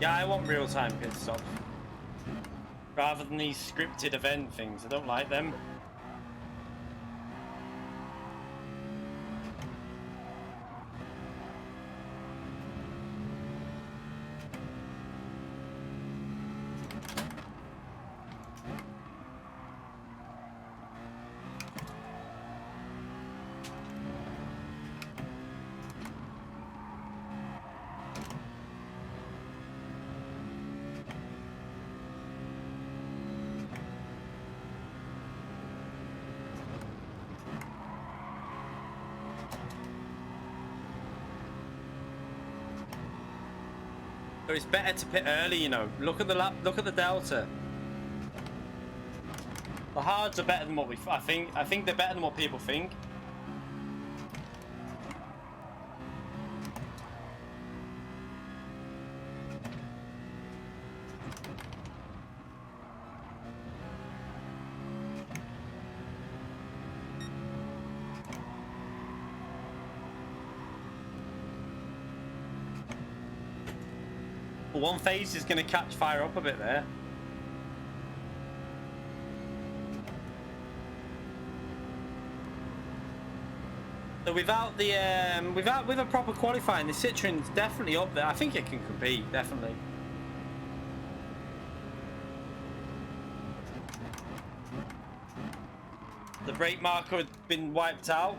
Yeah, I want real-time pit stop. Rather than these scripted event things. I don't like them. So it's better to pit early, you know. Look at the look at the delta. The hards are better than what I think they're better than what people think. One phase is going to catch fire up a bit there. So without the with a proper qualifying, the Citroen's definitely up there. I think it can compete, definitely. The brake marker had been wiped out.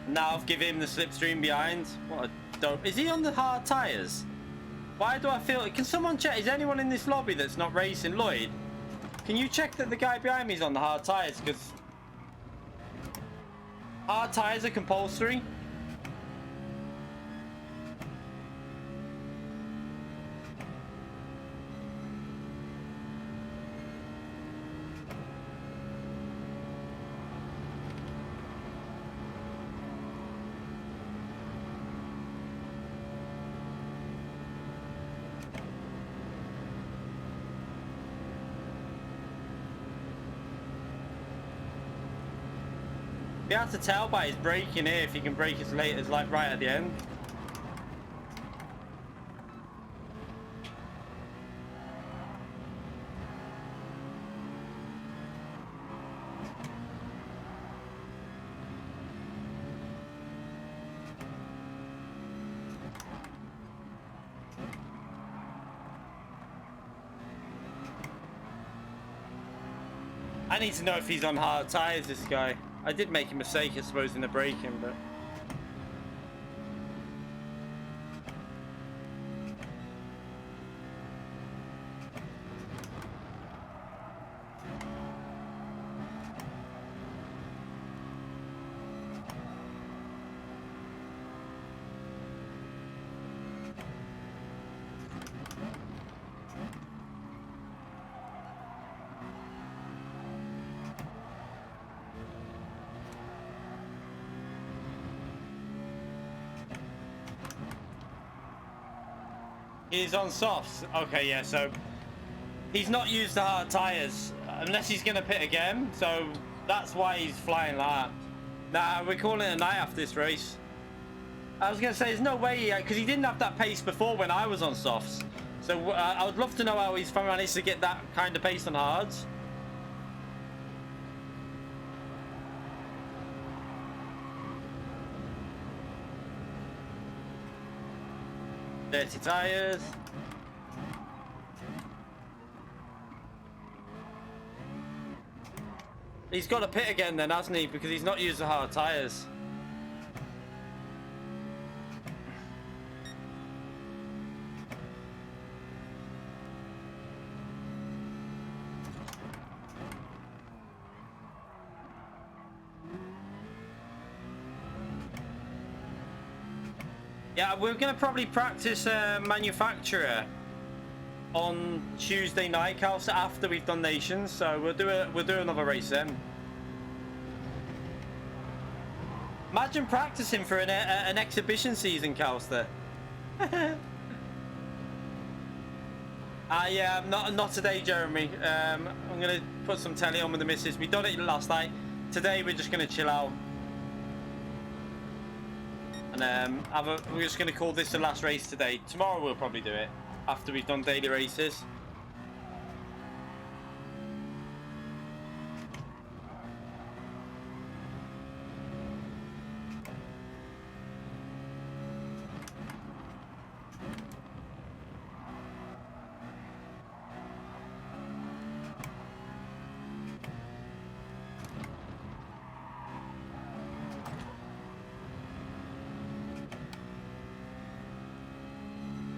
Now I've given him the slipstream behind. What a dope. Is he on the hard tyres? Why do I feel... Can someone check? Is anyone in this lobby that's not racing? Lloyd, can you check that the guy behind me is on the hard tyres? Because hard tyres are compulsory. You have to tell by his braking here if he can brake as late as like right at the end. I need to know if he's on hard tyres, this guy. I did make a mistake, I suppose, in the braking, but... He's on softs. Okay, yeah, so he's not used the hard tyres unless he's going to pit again. So that's why he's flying laps. Nah, we're calling it a night after this race. I was going to say, there's no way, because he didn't have that pace before when I was on softs. So I would love to know how he's managed to get that kind of pace on hards. Dirty tyres. He's got to pit again then, hasn't he? Because he's not used the hard tyres. Yeah, we're going to probably practice manufacturer on Tuesday night, Calcer, after we've done nations. So we'll do another race then. Imagine practicing for an exhibition season, Calcer. Yeah, not today, Jeremy. I'm going to put some telly on with the missus. We done it last night. Today we're just going to chill out. And we're just going to call this the last race today. Tomorrow we'll probably do it after we've done daily races.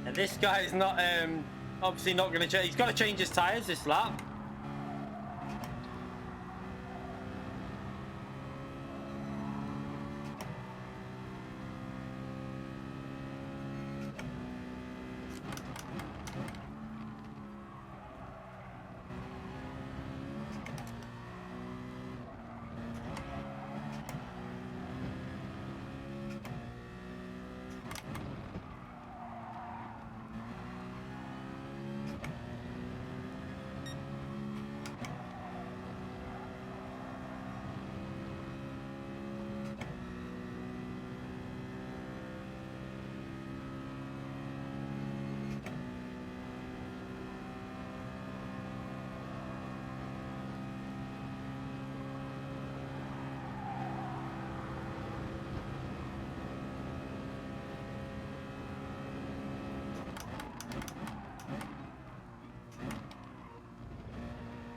And this guy is not obviously not going to change. He's got to change his tyres this lap.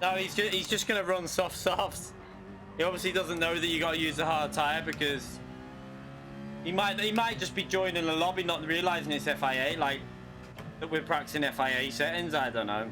No, he's just gonna run softs. He obviously doesn't know that you got to use the hard tire because he might just be joining the lobby, not realizing it's FIA, like that we're practicing FIA settings. I don't know.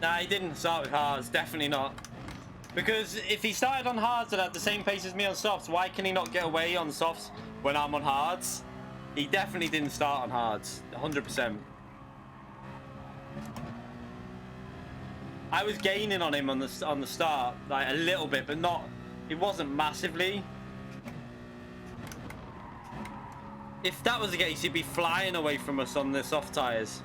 Nah, he didn't start with hards, definitely not. Because if he started on hards and at the same pace as me on softs, why can he not get away on softs when I'm on hards? He definitely didn't start on hards, 100%. I was gaining on him on the start, like a little bit, but not. It wasn't massively. If that was the case, he'd be flying away from us on the soft tires.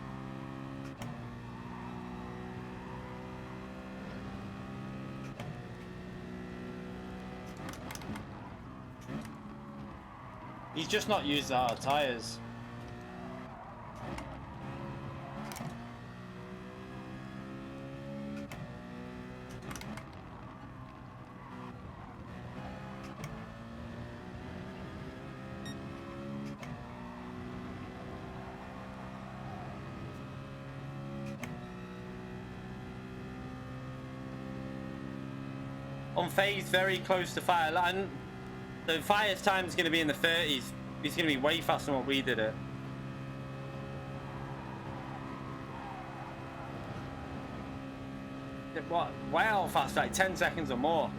He's just not used the hard tires. On phase, very close to fire line. The fire's time is going to be in the 30s. He's going to be way faster than what we did it. What? Wow, fast, like 10 seconds or more.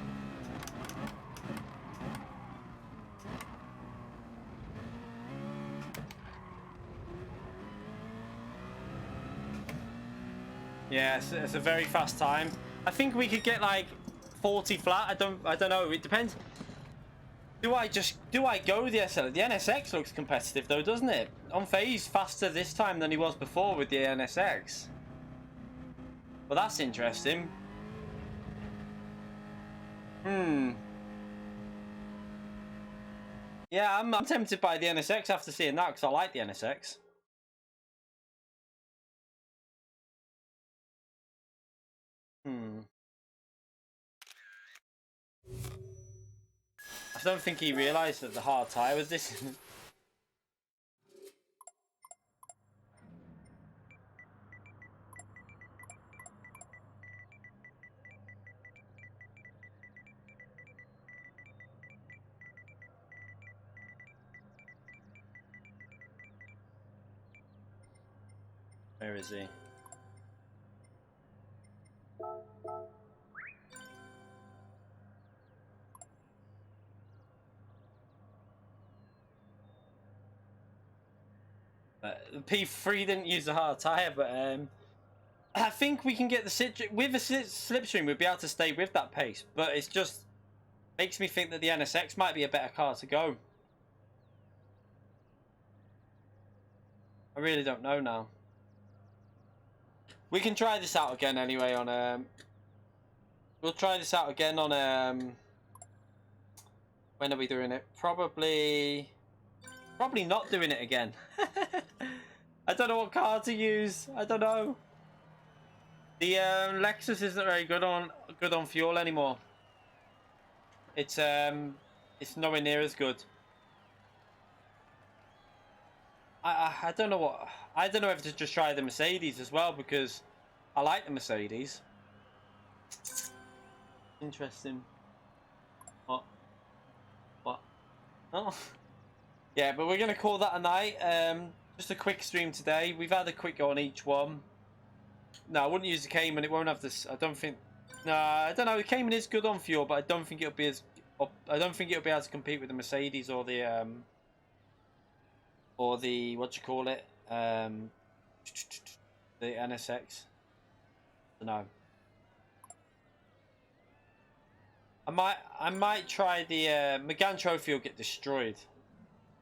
Yeah, it's a very fast time. I think we could get like 40 flat. I don't know. It depends. Do I go the SL? The NSX looks competitive though, doesn't it? On phase faster this time than he was before with the NSX. Well, that's interesting. Yeah, I'm tempted by the NSX after seeing that because I like the NSX. I don't think he realised that the hard tyre was this. Where is he? P3 didn't use a hard tire, but I think we can get the Citroen with a slipstream. We'd be able to stay with that pace, but it's just makes me think that the NSX might be a better car to go. I really don't know now. We can try this out again anyway on we'll try this out again on when are we doing it? Probably not doing it again. I don't know what car to use. I don't know. The Lexus isn't very good on fuel anymore. It's nowhere near as good. I don't know what. I don't know if to just try the Mercedes as well, because I like the Mercedes. Interesting. What? Oh. Yeah, but we're gonna call that a night. Just a quick stream today. We've had a quick go on each one. No, I wouldn't use the Cayman. It won't have this. I don't think. No, I don't know. The Cayman is good on fuel, but I don't think it'll be as. I don't think it'll be able to compete with the Mercedes or the what do you call it? The NSX. I don't know. I might try the Megane Trophy. Will get destroyed.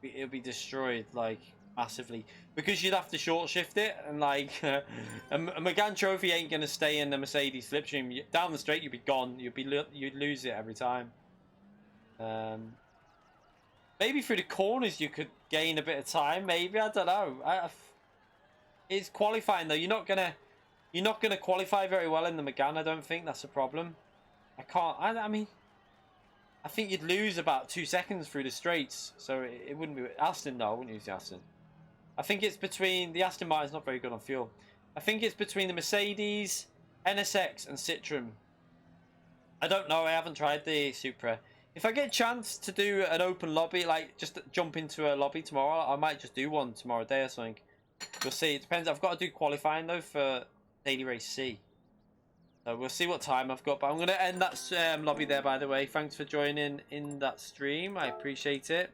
It'll be destroyed like massively, because you'd have to short shift it, and like a Megane Trophy ain't gonna stay in the Mercedes slipstream. Down the straight you'd be gone. You'd lose it every time. Maybe through the corners you could gain a bit of time. Maybe, I don't know. It's qualifying though. You're not gonna qualify very well in the Megane. I don't think that's a problem. I mean, I think you'd lose about 2 seconds through the straights, so it wouldn't be Aston. No, I wouldn't use the Aston. I think it's between the Aston Martin's not very good on fuel. I think it's between the Mercedes, NSX, and Citroen. I don't know. I haven't tried the Supra. If I get a chance to do an open lobby, like just jump into a lobby tomorrow, I might just do one tomorrow day or something. We'll see. It depends. I've got to do qualifying though for Daily Race C. So we'll see what time I've got. But I'm going to end that lobby there, by the way. Thanks for joining in that stream. I appreciate it.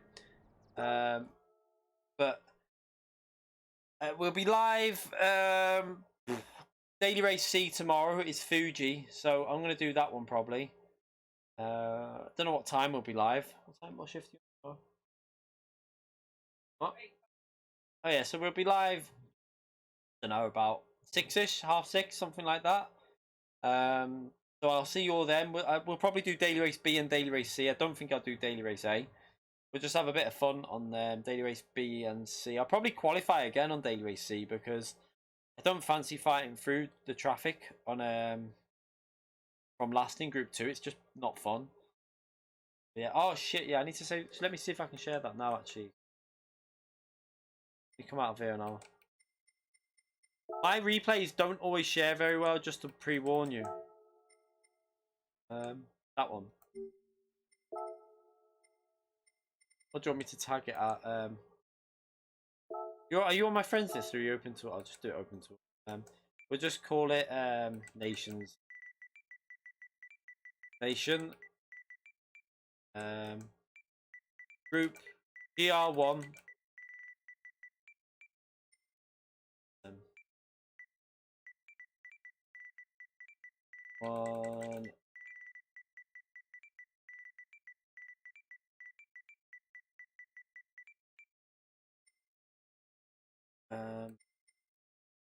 But we'll be live. Daily Race C tomorrow is Fuji. So I'm going to do that one probably. Don't know what time we'll be live. What time will shift you? What? Oh yeah, so we'll be live. I don't know, about 6ish, 6:30, something like that. So I'll see you all then. We'll probably do Daily Race B and Daily Race C. I don't think I'll do Daily Race A. We'll just have a bit of fun on Daily Race B and C. I'll probably qualify again on Daily Race C, because I don't fancy fighting through the traffic on from last in Group 2. It's just not fun. Yeah. Oh shit. Yeah. I need to say. Let me see if I can share that now. Actually, you come out of here now. My replays don't always share very well. Just to pre-warn you. That one. What do you want me to tag it at? Are you on my friends list, or are you open to it? I'll just do it open to it. We'll just call it Nations. Nation. Group GR1. One.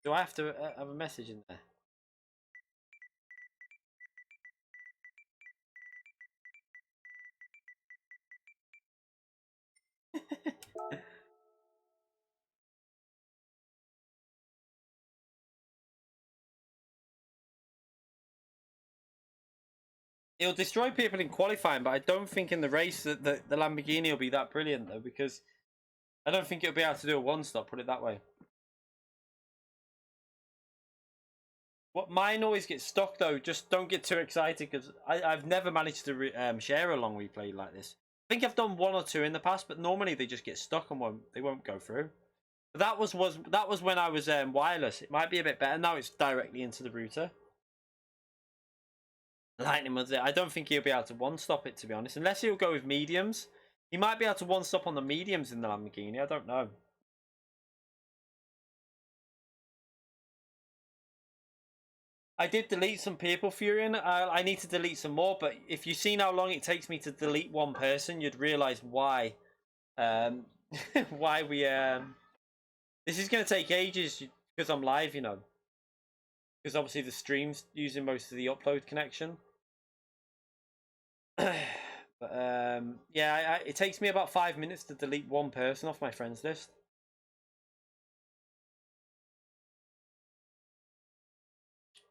Do I have to have a message in there? It'll destroy people in qualifying, but I don't think in the race that the Lamborghini will be that brilliant though, because I don't think it'll be able to do a one-stop, put it that way. What mine always gets stuck though, just don't get too excited, because I've never managed to share a long replay like this. I think I've done 1 or 2 in the past, but normally they just get stuck and they won't go through. That was when I was wireless. It might be a bit better now. It's directly into the router. Lightning was it. I don't think he'll be able to one-stop it, to be honest, unless he'll go with mediums. He might be able to one-stop on the mediums in the Lamborghini. I don't know. I did delete some people, Furion. I need to delete some more, but if you've seen how long it takes me to delete one person, you'd realise why. Why we this is going to take ages because I'm live, you know. Because obviously the stream's using most of the upload connection. But yeah, it takes me about 5 minutes to delete one person off my friends list.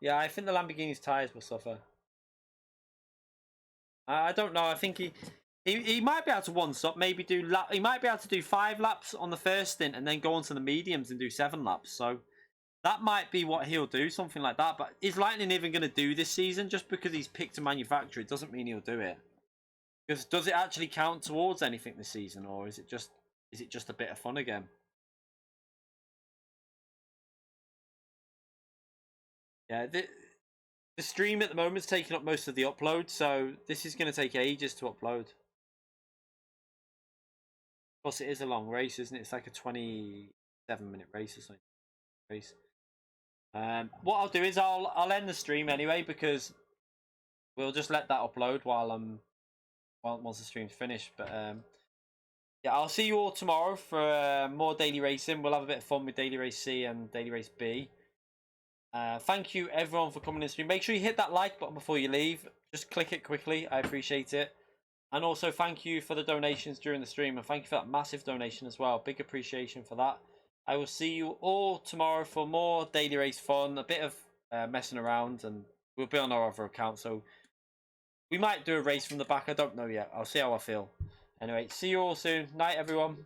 Yeah, I think the Lamborghini's tyres will suffer. I don't know. I think he might be able to one-stop. Maybe he might be able to do 5 laps on the first stint and then go on to the mediums and do 7 laps. So that might be what he'll do, something like that. But is Lightning even going to do this season? Just because he's picked a manufacturer, it doesn't mean he'll do it. Because does it actually count towards anything this season, or is it just a bit of fun again? Yeah, the stream at the moment is taking up most of the upload, so this is going to take ages to upload. Plus, it is a long race, isn't it? It's like a 27-minute race or something. Race. What I'll do is I'll end the stream anyway, because we'll just let that upload while once the stream's finished. But yeah, I'll see you all tomorrow for more daily racing. We'll have a bit of fun with Daily Race C and Daily Race B. Thank you everyone for coming in the stream. Make sure you hit that like button before you leave. Just click it quickly. I appreciate it. And also thank you for the donations during the stream, and thank you for that massive donation as well. Big appreciation for that. I will see you all tomorrow for more daily race fun, a bit of messing around, and we'll be on our other account, so we might do a race from the back. I don't know yet. I'll see how I feel. Anyway, see you all soon. Night, everyone.